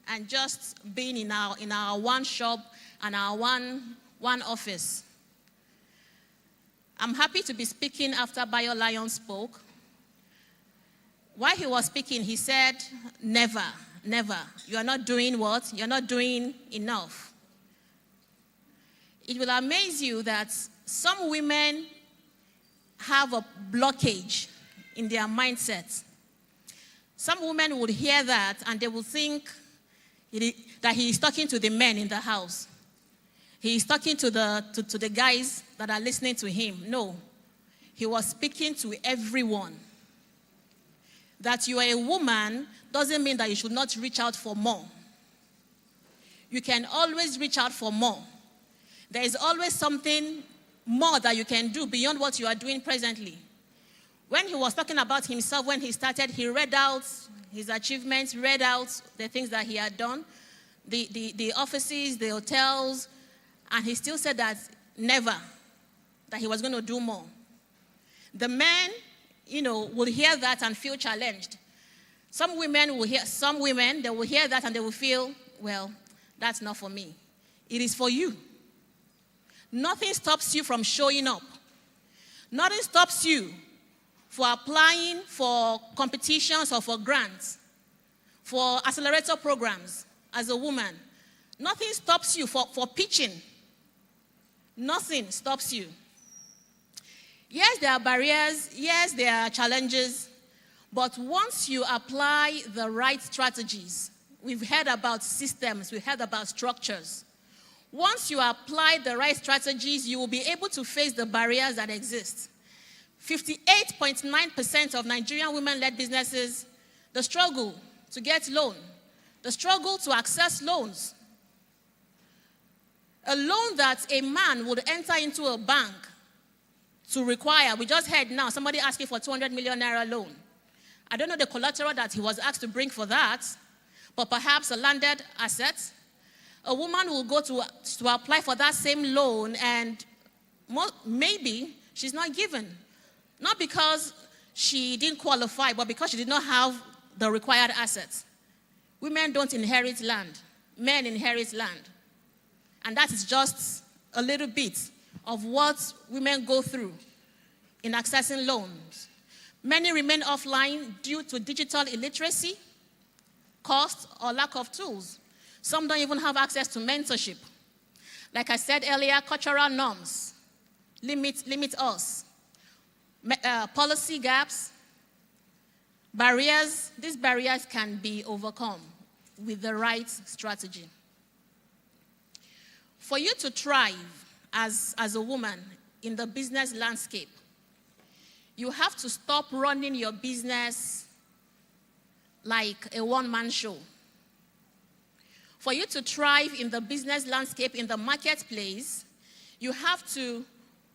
and just being in our one shop and our one office. I'm happy to be speaking after Bayo Lion spoke. While he was speaking, he said, never, never. You are not doing what? You're not doing enough. It will amaze you that some women have a blockage in their mindset. Some women would hear that and they will think that he is talking to the men in the house. He is talking to the guys that are listening to him. No, he was speaking to everyone. That you are a woman doesn't mean that you should not reach out for more. You can always reach out for more. There is always something more that you can do beyond what you are doing presently. When he was talking about himself, when he started, he read out his achievements, read out the things that he had done, the offices, the hotels, and he still said that never, that he was going to do more. The men, will hear that and feel challenged. Some women, they will hear that and they will feel, well, that's not for me. It is for you. Nothing stops you from showing up. Nothing stops you for applying for competitions or for grants, for accelerator programs as a woman. Nothing stops you for pitching. Nothing stops you. Yes, there are barriers. Yes, there are challenges. But once you apply the right strategies, we've heard about systems, we've heard about structures. Once you apply the right strategies, you will be able to face the barriers that exist. 58.9% of Nigerian women-led businesses, the struggle to get loan, the struggle to access loans. A loan that a man would enter into a bank to require. We just heard now somebody asking for 200 million naira loan. I don't know the collateral that he was asked to bring for that, but perhaps a landed asset. A woman will go to apply for that same loan and maybe she's not given. Not because she didn't qualify, but because she did not have the required assets. Women don't inherit land. Men inherit land. And that is just a little bit of what women go through in accessing loans. Many remain offline due to digital illiteracy, cost, or lack of tools. Some don't even have access to mentorship. Like I said earlier, cultural norms limit us. Policy gaps, barriers. These barriers can be overcome with the right strategy. For you to thrive as a woman in the business landscape, you have to stop running your business like a one-man show. For you to thrive in the business landscape, in the marketplace, you have to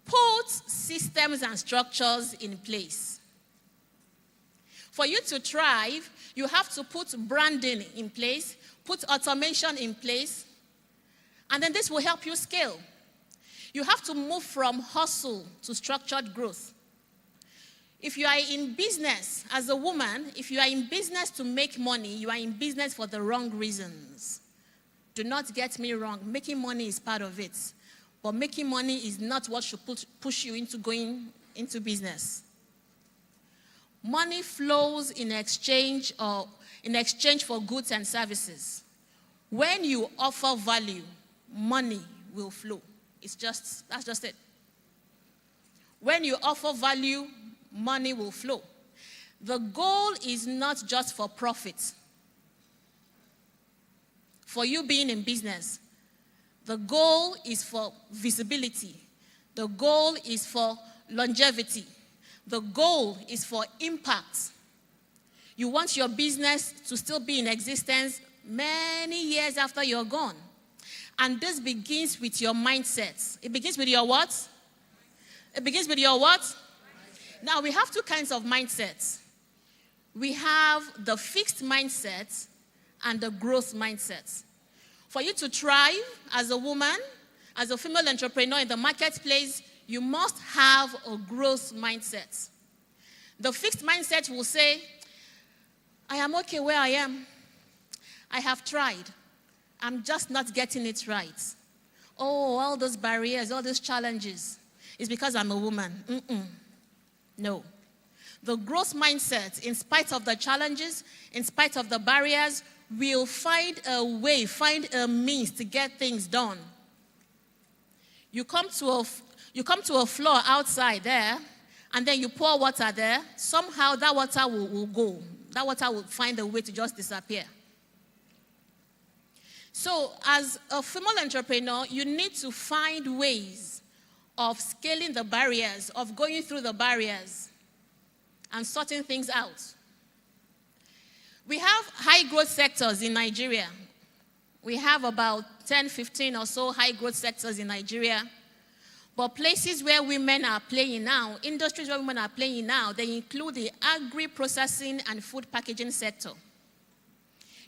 put systems and structures in place. For you to thrive, you have to put branding in place, put automation in place, and then this will help you scale. You have to move from hustle to structured growth. If you are in business as a woman, if you are in business to make money, you are in business for the wrong reasons. Do not get me wrong. Making money is part of it. But making money is not what should push you into going into business. Money flows in exchange for goods and services. When you offer value, money will flow. That's just it. When you offer value, money will flow. The goal is not just for profit. For you being in business, the goal is for visibility. The goal is for longevity. The goal is for impact. You want your business to still be in existence many years after you're gone. And this begins with your mindset. It begins with your what? It begins with your what? Now, we have two kinds of mindsets. We have the fixed mindset and the growth mindset. For you to thrive as a woman, as a female entrepreneur in the marketplace, you must have a growth mindset. The fixed mindset will say, I am okay where I am. I have tried. I'm just not getting it right. Oh, all those barriers, all those challenges. It's because I'm a woman. No. The growth mindset, in spite of the challenges, in spite of the barriers, will find a way, find a means to get things done. You come to a floor outside there, and then you pour water there. Somehow that water will go. That water will find a way to just disappear. So as a female entrepreneur, you need to find ways of scaling the barriers, of going through the barriers and sorting things out. We have high growth sectors in Nigeria. We have about 10, 15 or so high growth sectors in Nigeria. But places where women are playing now, industries where women are playing now, they include the agri-processing and food packaging sector.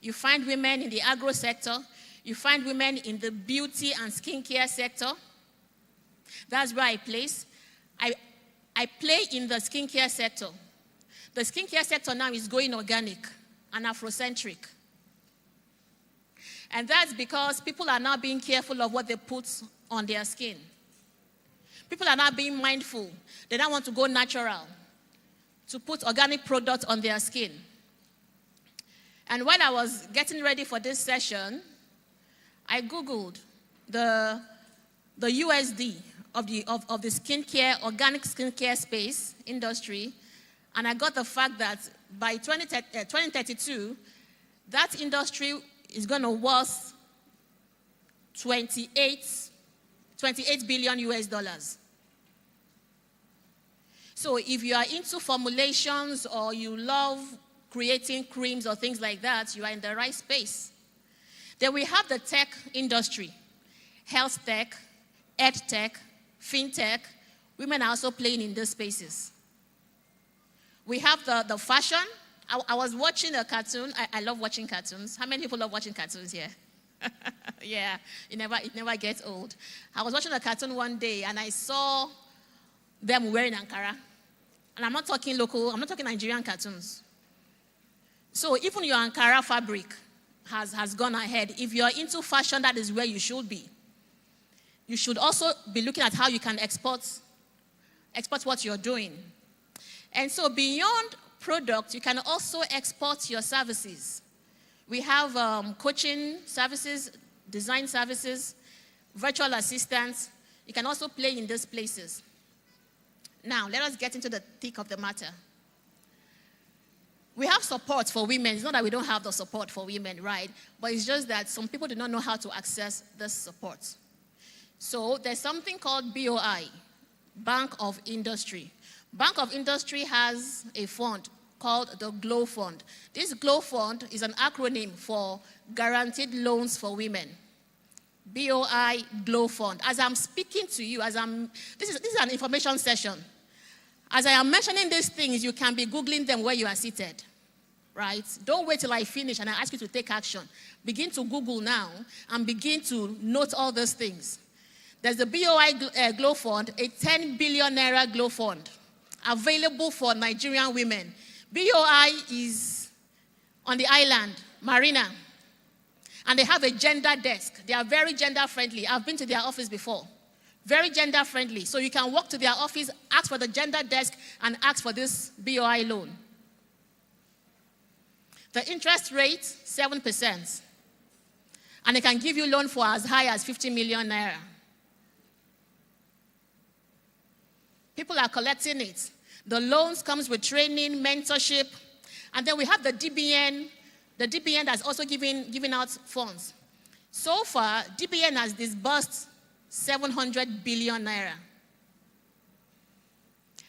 You find women in the agro sector. You find women in the beauty and skincare sector. That's where I place. I play in the skincare sector. The skincare sector now is going organic and Afrocentric. And that's because people are now being careful of what they put on their skin. People are now being mindful. They don't want to go natural, to put organic products on their skin. And when I was getting ready for this session, I Googled the USD of the skincare, organic skincare space industry, and I got the fact that by 2032, that industry is going to worth 28 billion US dollars. So if you are into formulations or you love creating creams or things like that, you are in the right space. Then we have the tech industry, health tech, ed tech, fintech. Women are also playing in those spaces. We have the fashion. I was watching a cartoon. I love watching cartoons. How many people love watching cartoons here? Yeah, it never gets old. I was watching a cartoon one day and I saw them wearing Ankara. And I'm not talking local, I'm not talking Nigerian cartoons. So even your Ankara fabric has gone ahead. If you're into fashion, that is where you should be. You should also be looking at how you can export what you're doing. And so beyond product, you can also export your services. We have coaching services, design services, virtual assistants. You can also play in those places. Now, let us get into the thick of the matter. We have support for women. It's not that we don't have the support for women, right? But it's just that some people do not know how to access this support. So there's something called BOI, Bank of Industry. Bank of Industry has a fund called the GLOW Fund. This GLOW Fund is an acronym for Guaranteed Loans for Women. BOI GLOW Fund. As I'm speaking to you, this is an information session. As I am mentioning these things, you can be Googling them where you are seated, right? Don't wait till I finish and I ask you to take action. Begin to Google now and begin to note all those things. There's the BOI GLOW Fund, a 10 billion naira GLOW Fund, available for Nigerian women. BOI is on the island, Marina, and they have a gender desk. They are very gender friendly. I've been to their office before. Very gender friendly. So you can walk to their office, ask for the gender desk, and ask for this BOI loan. The interest rate, 7%. And they can give you loan for as high as 50 million naira. People are collecting it. The loans comes with training, mentorship. And then we have the DBN. The DBN that's also giving out funds. So far, DBN has disbursed 700 billion naira.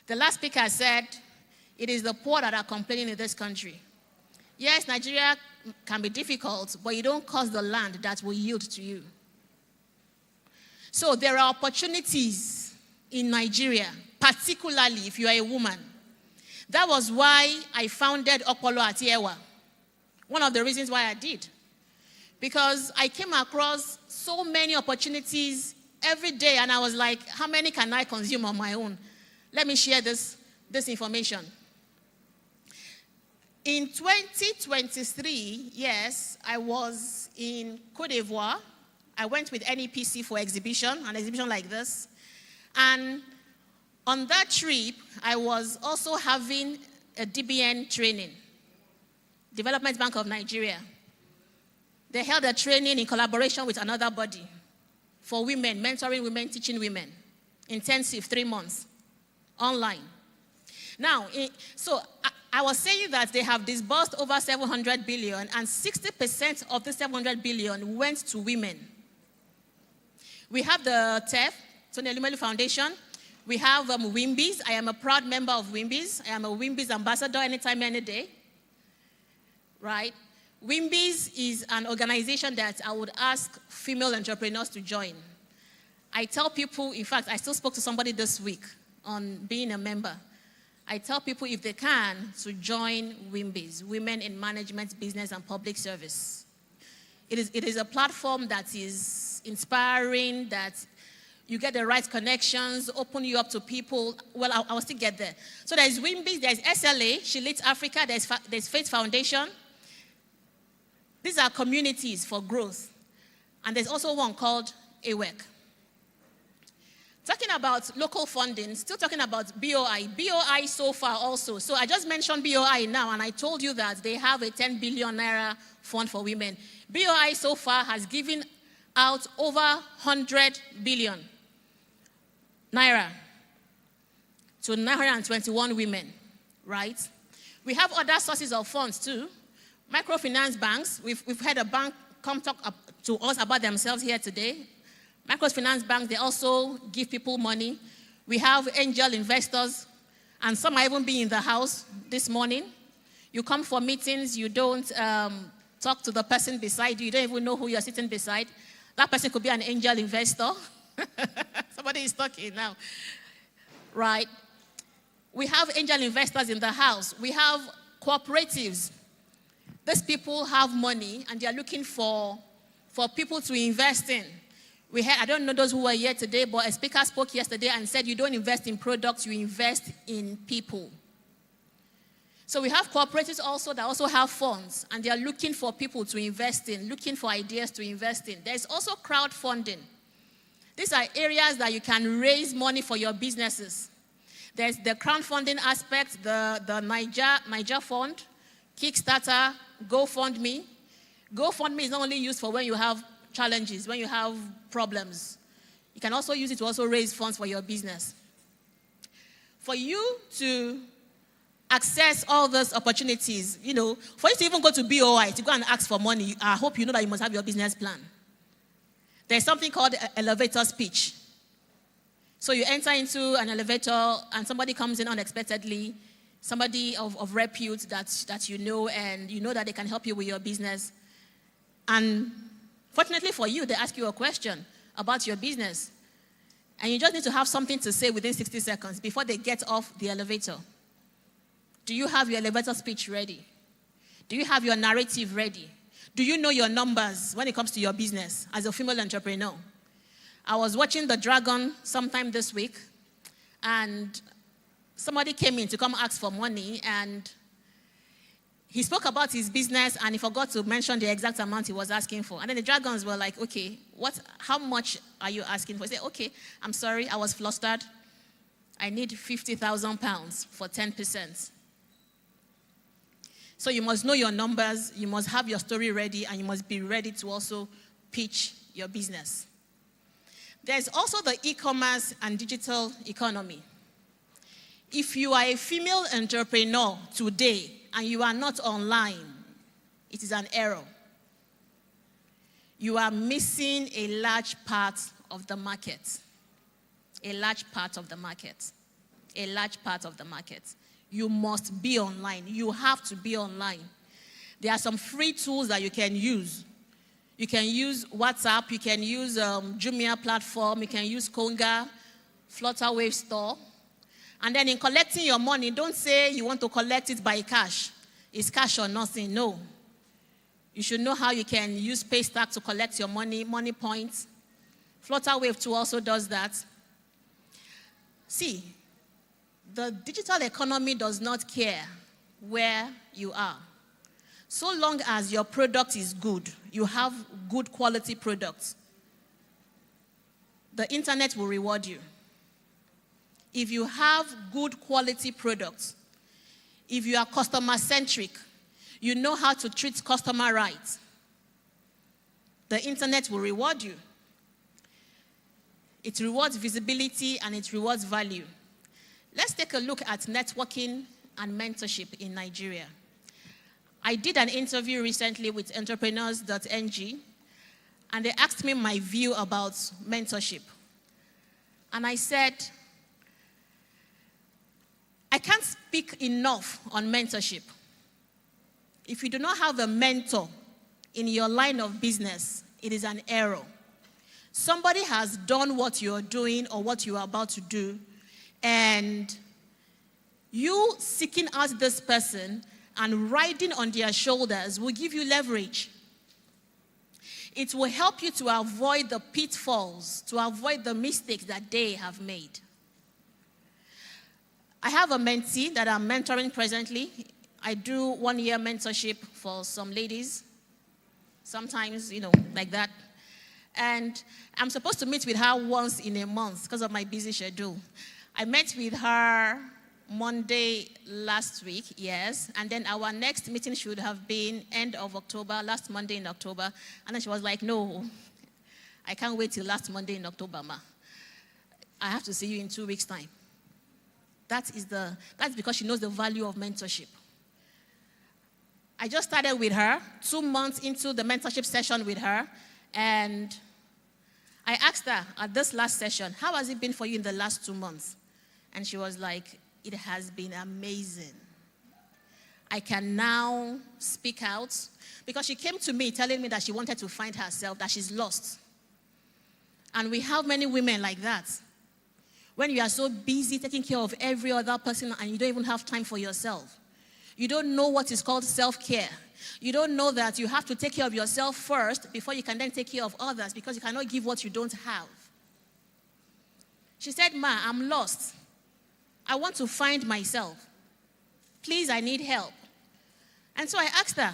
The last speaker said, it is the poor that are complaining in this country. Yes, Nigeria can be difficult, but you don't cost the land that will yield to you. So there are opportunities in Nigeria, particularly if you are a woman. That was why I founded Okpolo Atiewa. One of the reasons why I did. Because I came across so many opportunities every day, and I was like, how many can I consume on my own? Let me share this information. In 2023, yes, I was in Côte d'Ivoire. I went with NEPC for an exhibition like this. And on that trip, I was also having a DBN training, Development Bank of Nigeria. They held a training in collaboration with another body for women, mentoring women, teaching women. Intensive, 3 months, online. Now, so I was saying that they have disbursed over 700 billion, and 60% of the 700 billion went to women. We have the TEF, Tony Elumelu Foundation. We have WIMBIS. I am a proud member of WIMBIS. I am a WIMBIS ambassador anytime, any day. Right? WIMBIS is an organization that I would ask female entrepreneurs to join. I tell people, in fact, I still spoke to somebody this week on being a member. I tell people if they can to join WIMBIS, Women in Management, Business and Public Service. It is a platform that is inspiring, that you get the right connections, open you up to people. Well, I will still get there. So there's WIMBIS, there's SLA, She Leads Africa, there's Faith Foundation. These are communities for growth. And there's also one called AWEC. Talking about local funding, still talking about BOI. BOI so far also. So I just mentioned BOI now, and I told you that they have a 10 billion naira fund for women. BOI so far has given out over 100 billion naira to 921 women, right? We have other sources of funds too. Microfinance banks, we've had a bank come talk to us about themselves here today. Microfinance banks, they also give people money. We have angel investors, and some might even be in the house this morning. You come for meetings, you don't talk to the person beside you, you don't even know who you're sitting beside. That person could be an angel investor. Somebody is talking now. Right? We have angel investors in the house. We have cooperatives. These people have money, and they are looking for people to invest in. I don't know those who were here today, but a speaker spoke yesterday and said you don't invest in products, you invest in people. So we have cooperatives also that also have funds, and they are looking for people to invest in, looking for ideas to invest in. There's also crowdfunding. These are areas that you can raise money for your businesses. There's the crowdfunding aspect, the Niger Fund, Kickstarter, GoFundMe. GoFundMe is not only used for when you have challenges, when you have problems. You can also use it to also raise funds for your business. For you to access all those opportunities, for you to even go to BOI, to go and ask for money, I hope you know that you must have your business plan. There's something called elevator speech. So you enter into an elevator and somebody comes in unexpectedly, somebody of repute that you know, and you know that they can help you with your business. And fortunately for you, they ask you a question about your business. And you just need to have something to say within 60 seconds before they get off the elevator. Do you have your elevator speech ready? Do you have your narrative ready? Do you know your numbers when it comes to your business as a female entrepreneur? I was watching The Dragon sometime this week, and somebody came in to come ask for money, and he spoke about his business, and he forgot to mention the exact amount he was asking for. And then the dragons were like, okay, how much are you asking for? He said, okay, I'm sorry, I was flustered. I need 50,000 pounds for 10%. So you must know your numbers, you must have your story ready, and you must be ready to also pitch your business. There's also the e-commerce and digital economy. If you are a female entrepreneur today and you are not online, it is an error. You are missing a large part of the market. A large part of the market. A large part of the market. You must be online. You have to be online. There are some free tools that you can use. You can use WhatsApp. You can use Jumia platform. You can use Konga, Flutterwave store. And then in collecting your money, don't say you want to collect it by cash. It's cash or nothing. No. You should know how you can use Paystack to collect your money, money points, Flutterwave too also does that. See, the digital economy does not care where you are. So long as your product is good, you have good quality products, the internet will reward you. If you have good quality products, if you are customer-centric, you know how to treat customer right, the internet will reward you. It rewards visibility and it rewards value. Let's take a look at networking and mentorship in Nigeria. I did an interview recently with entrepreneurs.ng, and they asked me my view about mentorship. And I said, I can't speak enough on mentorship. If you do not have a mentor in your line of business, it is an error. Somebody has done what you're doing or what you are about to do, and you seeking out this person and riding on their shoulders will give you leverage. It will help you to avoid the pitfalls, to avoid the mistakes that they have made. I have a mentee that I'm mentoring presently. I do 1-year mentorship for some ladies, sometimes, like that. And I'm supposed to meet with her once in a month because of my busy schedule. I met with her Monday last week, yes, and then our next meeting should have been end of October, last Monday in October, and then she was like, no, I can't wait till last Monday in October, ma. I have to see you in 2 weeks' time. That's because she knows the value of mentorship. I just started with her, 2 months into the mentorship session with her, and I asked her at this last session, how has it been for you in the last 2 months? And she was like, it has been amazing. I can now speak out, because she came to me telling me that she wanted to find herself, that she's lost. And we have many women like that. When you are so busy taking care of every other person and you don't even have time for yourself. You don't know what is called self-care. You don't know that you have to take care of yourself first before you can then take care of others, because you cannot give what you don't have. She said, ma, I'm lost. I want to find myself. Please, I need help. And so I asked her,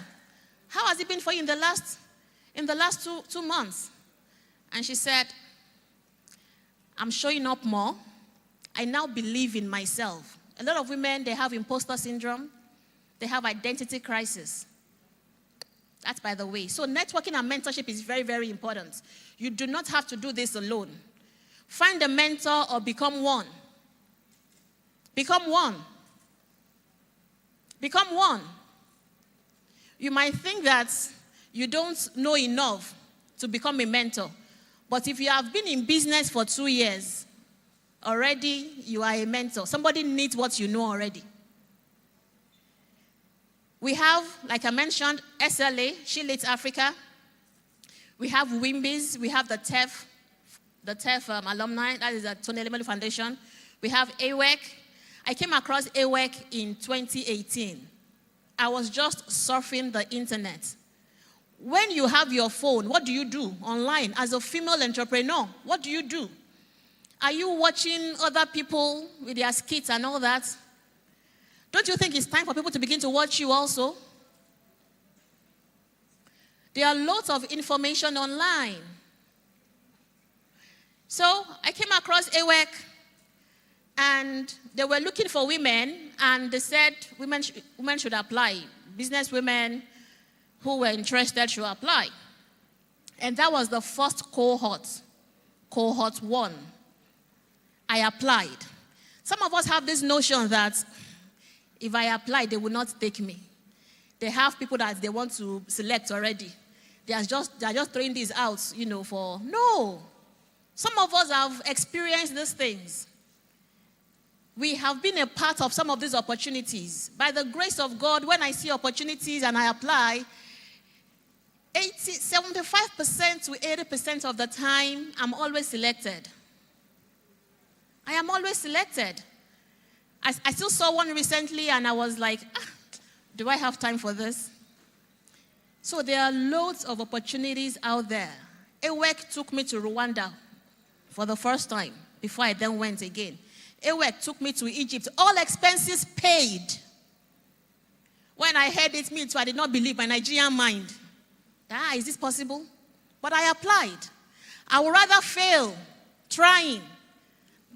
how has it been for you in the last two months? And she said, I'm showing up more. I now believe in myself. A lot of women, they have imposter syndrome. They have identity crisis. That's by the way. So networking and mentorship is very, very important. You do not have to do this alone. Find a mentor or become one. Become one. Become one. You might think that you don't know enough to become a mentor. But if you have been in business for 2 years, already you are a mentor. Somebody needs what you know already. We have, like I mentioned, SLA, She Leads Africa. We have WIMBIS. We have the TEF alumni. That is the Tony Alimosho Foundation. We have AWEC. I came across AWEC in 2018. I was just surfing the internet. When you have your phone, what do you do online? As a female entrepreneur, what do you do? Are you watching other people with their skits and all that? Don't you think it's time for people to begin to watch you also? There are lots of information online. So I came across AWEC, and they were looking for women, and they said women should apply. Business women who were interested should apply. And that was the first cohort 1. I applied. Some of us have this notion that if I apply, they will not take me. They have people that they want to select already. They are just throwing these out, for... No. Some of us have experienced these things. We have been a part of some of these opportunities. By the grace of God, when I see opportunities and I apply, 75% to 80% of the time, I'm always selected. I am always selected. I still saw one recently, and I was like, do I have time for this? So there are loads of opportunities out there. AWEC took me to Rwanda for the first time before I then went again. AWEC took me to Egypt, all expenses paid. When I heard it, me too, I did not believe my Nigerian mind. Is this possible? But I applied. I would rather fail trying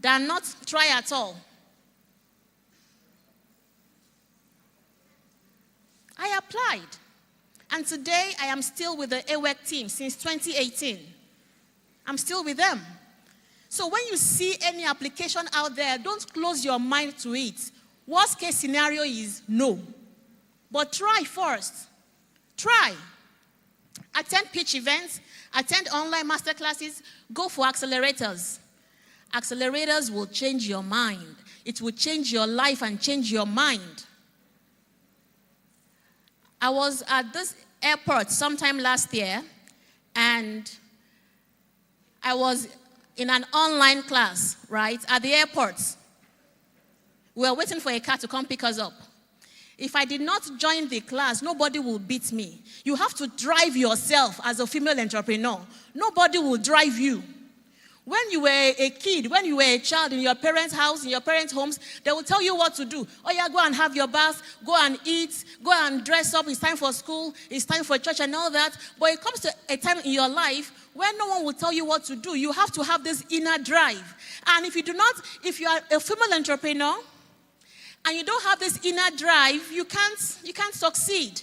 than not try at all. I applied. And today, I am still with the AWEC team since 2018. I'm still with them. So when you see any application out there, don't close your mind to it. Worst case scenario is no. But try first. Try. Attend pitch events, attend online masterclasses, go for accelerators. Accelerators will change your mind. It will change your life and change your mind. I was at this airport sometime last year, and I was in an online class, right, at the airport. We were waiting for a car to come pick us up. If I did not join the class, nobody will beat me. You have to drive yourself as a female entrepreneur. Nobody will drive you. When you were a kid, when you were a child in your parents' house, in your parents' homes, they will tell you what to do. Oh yeah, go and have your bath, go and eat, go and dress up. It's time for school, it's time for church and all that. But it comes to a time in your life when no one will tell you what to do. You have to have this inner drive. And if you are a female entrepreneur, and you don't have this inner drive, you can't succeed.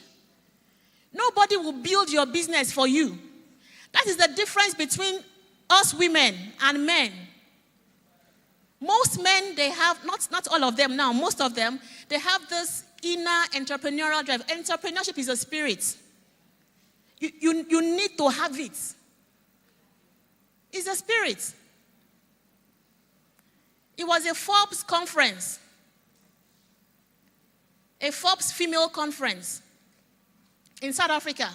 Nobody will build your business for you. That is the difference between us women and men. Most men, they have, not all of them now, most of them, they have this inner entrepreneurial drive. Entrepreneurship is a spirit. You need to have it. It's a spirit. It was a Forbes conference. A Forbes female conference in South Africa.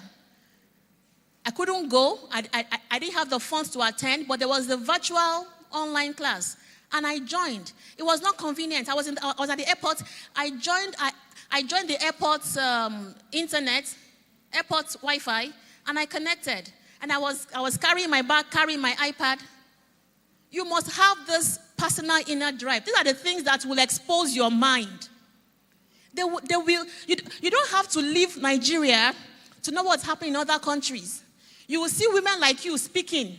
I couldn't go. I didn't have the funds to attend, but there was the virtual online class, and I joined. It was not convenient. I was at the airport. I joined the airport's internet, airport Wi-Fi, and I connected. And I was carrying my bag, carrying my iPad. You must have this personal inner drive. These are the things that will expose your mind. You don't have to leave Nigeria to know what's happening in other countries. You will see women like you speaking,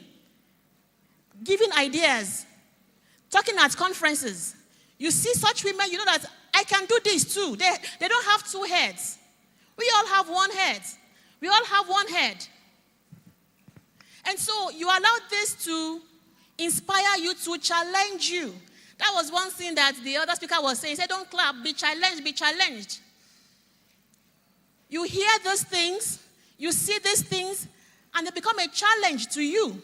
giving ideas, talking at conferences. You see such women, you know that I can do this too. They don't have two heads. We all have one head. We all have one head. And so you allow this to inspire you, to challenge you. That was one thing that the other speaker was saying. He said, don't clap, be challenged, be challenged. You hear those things, you see these things, and they become a challenge to you.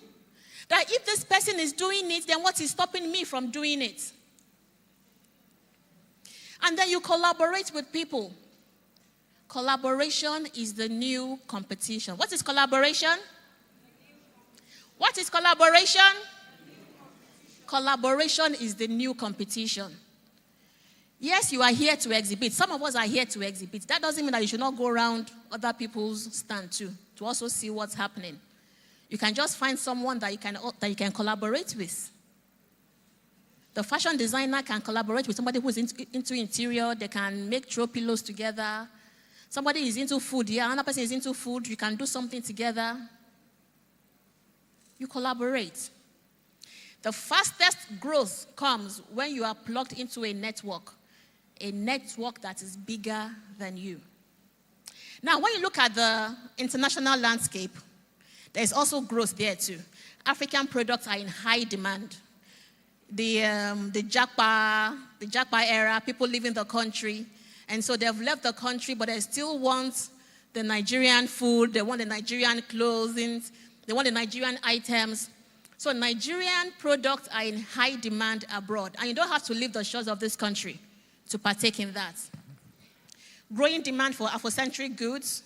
That if this person is doing it, then what is stopping me from doing it? And then you collaborate with people. Collaboration is the new competition. What is collaboration? What is collaboration? Collaboration is the new competition. Yes, you are here to exhibit. Some of us are here to exhibit. That doesn't mean that you should not go around other people's stand too, to also see what's happening. You can just find someone that you can collaborate with. The fashion designer can collaborate with somebody who's into interior. They can make throw pillows together. Somebody is into food. Yeah, another person is into food. You can do something together. You collaborate. The fastest growth comes when you are plugged into a network that is bigger than you. Now, when you look at the international landscape, there's also growth there too. African products are in high demand. The Japa era, people leaving the country, and so they've left the country, but they still want the Nigerian food, they want the Nigerian clothing, they want the Nigerian items. So Nigerian products are in high demand abroad, and you don't have to leave the shores of this country to partake in that. Growing demand for Afrocentric goods.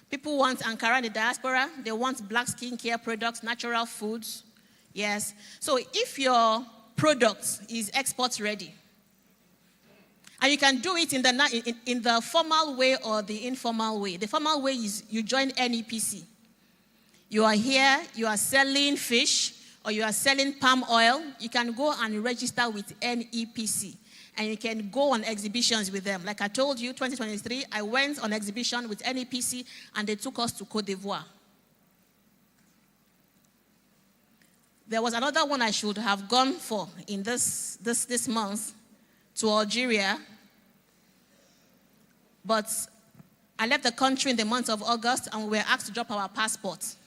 People want Ankara in the diaspora. They want black skincare products, natural foods. Yes. So if your product is export ready, and you can do it in the formal way or the informal way. The formal way is you join NEPC. You are here, you are selling fish, or you are selling palm oil, you can go and register with NEPC. And you can go on exhibitions with them. Like I told you, 2023, I went on exhibition with NEPC, and they took us to Côte d'Ivoire. There was another one I should have gone for in this month to Algeria. But I left the country in the month of August, and we were asked to drop our passports.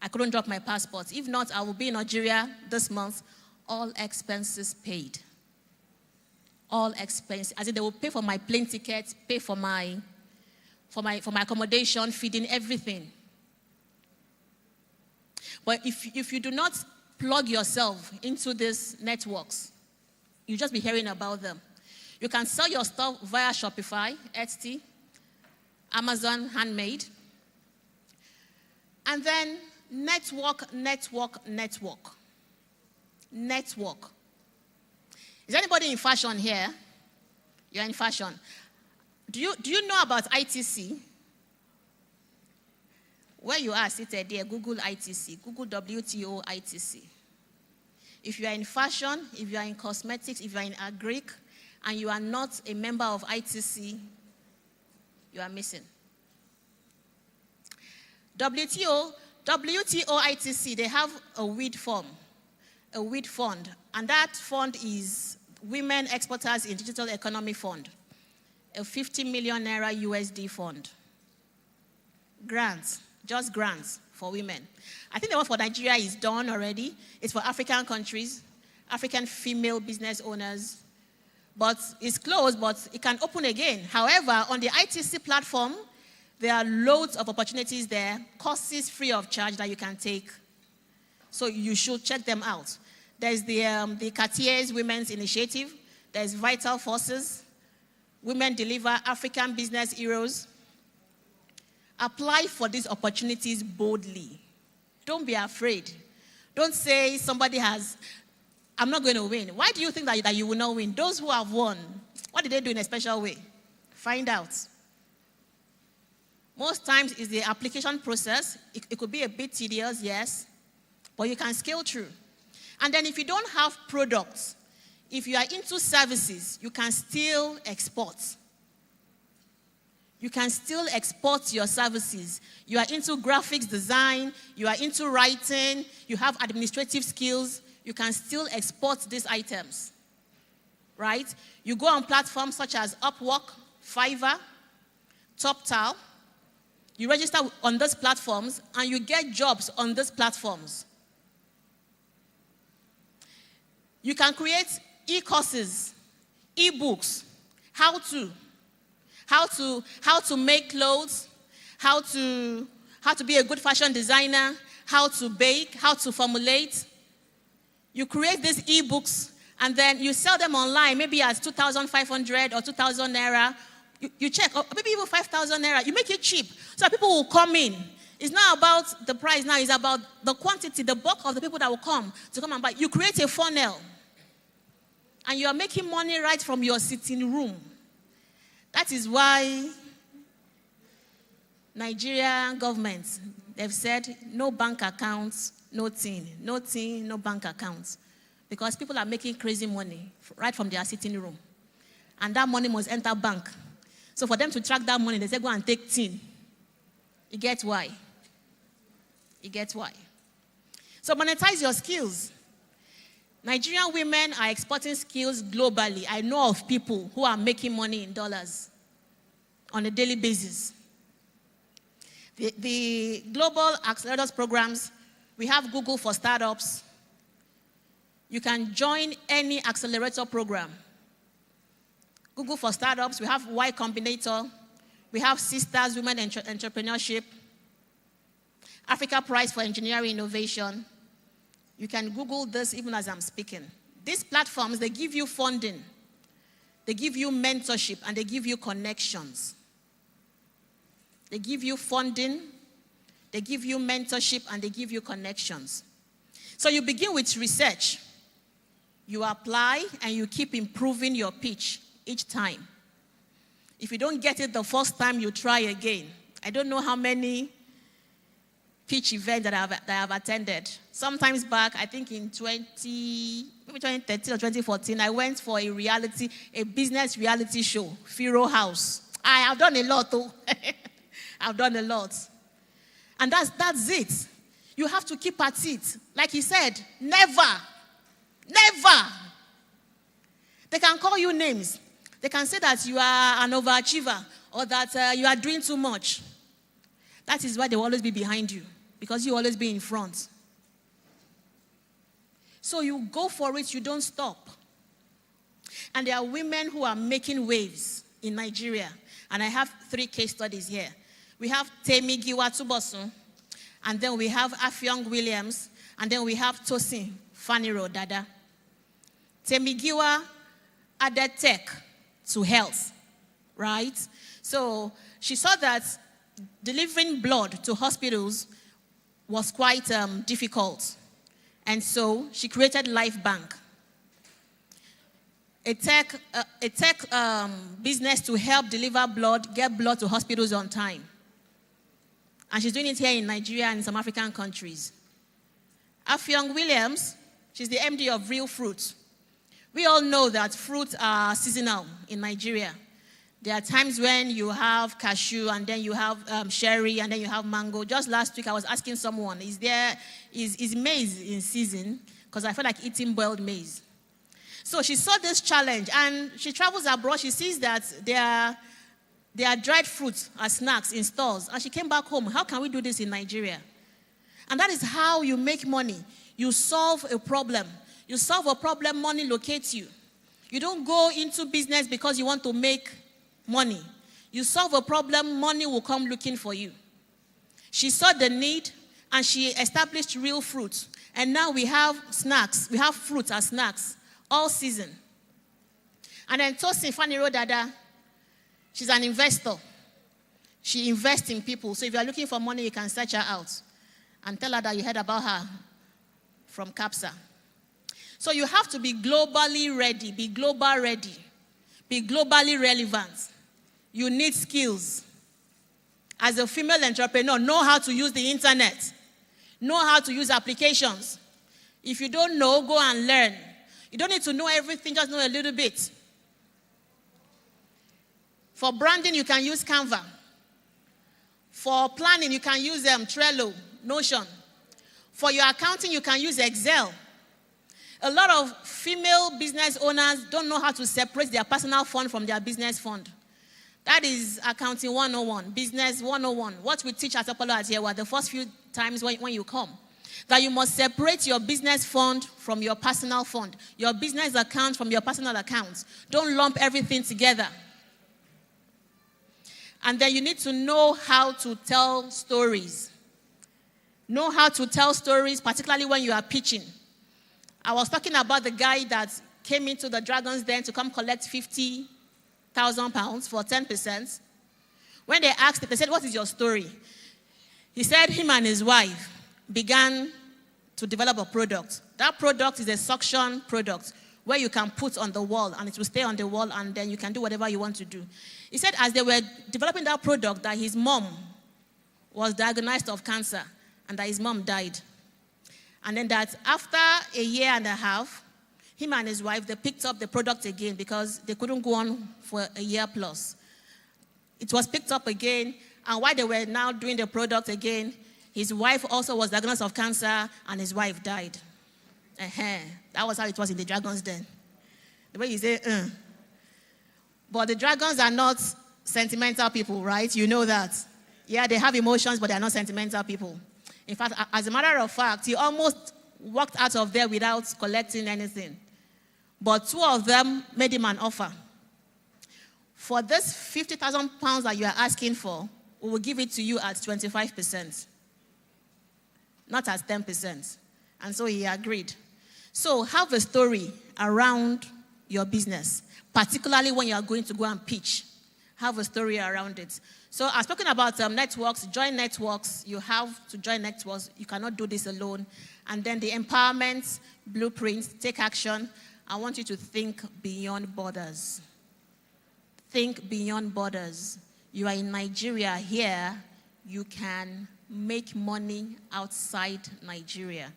I couldn't drop my passport. If not, I will be in Algeria this month, all expenses paid. All expenses. As in, they will pay for my plane ticket, pay for my accommodation, feeding, everything. But if you do not plug yourself into these networks, you'll just be hearing about them. You can sell your stuff via Shopify, Etsy, Amazon Handmade, and then network. Is anybody in fashion here? You're in fashion. Do you know about ITC? Where you are seated there, Google ITC, Google WTO ITC. If you are in fashion, if you are in cosmetics, if you are in agric, and you are not a member of ITC, you are missing. WTO ITC, they have a weed fund, and that fund is Women Exporters in Digital Economy Fund, a 50 million naira USD fund. Grants, just grants for women. I think the one for Nigeria is done already. It's for African countries, African female business owners. But it's closed, but it can open again. However, on the ITC platform, there are loads of opportunities there, courses free of charge that you can take. So you should check them out. There's the Cartier's Women's Initiative. There's Vital Forces. Women Deliver, African Business Heroes. Apply for these opportunities boldly. Don't be afraid. Don't say somebody I'm not going to win. Why do you think that you will not win? Those who have won, what did they do in a special way? Find out. Most times it's the application process. It could be a bit tedious, yes, but you can scale through. And then if you don't have products, if you are into services, you can still export. You can still export your services. You are into graphics design, you are into writing, you have administrative skills, you can still export these items, right? You go on platforms such as Upwork, Fiverr, TopTal. You register on those platforms, and you get jobs on those platforms. You can create e-courses, e-books, how to make clothes, how to be a good fashion designer, how to bake, how to formulate. You create these e-books, and then you sell them online, maybe as 2,500 or 2,000 naira. You check, or maybe even 5,000 naira. You make it cheap so that people will come in. It's not about the price now. It's about the quantity, the bulk of the people that will come and buy. You create a funnel, and you are making money right from your sitting room. That is why Nigerian government, they've said no bank accounts, no bank accounts. Because people are making crazy money right from their sitting room. And that money must enter bank. So for them to track that money, they say go and take tin. You get why? So monetize your skills. Nigerian women are exporting skills globally. I know of people who are making money in dollars on a daily basis. The global accelerators programs, we have Google for startups. You can join any accelerator program. Google for startups, we have Y Combinator, we have Sisters Women Entrepreneurship, Africa Prize for Engineering Innovation. You can Google this even as I'm speaking. These platforms, they give you funding, they give you mentorship, and they give you connections. They give you funding, they give you mentorship, and they give you connections. So you begin with research. You apply, and you keep improving your pitch each time. If you don't get it the first time, you try again. I don't know how many pitch events that I have attended. Sometimes back, I think in 2013 or 2014, I went for a business reality show, Firo House. I have done a lot, though. I've done a lot. And that's it. You have to keep at it. Like he said, never. They can call you names. They can say that you are an overachiever or that you are doing too much. That is why they will always be behind you, because you always be in front. So you go for it, you don't stop. And there are women who are making waves in Nigeria. And I have 3 case studies here. We have Temigiwa Tubosun, and then we have Afyong Williams, and then we have Tosin Faniro Dada. Temigiwa added tech to health, right? So she saw that delivering blood to hospitals was quite difficult. And so she created Life Bank, a tech business to help deliver blood, get blood to hospitals on time. And she's doing it here in Nigeria and in some African countries. Afyong Williams, she's the MD of Real Fruit. We all know that fruits are seasonal in Nigeria. There are times when you have cashew, and then you have cherry, and then you have mango. Just last week, I was asking someone, is maize in season? Because I felt like eating boiled maize. So she saw this challenge, and she travels abroad. She sees that there are dried fruits as snacks in stores. And she came back home. How can we do this in Nigeria? And that is how you make money. You solve a problem. You solve a problem, money locates you. You don't go into business because you want to make money. You solve a problem, money will come looking for you. She saw the need, and she established Real Fruit. And now we have snacks. We have fruits as snacks all season. And then Tosin Faniro Dada, she's an investor. She invests in people. So if you're looking for money, you can search her out and tell her that you heard about her from CAPSA. So you have to be globally ready, be global ready, be globally relevant. You need skills. As a female entrepreneur, know how to use the internet. Know how to use applications. If you don't know, go and learn. You don't need to know everything, just know a little bit. For branding, you can use Canva. For planning, you can use Trello, Notion. For your accounting, you can use Excel. A lot of female business owners don't know how to separate their personal fund from their business fund. That is accounting 101, business 101. What we teach at Apollo at here were the first few times when you come. That you must separate your business fund from your personal fund, your business account from your personal accounts. Don't lump everything together. And then you need to know how to tell stories. Know how to tell stories, particularly when you are pitching. I was talking about the guy that came into the Dragon's Den to come collect £50,000 for 10%. When they asked him, they said, "What is your story?" He said him and his wife began to develop a product. That product is a suction product where you can put on the wall and it will stay on the wall, and then you can do whatever you want to do. He said as they were developing that product that his mom was diagnosed of cancer and that his mom died. And then that after a year and a half, him and his wife, they picked up the product again because they couldn't go on for a year plus. It was picked up again, and while they were now doing the product again, his wife also was diagnosed of cancer and his wife died. That was how it was in the Dragon's Den. The way you say, But the dragons are not sentimental people, right? You know that. Yeah, they have emotions, but they're not sentimental people. In fact, as a matter of fact, he almost walked out of there without collecting anything. But 2 of them made him an offer. For this £50,000 that you are asking for, we will give it to you at 25%, not at 10%. And so he agreed. So have a story around your business, particularly when you are going to go and pitch. Have a story around it. So I've spoken about networks. Join networks. You have to join networks. You cannot do this alone. And then the empowerment blueprint, take action. I want you to think beyond borders. Think beyond borders. You are in Nigeria here. You can make money outside Nigeria.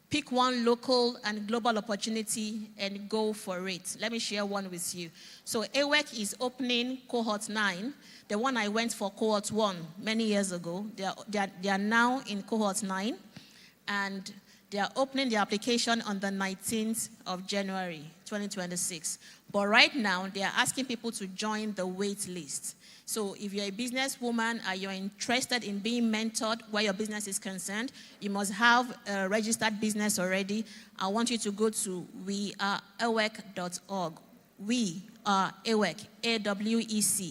Pick one local and global opportunity and go for it. Let me share one with you. So AWEC is opening cohort 9. The one I went for cohort 1 many years ago. They are now in cohort 9, and they are opening the application on the 19th of January, 2026. But right now, they are asking people to join the wait list. So if you're a businesswoman and you're interested in being mentored where your business is concerned, you must have a registered business already. I want you to go to weareawec.org. We are AWEC, AWEC.org,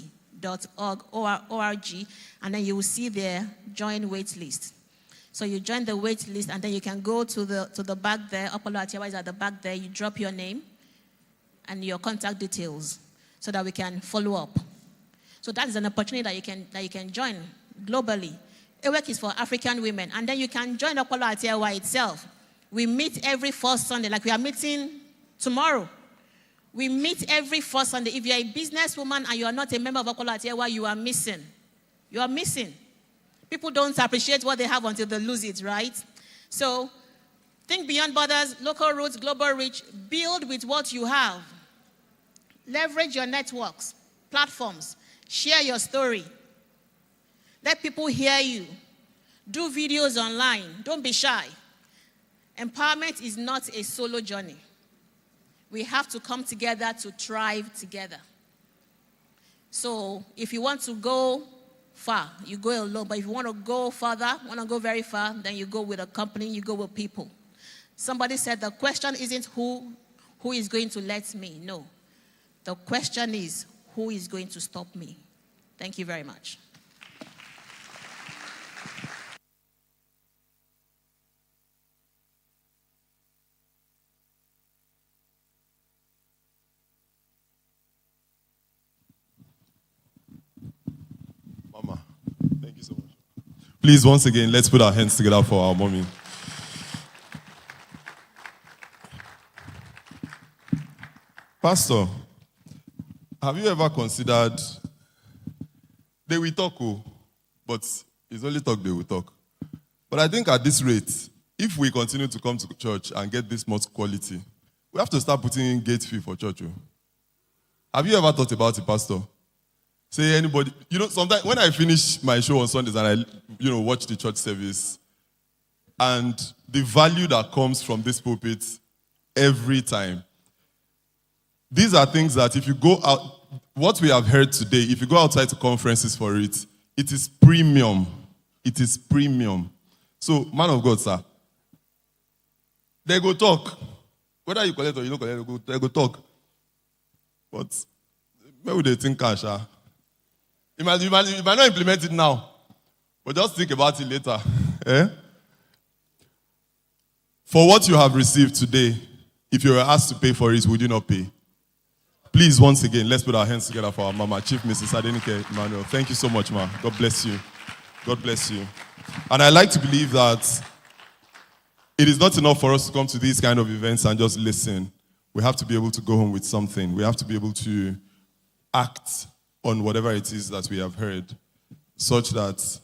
and then you will see there, join wait list. So you join the wait list, and then you can go to the back there. Apollo Atiwa is at the back there. You drop your name and your contact details so that we can follow up. So that is an opportunity that you can join globally. AWEC is for African women, and then you can join Apollo Atiwa itself. We meet every first Sunday, like we are meeting tomorrow. We meet every first Sunday. If you are a businesswoman and you are not a member of Apollo Atiwa, you are missing. You are missing. People don't appreciate what they have until they lose it, right? So think beyond borders, local roots, global reach. Build with what you have. Leverage your networks, platforms. Share your story. Let people hear you. Do videos online. Don't be shy. Empowerment is not a solo journey. We have to come together to thrive together. So if you want to go far, you go alone. But if you want to go further, want to go very far, then you go with a company, you go with people. Somebody said the question isn't who is going to let me. No. The question is, who is going to stop me? Thank you very much. Mama, thank you so much. Please, once again, let's put our hands together for our mommy. Pastor, have you ever considered, they will talk, but it's only talk they will talk. But I think at this rate, if we continue to come to church and get this much quality, we have to start putting in gate fee for church. Have you ever thought about it, Pastor? Say anybody, sometimes when I finish my show on Sundays and I, watch the church service, and the value that comes from this pulpit every time, these are things that if you go out, what we have heard today, if you go outside to conferences for it, it is premium. It is premium. So, man of God, sir, they go talk. Whether you collect or you don't collect, they go talk. But where would they think cash? You might not implement it now, but just think about it later. For what you have received today, if you were asked to pay for it, would you not pay? Please, once again, let's put our hands together for our Mama, Chief Mrs. Adenike Emmanuel. Thank you so much, Ma. God bless you. God bless you. And I like to believe that it is not enough for us to come to these kind of events and just listen. We have to be able to go home with something. We have to be able to act on whatever it is that we have heard, such that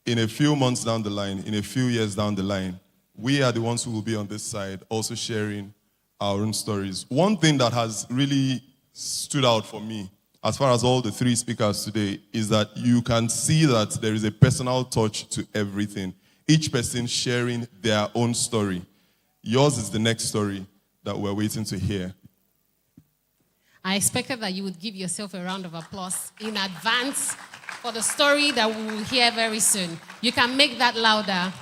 in a few months down the line, in a few years down the line, we are the ones who will be on this side also sharing our own stories. One thing that has really stood out for me, as far as all the three speakers today, is that you can see that there is a personal touch to everything. Each person sharing their own story. Yours is the next story that we're waiting to hear. I expected that you would give yourself a round of applause in advance for the story that we will hear very soon. You can make that louder.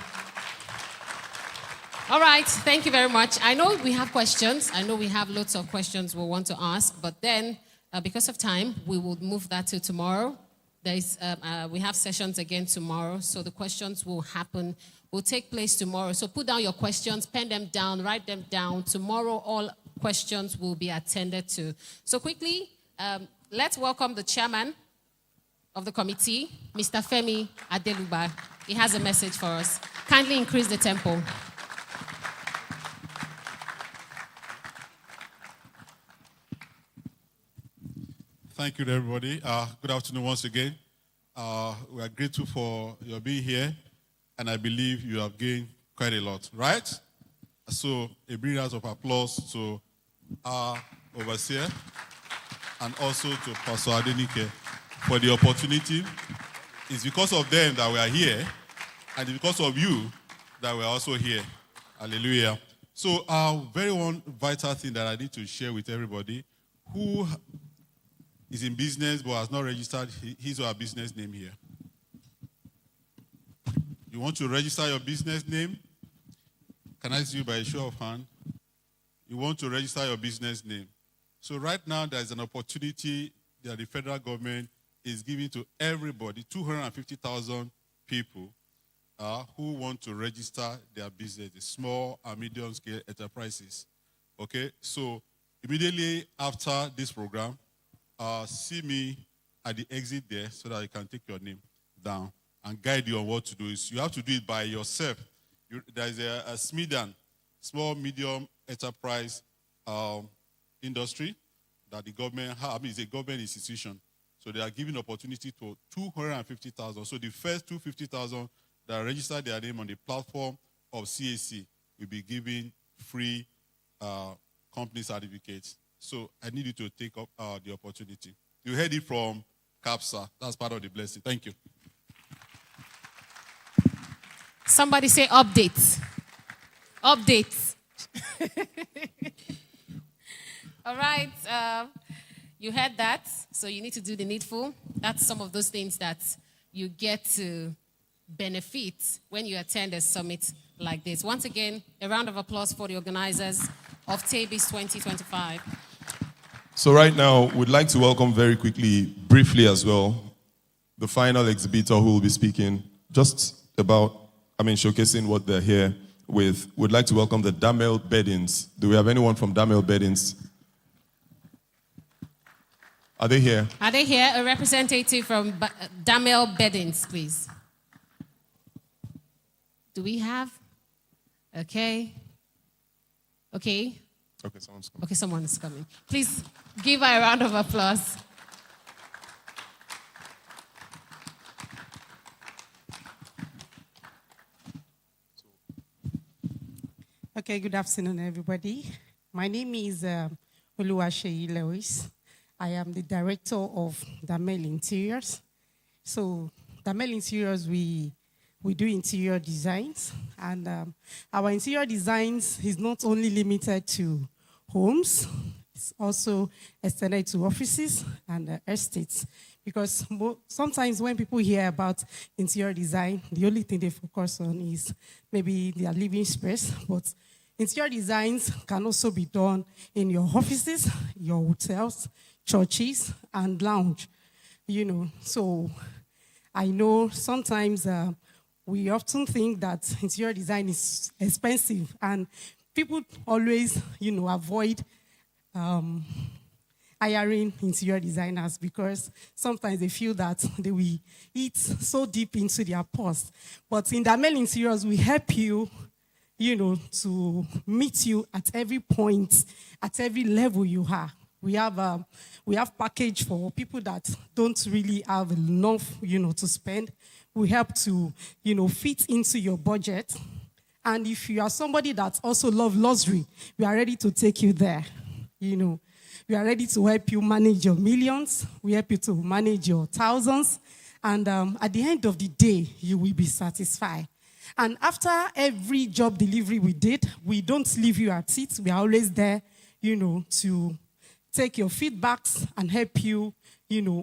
All right, thank you very much. I know we have questions. I know we have lots of questions we want to ask, but then because of time, we will move that to tomorrow. We have sessions again tomorrow, so the questions will take place tomorrow. So put down your questions, pen them down, write them down. Tomorrow, all questions will be attended to. So quickly, let's welcome the chairman of the committee, Mr. Femi Adeluba. He has a message for us. Kindly increase the tempo. Thank you, everybody. Good afternoon once again. We are grateful for your being here, and I believe you have gained quite a lot, right? So a big round of applause to our overseer and also to Pastor Adenike for the opportunity. It's because of them that we are here, and it's because of you that we are also here. Hallelujah. So very one vital thing that I need to share with everybody who is in business but has not registered his or her business name here. You want to register your business name? Can I see you by a show of hand? You want to register your business name. So right now there's an opportunity that the federal government is giving to everybody, 250,000 people who want to register their business, the small and medium scale enterprises. Okay, so immediately after this program, see me at the exit there so that I can take your name down and guide you on what to do. You have to do it by yourself. There is a SMEDAN, small medium enterprise industry that the government has. I mean, it's a government institution. So they are giving opportunity to 250,000. So the first 250,000 that register their name on the platform of CAC will be given free company certificates. So I need you to take up the opportunity. You heard it from CAPSA. That's part of the blessing. Thank you. Somebody say update. Update. All right. You heard that. So you need to do the needful. That's some of those things that you get to benefit when you attend a summit like this. Once again, a round of applause for the organizers of TABIS 2025. So right now, we'd like to welcome very quickly, briefly as well, the final exhibitor who will be speaking just about, showcasing what they're here with. We'd like to welcome the Damel Beddings. Do we have anyone from Damel Beddings? Are they here? Are they here? A representative from Damel Beddings, please. Do we have? Okay. Okay, someone's coming. Okay, someone is coming. Please give her a round of applause. Okay, good afternoon, everybody. My name is Oluwaseyi Lewis. I am the director of Damel Interiors. So, Damel Interiors, we do interior designs, and our interior designs is not only limited to homes, it's also extended to offices and estates. Because sometimes when people hear about interior design, the only thing they focus on is maybe their living space. But interior designs can also be done in your offices, your hotels, churches, and lounge. So I know sometimes we often think that interior design is expensive, and people always, avoid hiring interior designers because sometimes they feel that they will eat so deep into their purse. But in Damel Interiors, we help you, to meet you at every point, at every level you are. We have package for people that don't really have enough, to spend. We help to, fit into your budget. And if you are somebody that also loves luxury, we are ready to take you there, We are ready to help you manage your millions. We help you to manage your thousands. And at the end of the day, you will be satisfied. And after every job delivery we did, we don't leave you at it. We are always there, to take your feedbacks and help you,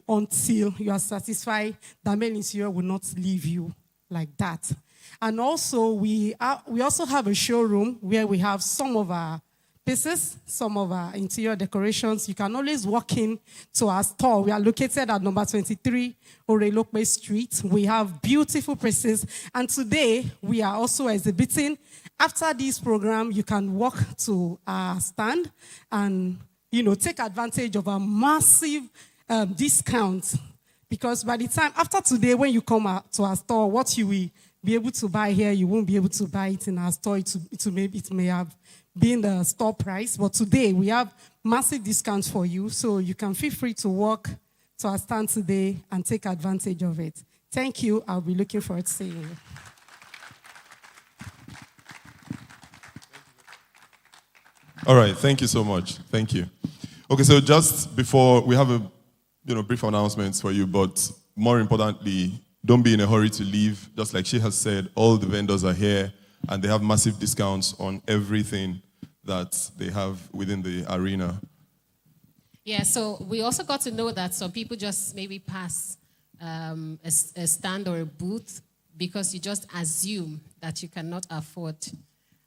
until you are satisfied. Damel Interior will not leave you like that. And also, we also have a showroom where we have some of our pieces, some of our interior decorations. You can always walk in to our store. We are located at number 23 Orelokpe Street. We have beautiful pieces. And today, we are also exhibiting. After this program, you can walk to our stand and, take advantage of a massive discount. Because by the time, after today, when you come to our store, what you will be able to buy here, you won't be able to buy it in our store. It may have been the store price. But today, we have massive discounts for you. So you can feel free to walk to our stand today and take advantage of it. Thank you. I'll be looking forward to seeing you. All right, thank you so much. Thank you. Okay, so just before, we have a brief announcements for you, but more importantly, don't be in a hurry to leave. Just like she has said, all the vendors are here and they have massive discounts on everything that they have within the arena. Yeah, so we also got to know that some people just maybe pass a stand or a booth because you just assume that you cannot afford.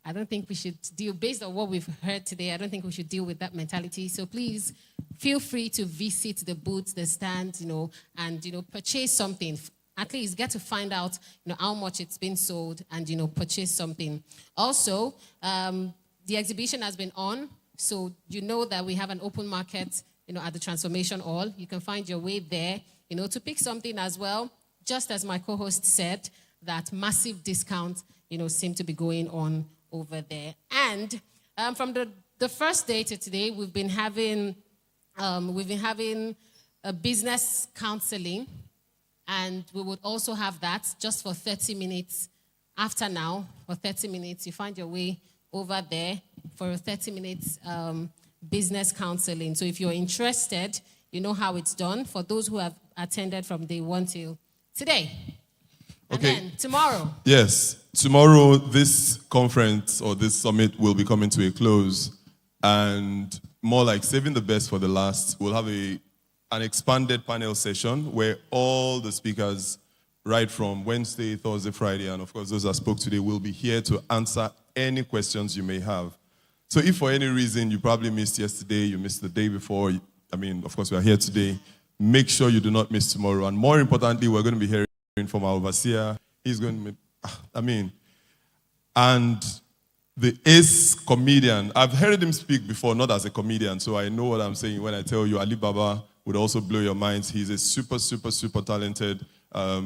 I don't think we should deal, based on what we've heard today, I don't think we should deal with that mentality. So please feel free to visit the booths, the stands, and, purchase something. At least get to find out, how much it's been sold and, purchase something. Also, the exhibition has been on, so you know that we have an open market, at the Transformation Hall. You can find your way there, to pick something as well. Just as my co-host said, that massive discount, seem to be going on over there. And from the first day to today, we've been having a business counseling, and we would also have that just for 30 minutes after now. For 30 minutes, you find your way over there for a 30 minutes business counseling. So if you're interested, you know how it's done for those who have attended from day one till today. Okay. And then tomorrow. Yes. Tomorrow, this conference or this summit will be coming to a close. And more like saving the best for the last, we'll have an expanded panel session where all the speakers, right from Wednesday, Thursday, Friday, and of course those that spoke today, will be here to answer any questions you may have. So if for any reason you probably missed yesterday, you missed the day before, of course we are here today, make sure you do not miss tomorrow. And more importantly, we're going to be hearing from our overseer. He's going to, and the ace comedian, I've heard him speak before, not as a comedian, so I know what I'm saying when I tell you Ali Baba would also blow your minds. He's a super, super, super talented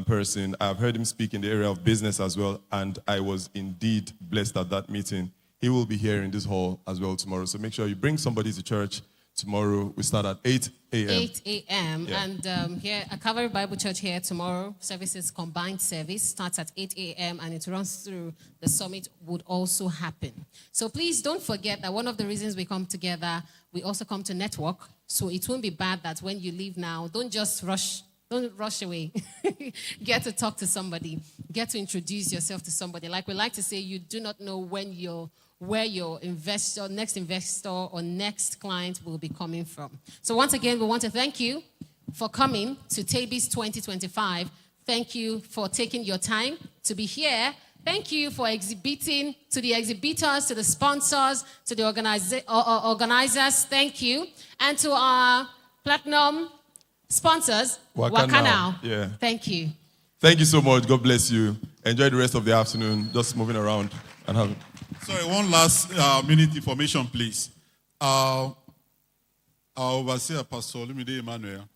person. I've heard him speak in the area of business as well, and I was indeed blessed at that meeting. He will be here in this hall as well tomorrow, so make sure you bring somebody to church. Tomorrow, we start at 8 a.m. 8 a.m. Yeah. And here at Calvary Bible Church here tomorrow, services, combined service, starts at 8 a.m. and it runs through the summit would also happen. So please don't forget that one of the reasons we come together, we also come to network. So it won't be bad that when you leave now, don't rush away. Get to talk to somebody. Get to introduce yourself to somebody. Like we like to say, you do not know where your next investor or next client will be coming from. So once again, we want to thank you for coming to TABIS 2025. Thank you for taking your time to be here. Thank you for exhibiting, to the exhibitors, to the sponsors, to the organizers. Thank you. And to our platinum sponsors, Wakana. Yeah. Thank you. Thank you so much. God bless you. Enjoy the rest of the afternoon. Just moving around and having. Sorry, one last minute information, please. Our overseer, Pastor Olumide Emmanuel,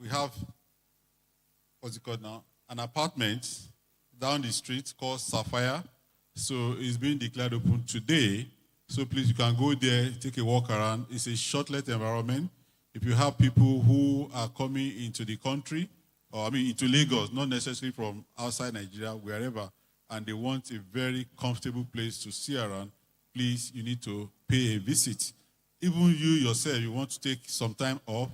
we have, what's it called now? An apartment down the street called Sapphire. So it's being declared open today. So please, you can go there, take a walk around. It's a short-let environment. If you have people who are coming into the country, into Lagos, not necessarily from outside Nigeria, wherever, and they want a very comfortable place to see around, please, you need to pay a visit. Even you yourself, you want to take some time off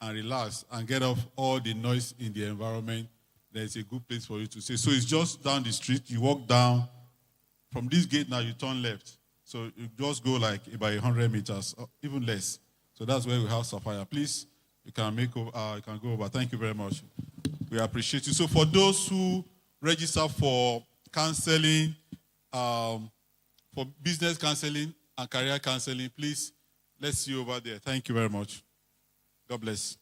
and relax and get off all the noise in the environment, there's a good place for you to stay. So it's just down the street. You walk down. From this gate now, you turn left. So you just go like about 100 meters, or even less. So that's where we have Sapphire. Please, you can go over. Thank you very much. We appreciate you. So for those who register for counseling, for business counseling and career counseling, please, let's see you over there. Thank you very much. God bless.